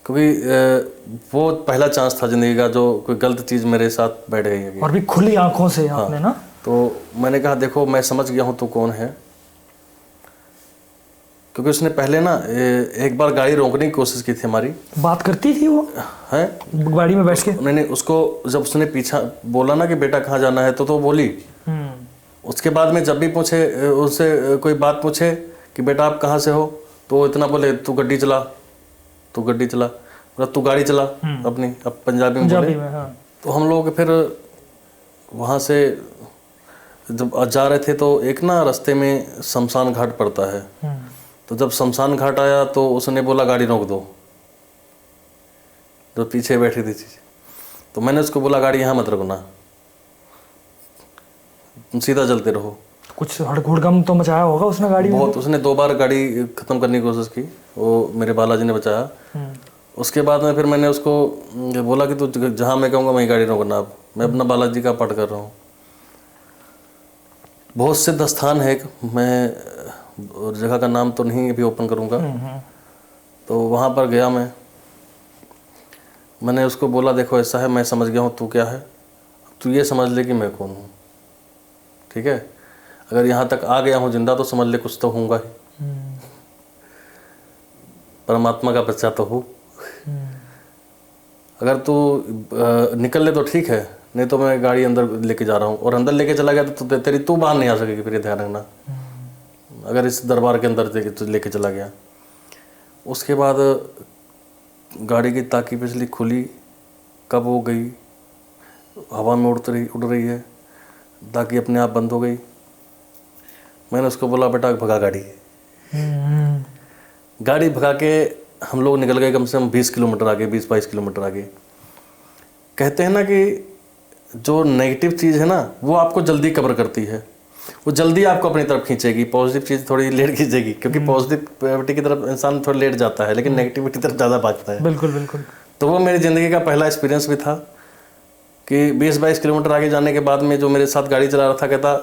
Speaker 2: क्योंकि वो पहला चांस था जिंदगी का, जो कोई गलत चीज़ मेरे साथ बैठ गई है।
Speaker 1: और भी खुली आंखों से आपने ना।
Speaker 2: तो मैंने कहा देखो मैं समझ गया हूँ तू कौन है, क्योंकि उसने पहले ना एक बार गाड़ी रोकने की कोशिश की थी हमारी।
Speaker 1: बात करती थी वो
Speaker 2: है
Speaker 1: गाड़ी में बैठ के?
Speaker 2: नहीं, उसको जब उसने पीछा बोला ना कि बेटा कहाँ जाना है, तो बोली। उसके बाद में जब भी पूछे उससे कोई बात पूछे कि बेटा आप कहाँ से हो, तो इतना बोले तू गड्डी चला, तू गड्डी चला, मतलब तू गाड़ी चला अपनी, अब पंजाबी में बोले।
Speaker 1: हाँ।
Speaker 2: तो हम लोग फिर वहाँ से जब जा रहे थे तो एक ना रास्ते में शमशान घाट पड़ता है। तो जब शमशान घाट आया तो उसने बोला गाड़ी रोक दो, जो पीछे बैठी थी। तो मैंने उसको बोला गाड़ी यहाँ मत रुकना, तुम सीधा चलते रहो।
Speaker 1: कुछ हड़गम तो मचाया होगा उसने गाड़ी में?
Speaker 2: बहुत, उसने 2 बार गाड़ी खत्म करने की कोशिश की, वो मेरे बालाजी ने बचाया। उसके बाद में फिर मैंने उसको बोला कि तू जहाँ मैं कहूँगा वहीं गाड़ी रोकना। अब मैं अपना बालाजी का पाठ कर रहा हूँ। बहुत सिद्ध स्थान है एक, मैं जगह का नाम तो नहीं अभी ओपन करूँगा। तो वहाँ पर गया मैंने उसको बोला देखो ऐसा है, मैं समझ गया हूँ तू क्या है, तू ये समझ ले कि मैं कौन हूँ, ठीक है। अगर यहाँ तक आ गया हूँ जिंदा तो समझ ले कुछ तो होऊंगा ही, परमात्मा का बच्चा तो हूँ। अगर तू निकल ले तो ठीक है, नहीं तो मैं गाड़ी अंदर लेके जा रहा हूँ। और अंदर लेके चला गया तो तेरी तू बाहर नहीं आ सकेगी, फिर ये ध्यान रखना। अगर इस दरबार के अंदर लेके चला गया। उसके बाद गाड़ी की ताकी पिछली खुली, कब हो गई, हवा में उड़ रही है, ताकि अपने आप बंद हो गई। मैंने उसको बोला बेटा भगा गाड़ी। गाड़ी भगा के हम लोग निकल गए कम से कम 20 किलोमीटर आगे, 20-22 किलोमीटर आगे। कहते हैं ना कि जो नेगेटिव चीज़ है ना वो आपको जल्दी कवर करती है, वो जल्दी आपको अपनी तरफ खींचेगी। पॉजिटिव चीज़ थोड़ी लेट खींचेगी, क्योंकि पॉजिटिविटी की तरफ इंसान थोड़ा लेट जाता है, लेकिन नेगेटिविटी की तरफ ज़्यादा भागता है।
Speaker 1: बिल्कुल बिल्कुल।
Speaker 2: तो वो मेरी ज़िंदगी का पहला एक्सपीरियंस भी था कि 20-22 किलोमीटर आगे जाने के बाद में जो मेरे साथ गाड़ी चला रहा था कहता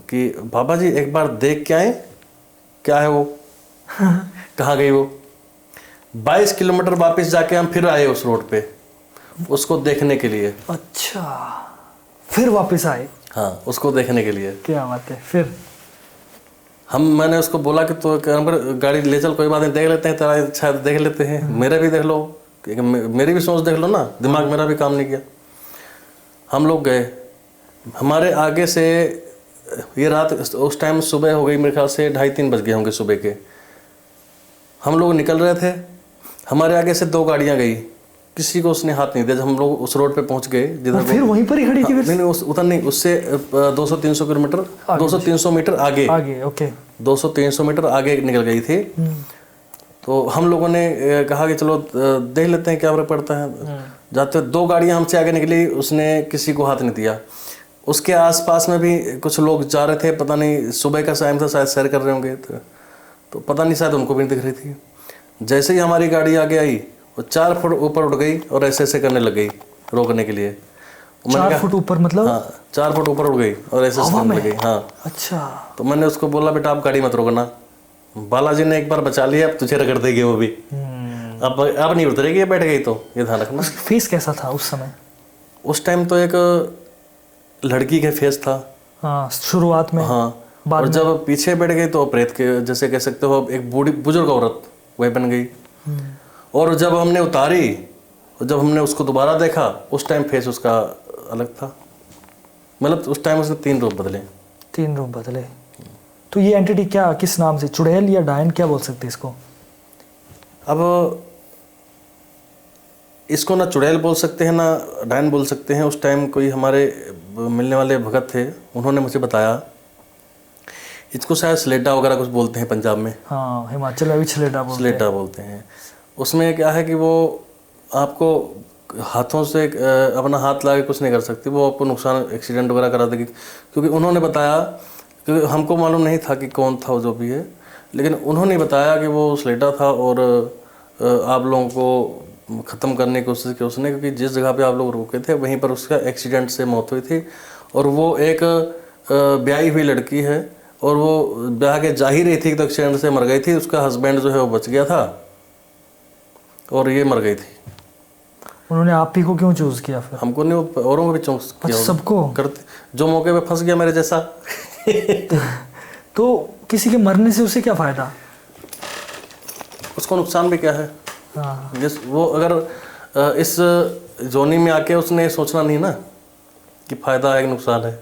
Speaker 2: कि बाबा जी एक बार देख के आए, क्या है वो कहाँ गई वो। 22 किलोमीटर वापस जाके हम फिर आए उस रोड पे उसको देखने के लिए।
Speaker 1: अच्छा, फिर वापस आए?
Speaker 2: हाँ, उसको देखने के लिए।
Speaker 1: क्या बात है। फिर
Speaker 2: मैंने उसको बोला कि तो गाड़ी ले चल, कोई बात नहीं, देख लेते हैं, तेरा शायद देख लेते हैं, मेरा भी देख लो, मेरी भी सोच देख लो ना, दिमाग मेरा भी काम नहीं किया। हम लोग गए, हमारे आगे से ये रात, उस टाइम सुबह हो गई मेरे ख्याल से 2:30-3 बज गए होंगे सुबह के। हम लोग निकल रहे थे, हमारे आगे से 2 गाड़ियाँ गई, किसी को उसने हाथ नहीं दिया। जब हम लोग उस रोड पे पहुंच गए जिधर
Speaker 1: और फिर वहीं पर ही खड़ी थी फिर?
Speaker 2: नहीं, उधर नहीं, उससे 200-300 किलोमीटर, 200-300 मीटर आगे,
Speaker 1: ओके,
Speaker 2: 200-300 मीटर आगे निकल गई थी। तो हम लोगों ने कहा कि चलो देख लेते हैं क्या फर्क पड़ता है। जाते 2 गाड़ियां हमसे आगे निकली, उसने किसी को हाथ नहीं दिया। उसके आसपास में भी कुछ लोग जा रहे थे, पता नहीं सुबह का टाइम था, शायद सैर कर रहे होंगे, तो पता नहीं, शायद उनको भी नहीं दिख रही थी। जैसे ही हमारी गाड़ी आगे आई, वो 4 फुट ऊपर उठ गई और ऐसे ऐसे करने लग गई रोकने के लिए।
Speaker 1: 4 फुट ऊपर मतलब?
Speaker 2: हाँ, 4 फुट ऊपर उठ गई और ऐसे ऐसे करने लग गई। हाँ।
Speaker 1: अच्छा।
Speaker 2: तो मैंने उसको बोला, बेटा आप गाड़ी मत रोकना, बालाजी ने एक बार बचा लिया, अब तुझे रगड़ देगी वो भी। अब नहीं उतरेगी, ये बैठ गई तो ये ध्यान रखना।
Speaker 1: फेस कैसा था उस समय?
Speaker 2: उस टाइम तो एक लड़की का फेस था।
Speaker 1: हाँ, शुरुआत में।
Speaker 2: हाँ, और जब पीछे बैठ गई तो प्रेत के जैसे कह सकते हो, एक बूढ़ी बुजुर्ग औरत वही बन गई। और जब हमने उतारी, जब हमने उसको दोबारा देखा, उस टाइम फेस उसका अलग था। मतलब उस टाइम उसने 3 रूप बदले।
Speaker 1: 3 रूप बदले। तो ये एंटिटी क्या, किस नाम से, चुड़ैल या डायन, क्या बोल सकते हैं इसको?
Speaker 2: अब इसको ना चुड़ैल बोल सकते हैं, ना डायन बोल सकते हैं। उस टाइम कोई हमारे मिलने वाले भगत थे, उन्होंने मुझे बताया इसको शायद स्लेटा वगैरह कुछ बोलते हैं पंजाब में।
Speaker 1: हाँ, हिमाचल में भी स्लेटा
Speaker 2: बोलते हैं। उसमें क्या है कि वो आपको हाथों से अपना हाथ ला के कुछ नहीं कर सकती, वो आपको नुकसान, एक्सीडेंट वगैरह करा देगी। क्योंकि उन्होंने बताया, क्योंकि हमको मालूम नहीं था कि कौन था वो जो भी है, लेकिन उन्होंने बताया कि वो स्लेटा था और आप लोगों को ख़त्म करने की कोशिश की उसने, क्योंकि जिस जगह पे आप लोग रुके थे वहीं पर उसका एक्सीडेंट से मौत हुई थी। और वो एक ब्याही हुई लड़की है, और वो ब्याह के जा ही रही थी तो एक्सीडेंट से मर गई थी। उसका हस्बैंड जो है वो बच गया था और ये मर गई थी।
Speaker 1: उन्होंने आप ही को क्यों चूज किया फिर?
Speaker 2: हमको नहीं, औरों को भी चूज किया।
Speaker 1: सबको
Speaker 2: करते जो मौके पे फंस गया मेरे जैसा।
Speaker 1: तो किसी के मरने से उसे क्या फायदा?
Speaker 2: उसको नुकसान भी क्या है?
Speaker 1: हाँ।
Speaker 2: जिस वो अगर इस जोनी में आके उसने सोचना नहीं ना कि फायदा है कि नुकसान है,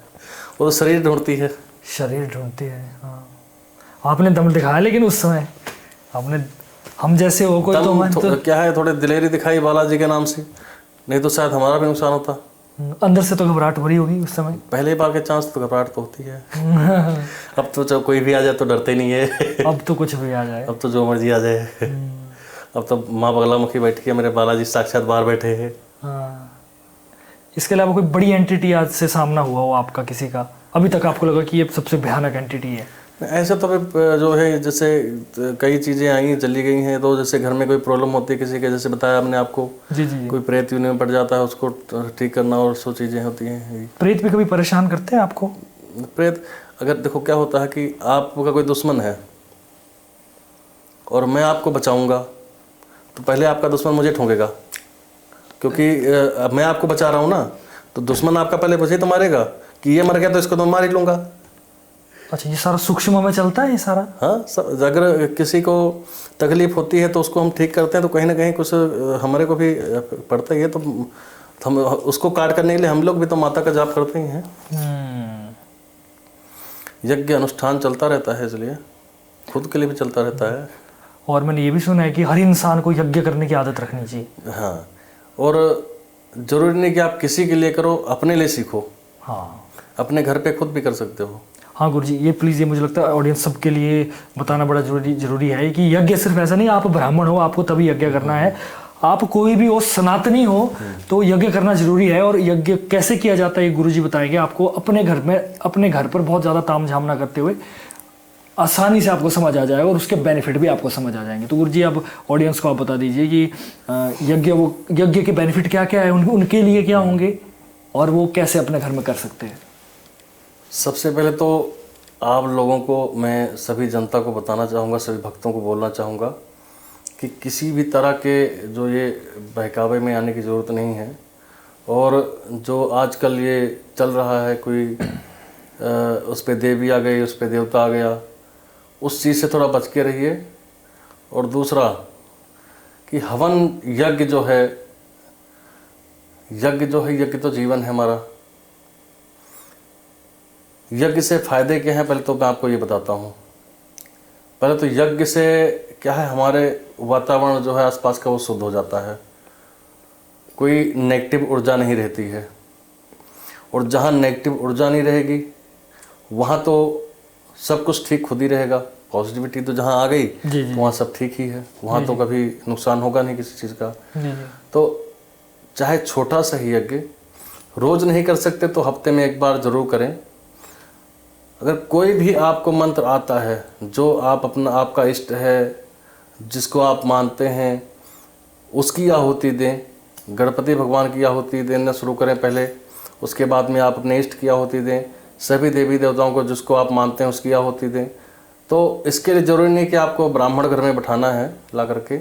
Speaker 2: वो तो शरीर ढूंढती है।
Speaker 1: शरीर ढूंढती है। हाँ, आपने दम दिखाया, लेकिन उस समय आपने, हम जैसे हो कोई तो
Speaker 2: क्या है, थोड़े दिलेरी दिखाई बालाजी के नाम से, नहीं तो शायद हमारा भी नुकसान होता।
Speaker 1: अंदर से तो घबराहट भरी होगी उस समय।
Speaker 2: पहले बार के चांस तो घबराहट तो होती है। अब तो जब कोई भी आ जाए तो डरते नहीं है।
Speaker 1: अब तो कुछ भी आ जाए,
Speaker 2: अब तो जो मर्जी आ जाए। अब तो माँ बगलामुखी बैठी है, मेरे बालाजी साक्षात बाहर बैठे हैं।
Speaker 1: हाँ। इसके अलावा कोई बड़ी एंटिटी आज से सामना हुआ हो आपका किसी का, अभी तक आपको लगा कि ये सबसे भयानक एंटिटी है?
Speaker 2: ऐसे तो जो है, जैसे कई चीज़ें आई चली गई हैं, तो जैसे घर में कोई प्रॉब्लम होती है किसी के, जैसे बताया हमने आपको,
Speaker 1: जी।
Speaker 2: कोई प्रेत यूनि में पड़ जाता है, उसको ठीक करना और सो चीज़ें होती हैं।
Speaker 1: प्रेत भी कभी परेशान करते हैं आपको?
Speaker 2: प्रेत, अगर देखो क्या होता है कि आपका कोई दुश्मन है और मैं आपको बचाऊंगा, तो पहले आपका दुश्मन मुझे ठोकेगा, क्योंकि मैं आपको बचा रहा हूँ ना, तो दुश्मन आपका पहले मुझे तो मारेगा कि ये मर गया तो इसको तो मार ही लूँगा।
Speaker 1: अच्छा, ये सारा सूक्ष्म में चलता है ये सारा?
Speaker 2: हाँ, अगर किसी को तकलीफ होती है तो उसको हम ठीक करते हैं, तो कहीं ना कहीं कुछ हमारे को भी पड़ता ही है। तो हम उसको काट करने के लिए हम लोग भी तो माता का जाप करते ही हैं। यज्ञ अनुष्ठान चलता रहता है, इसलिए खुद के लिए भी चलता रहता है।
Speaker 1: और मैंने ये भी सुना है कि हर इंसान को यज्ञ करने की आदत रखनी चाहिए।
Speaker 2: हाँ, और जरूरी नहीं कि आप किसी के लिए करो, अपने लिए सीखो।
Speaker 1: हाँ,
Speaker 2: अपने घर पे खुद भी कर सकते हो।
Speaker 1: हाँ गुरुजी, ये प्लीज़, ये मुझे लगता है ऑडियंस सबके लिए बताना बड़ा जरूरी है कि यज्ञ सिर्फ ऐसा नहीं आप ब्राह्मण हो आपको तभी यज्ञ करना है, आप कोई भी हो, सनातनी हो तो यज्ञ करना जरूरी है। और यज्ञ कैसे किया जाता है ये गुरुजी बताएंगे आपको, अपने घर में, अपने घर पर बहुत ज़्यादा तामझाम ना करते हुए आसानी से आपको समझ आ जाएगा और उसके बेनिफिट भी आपको समझ आ जाएंगे। तो गुरुजी अब ऑडियंस को आप बता दीजिए कि यज्ञ के बेनिफिट क्या क्या है, उनके लिए क्या होंगे और वो कैसे अपने घर में कर सकते हैं।
Speaker 2: सबसे पहले तो आप लोगों को, मैं सभी जनता को बताना चाहूँगा, सभी भक्तों को बोलना चाहूँगा कि किसी भी तरह के जो ये बहकावे में आने की ज़रूरत नहीं है। और जो आजकल ये चल रहा है, कोई उस पर देवी आ गई, उस पर देवता आ गया, उस चीज़ से थोड़ा बच के रहिए। और दूसरा कि हवन यज्ञ जो है, यज्ञ तो जीवन है हमारा। यज्ञ से फ़ायदे क्या हैं, पहले तो मैं आपको ये बताता हूँ। पहले तो यज्ञ से क्या है, हमारे वातावरण जो है आसपास का वो शुद्ध हो जाता है। कोई नेगेटिव ऊर्जा नहीं रहती है, और जहाँ नेगेटिव ऊर्जा नहीं रहेगी वहाँ तो सब कुछ ठीक खुद ही रहेगा। पॉजिटिविटी तो जहाँ आ गई
Speaker 1: जी जी।
Speaker 2: तो वहाँ सब ठीक ही है, वहाँ तो कभी नुकसान होगा नहीं किसी चीज़ का।
Speaker 1: जी जी।
Speaker 2: तो चाहे छोटा सा ही यज्ञ रोज नहीं कर सकते तो हफ्ते में एक बार जरूर करें। अगर कोई भी आपको मंत्र आता है जो आपका इष्ट है, जिसको आप मानते हैं, उसकी आहुति दें। गणपति भगवान की आहुति देना शुरू करें पहले, उसके बाद में आप अपने इष्ट की आहुति दें। सभी देवी देवताओं को जिसको आप मानते हैं उसकी आहुति दें। तो इसके लिए ज़रूरी नहीं कि आपको ब्राह्मण घर में बैठाना है ला करके,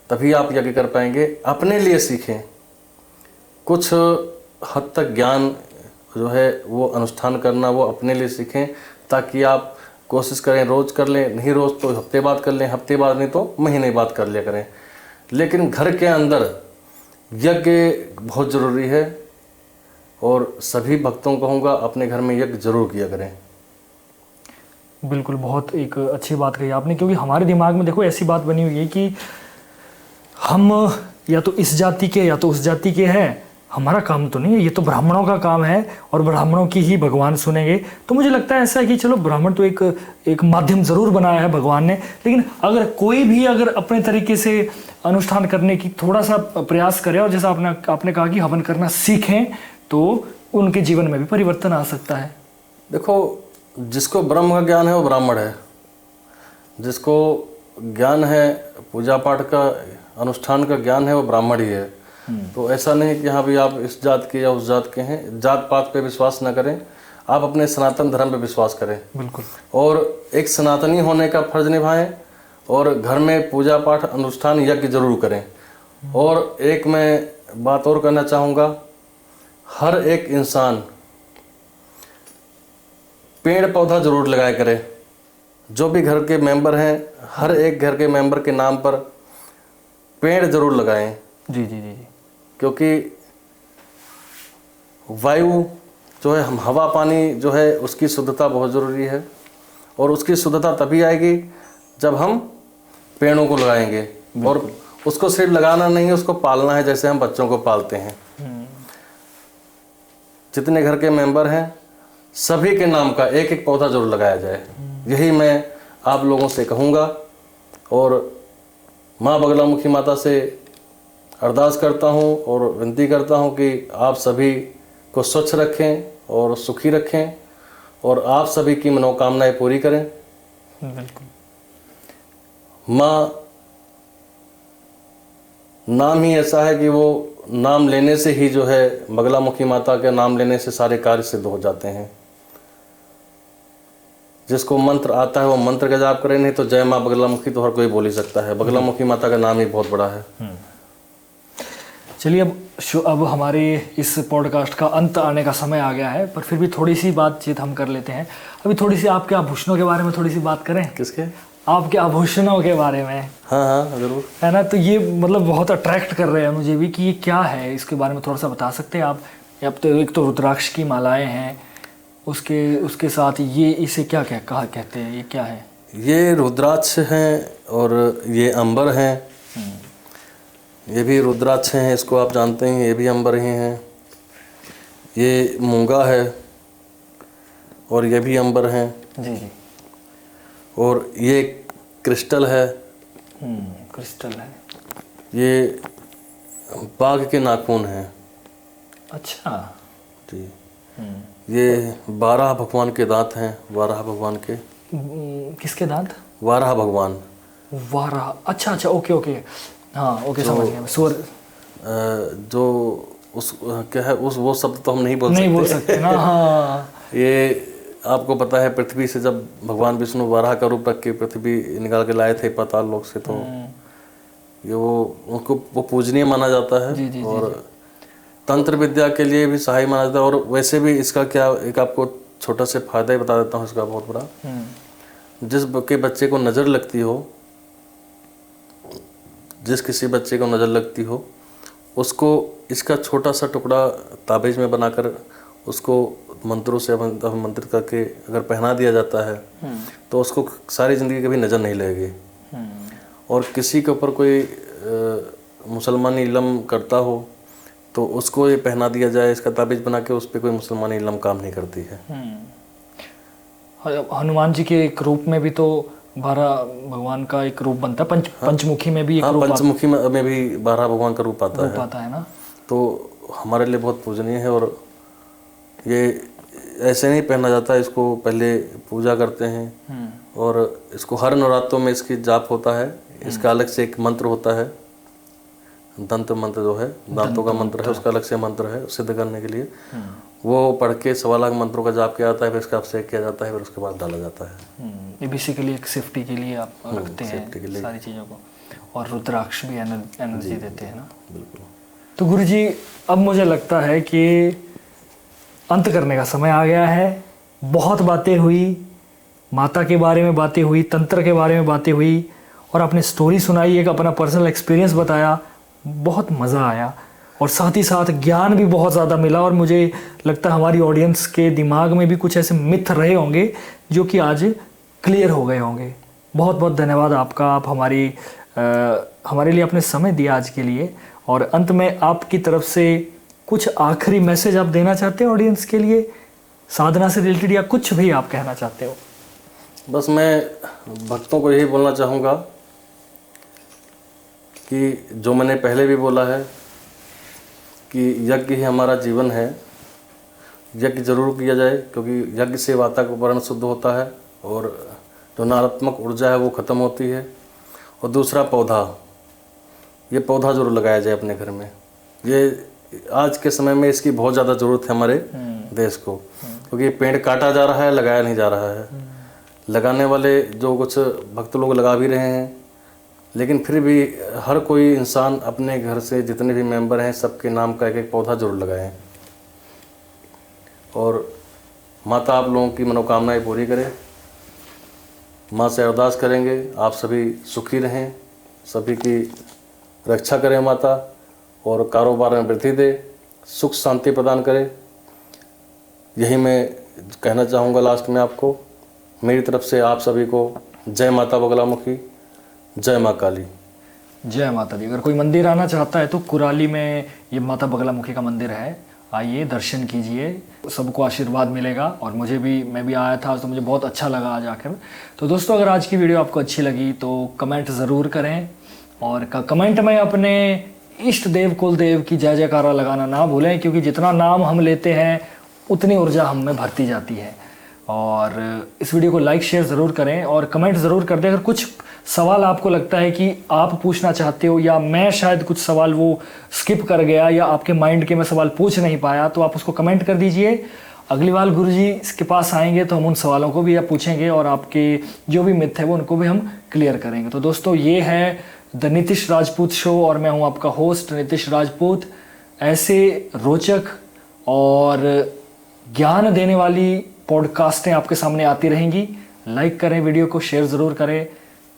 Speaker 2: तभी आप यज्ञ कर पाएंगे। अपने लिए सीखें, कुछ हद तक ज्ञान जो है वो अनुष्ठान करना वो अपने लिए सीखें, ताकि आप कोशिश करें रोज़ कर लें, नहीं रोज़ तो हफ्ते बाद कर लें, हफ्ते बाद नहीं तो महीने बाद कर लिया करें। लेकिन घर के अंदर यज्ञ बहुत ज़रूरी है, और सभी भक्तों को कहूँगा अपने घर में यज्ञ जरूर किया करें।
Speaker 1: बिल्कुल, बहुत एक अच्छी बात कही आपने, क्योंकि हमारे दिमाग में देखो ऐसी बात बनी हुई है कि हम या तो इस जाति के या तो उस जाति के हैं, हमारा काम तो नहीं है, ये तो ब्राह्मणों का काम है और ब्राह्मणों की ही भगवान सुनेंगे। तो मुझे लगता है ऐसा है कि चलो ब्राह्मण तो एक माध्यम ज़रूर बनाया है भगवान ने, लेकिन अगर कोई भी अगर अपने तरीके से अनुष्ठान करने की थोड़ा सा प्रयास करे, और जैसा आपने कहा कि हवन करना सीखें, तो उनके जीवन में भी परिवर्तन आ सकता है।
Speaker 2: देखो, जिसको ब्रह्म का ज्ञान है वो ब्राह्मण है, जिसको ज्ञान है पूजा पाठ का अनुष्ठान का ज्ञान है वो ब्राह्मण ही है। तो ऐसा नहीं कि हाँ भी आप इस जात के या उस जात के हैं। जात पात पे विश्वास न करें, आप अपने सनातन धर्म पे विश्वास करें।
Speaker 1: बिल्कुल।
Speaker 2: और एक सनातनी होने का फर्ज निभाएं, और घर में पूजा पाठ अनुष्ठान यज्ञ जरूर करें। और एक मैं बात और करना चाहूँगा, हर एक इंसान पेड़ पौधा जरूर लगाया करे। जो भी घर के मेंबर हैं, हर एक घर के मेंबर के नाम पर पेड़ जरूर लगाएं।
Speaker 1: जी जी जी जी।
Speaker 2: क्योंकि वायु जो है, हम हवा पानी जो है उसकी शुद्धता बहुत ज़रूरी है, और उसकी शुद्धता तभी आएगी जब हम पेड़ों को लगाएंगे। और उसको सिर्फ लगाना नहीं है, उसको पालना है, जैसे हम बच्चों को पालते हैं। जितने घर के मेंबर हैं सभी के नाम का एक एक पौधा जरूर लगाया जाए, यही मैं आप लोगों से कहूँगा। और माँ बगलामुखी माता से अरदास करता हूँ और विनती करता हूँ कि आप सभी को स्वच्छ रखें और सुखी रखें, और आप सभी की मनोकामनाएं पूरी करें।
Speaker 1: बिल्कुल।
Speaker 2: माँ नाम ही ऐसा है कि वो नाम लेने से ही जो है, बगलामुखी माता के नाम लेने से सारे कार्य सिद्ध हो जाते हैं। जिसको मंत्र आता है वो मंत्र का जाप करे, नहीं तो जय माँ बगलामुखी तो हर कोई बोल ही सकता है। बगलामुखी माता का नाम ही बहुत बड़ा है।
Speaker 1: चलिए, अब हमारे इस पॉडकास्ट का अंत आने का समय आ गया है, पर फिर भी थोड़ी सी बातचीत हम कर लेते हैं। अभी थोड़ी सी आपके आभूषणों के बारे में थोड़ी सी बात करें।
Speaker 2: किसके?
Speaker 1: आपके आभूषणों के बारे में।
Speaker 2: हाँ हाँ जरूर,
Speaker 1: है ना। तो ये मतलब बहुत अट्रैक्ट कर रहे हैं मुझे भी कि ये क्या है, इसके बारे में थोड़ा सा बता सकते हैं आप? तो एक तो रुद्राक्ष की मालाएं हैं, उसके साथ ये इसे क्या कहा कहते हैं, ये क्या है?
Speaker 2: ये रुद्राक्ष हैं और ये अंबर हैं। ये भी रुद्राक्ष हैं, इसको आप जानते हैं, ये भी अंबर ही हैं। ये मूंगा है और ये भी अंबर हैं।
Speaker 1: जी जी।
Speaker 2: और ये क्रिस्टल है।
Speaker 1: क्रिस्टल है।
Speaker 2: ये बाघ के नाखून हैं।
Speaker 1: अच्छा
Speaker 2: जी। ये 12 भगवान के दांत हैं, 12 भगवान के।
Speaker 1: किसके दांत?
Speaker 2: 12 भगवान।
Speaker 1: 12। अच्छा अच्छा, ओके ओके, हाँ ओके, समझ गया मैं। स्वर
Speaker 2: जो उस क्या है, उस वो शब्द तो हम नहीं बोल
Speaker 1: सकते ना। हाँ।
Speaker 2: ये आपको पता है, पृथ्वी से जब भगवान विष्णु वाराह का रूप रख के पृथ्वी निकाल के लाए थे पाताल लोक से, तो ये वो पूजनीय माना जाता है।
Speaker 1: जी, जी,
Speaker 2: और तंत्र विद्या के लिए भी सहाय माना जाता है। और वैसे भी इसका क्या, एक आपको छोटा से फायदा ही बता देता हूँ इसका बहुत बड़ा। जिस के बच्चे को नज़र लगती हो, जिस किसी बच्चे को नज़र लगती हो, उसको इसका छोटा सा टुकड़ा ताबीज में बनाकर उसको मंत्रों से मंत्रित करके अगर पहना दिया जाता है तो उसको सारी ज़िंदगी कभी नज़र नहीं लगेगी। और किसी के ऊपर कोई मुसलमानी इल्म करता हो तो उसको ये पहना दिया जाए, इसका ताबीज़ बना के, उस पर कोई मुसलमानी इल्म काम नहीं करती है।
Speaker 1: हनुमान जी के एक रूप में भी तो 12 भगवान का एक रूप बनता है, पंचमुखी में भी एक रूप
Speaker 2: पंचमुखी में भी 12 भगवान का रूप आता
Speaker 1: है ना।
Speaker 2: तो हमारे लिए बहुत पूजनीय है। और ये ऐसे नहीं पहना जाता, इसको पहले पूजा करते हैं और इसको हर नवरात्रों में इसकी जाप होता है। इसका अलग से एक मंत्र होता है, दंत मंत्र जो है, दांतों का मंत्र है, उसका अलग से मंत्र है सिद्ध करने के लिए। वो पढ़ के 1.25 लाख मंत्रों का जाप किया जाता है, फिर इसका अभिषेक किया जाता है, फिर उसके बाद डाला जाता है।
Speaker 1: ये बेसिकली एक सेफ्टी के लिए आप रखते हैं सारी चीज़ों को, और रुद्राक्ष भी एनर्जी देते हैं ना।
Speaker 2: बिल्कुल।
Speaker 1: तो गुरुजी अब मुझे लगता है कि अंत करने का समय आ गया है। बहुत बातें हुई, माता के बारे में बातें हुई, तंत्र के बारे में बातें हुई, और आपने स्टोरी सुनाई, एक अपना पर्सनल एक्सपीरियंस बताया, बहुत मज़ा आया और साथ ही साथ ज्ञान भी बहुत ज़्यादा मिला। और मुझे लगता है हमारी ऑडियंस के दिमाग में भी कुछ ऐसे मिथ रहे होंगे जो कि आज क्लियर हो गए होंगे। बहुत बहुत धन्यवाद आपका, आप हमारे लिए अपने समय दिया आज के लिए। और अंत में आपकी तरफ से कुछ आखिरी मैसेज आप देना चाहते हैं ऑडियंस के लिए, साधना से रिलेटेड, या कुछ भी आप कहना चाहते हो?
Speaker 2: बस मैं भक्तों को यही बोलना चाहूँगा कि जो मैंने पहले भी बोला है कि यज्ञ ही हमारा जीवन है। यज्ञ जरूर किया जाए, क्योंकि यज्ञ से वातावरण शुद्ध होता है और जो नकारात्मक ऊर्जा है वो ख़त्म होती है। और दूसरा, पौधा, ये पौधा जरूर लगाया जाए अपने घर में। ये आज के समय में इसकी बहुत ज़्यादा ज़रूरत है हमारे देश को, क्योंकि पेड़ काटा जा रहा है, लगाया नहीं जा रहा है। लगाने वाले जो कुछ भक्त लोग लगा भी रहे हैं, लेकिन फिर भी हर कोई इंसान अपने घर से जितने भी मेंबर हैं सबके नाम का एक एक पौधा जरूर लगाएं। और माता आप लोगों की मनोकामनाएं पूरी करे। माँ से अरदास करेंगे आप सभी सुखी रहें, सभी की रक्षा करें माता, और कारोबार में वृद्धि दे, सुख शांति प्रदान करे। यही मैं कहना चाहूँगा लास्ट में आपको। मेरी तरफ से आप सभी को जय माता बगलामुखी, जय माँ काली।
Speaker 1: जय माता दी। अगर कोई मंदिर आना चाहता है तो कुराली में ये माता बगलामुखी का मंदिर है, आइए दर्शन कीजिए, सबको आशीर्वाद मिलेगा। और मैं भी आया था तो मुझे बहुत अच्छा लगा आज आकर। तो दोस्तों, अगर आज की वीडियो आपको अच्छी लगी तो कमेंट ज़रूर करें, और कमेंट में अपने इष्ट देव कुल देव की जय जयकारा लगाना ना भूलें, क्योंकि जितना नाम हम लेते हैं उतनी ऊर्जा हम में भरती जाती है। और इस वीडियो को लाइक शेयर ज़रूर करें और कमेंट ज़रूर कर दें। अगर कुछ सवाल आपको लगता है कि आप पूछना चाहते हो, या मैं शायद कुछ सवाल वो स्किप कर गया, या आपके माइंड के मैं सवाल पूछ नहीं पाया, तो आप उसको कमेंट कर दीजिए। अगली बार गुरुजी इसके पास आएंगे तो हम उन सवालों को भी आप पूछेंगे, और आपके जो भी मिथ है वो उनको भी हम क्लियर करेंगे। तो दोस्तों, ये है द नीतिश राजपूत शो, और मैं हूँ आपका होस्ट नीतिश राजपूत। ऐसे रोचक और ज्ञान देने वाली पॉडकास्टें आपके सामने आती रहेंगी। लाइक करें वीडियो को, शेयर ज़रूर करें।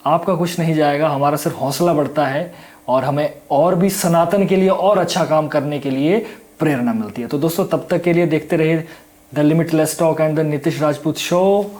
Speaker 1: आपका कुछ नहीं जाएगा, हमारा सिर्फ हौसला बढ़ता है और हमें और भी सनातन के लिए और अच्छा काम करने के लिए प्रेरणा मिलती है। तो दोस्तों, तब तक के लिए देखते रहिए the limitless talk and the Nitish Rajput show.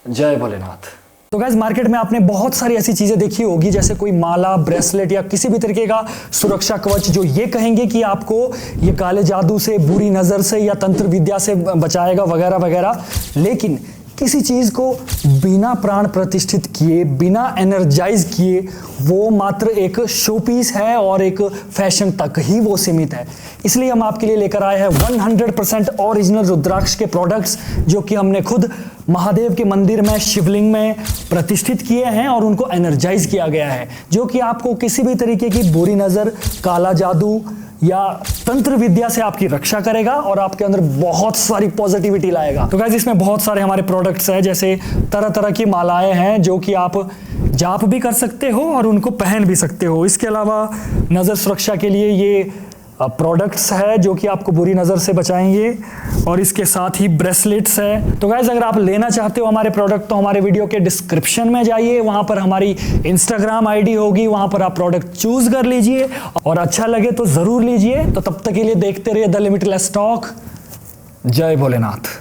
Speaker 1: जय भोलेनाथ। तो गाइस, मार्केट में आपने बहुत सारी ऐसी चीजें देखी होगी, जैसे कोई माला, ब्रेसलेट या किसी भी तरीके का सुरक्षा कवच जो ये कहेंगे कि आपको ये काले जादू से, बुरी नजर से या तंत्र विद्या से बचाएगा वगैरह वगैरह। लेकिन किसी चीज को बिना प्राण प्रतिष्ठित किए, बिना एनर्जाइज किए, वो मात्र एक शो पीस है और एक फैशन तक ही वो सीमित है। इसलिए हम आपके लिए लेकर आए हैं 100% ओरिजिनल रुद्राक्ष के प्रोडक्ट्स, जो कि हमने खुद महादेव के मंदिर में, शिवलिंग में प्रतिष्ठित किए हैं और उनको एनर्जाइज किया गया है, जो कि आपको किसी भी तरीके की बुरी नजर, काला जादू या तंत्र विद्या से आपकी रक्षा करेगा और आपके अंदर बहुत सारी पॉजिटिविटी लाएगा। तो गाइस, इसमें बहुत सारे हमारे प्रोडक्ट्स हैं, जैसे तरह तरह की मालाएं हैं जो कि आप जाप भी कर सकते हो और उनको पहन भी सकते हो। इसके अलावा नज़र सुरक्षा के लिए ये प्रोडक्ट्स है जो कि आपको बुरी नज़र से बचाएंगे, और इसके साथ ही ब्रेसलेट्स है। तो गाइस, अगर आप लेना चाहते हो हमारे प्रोडक्ट तो हमारे वीडियो के डिस्क्रिप्शन में जाइए, वहां पर हमारी इंस्टाग्राम आईडी होगी, वहां पर आप प्रोडक्ट चूज कर लीजिए और अच्छा लगे तो जरूर लीजिए। तो तब तक के लिए देखते रहिए द लिमिटलेस टॉक। जय भोलेनाथ।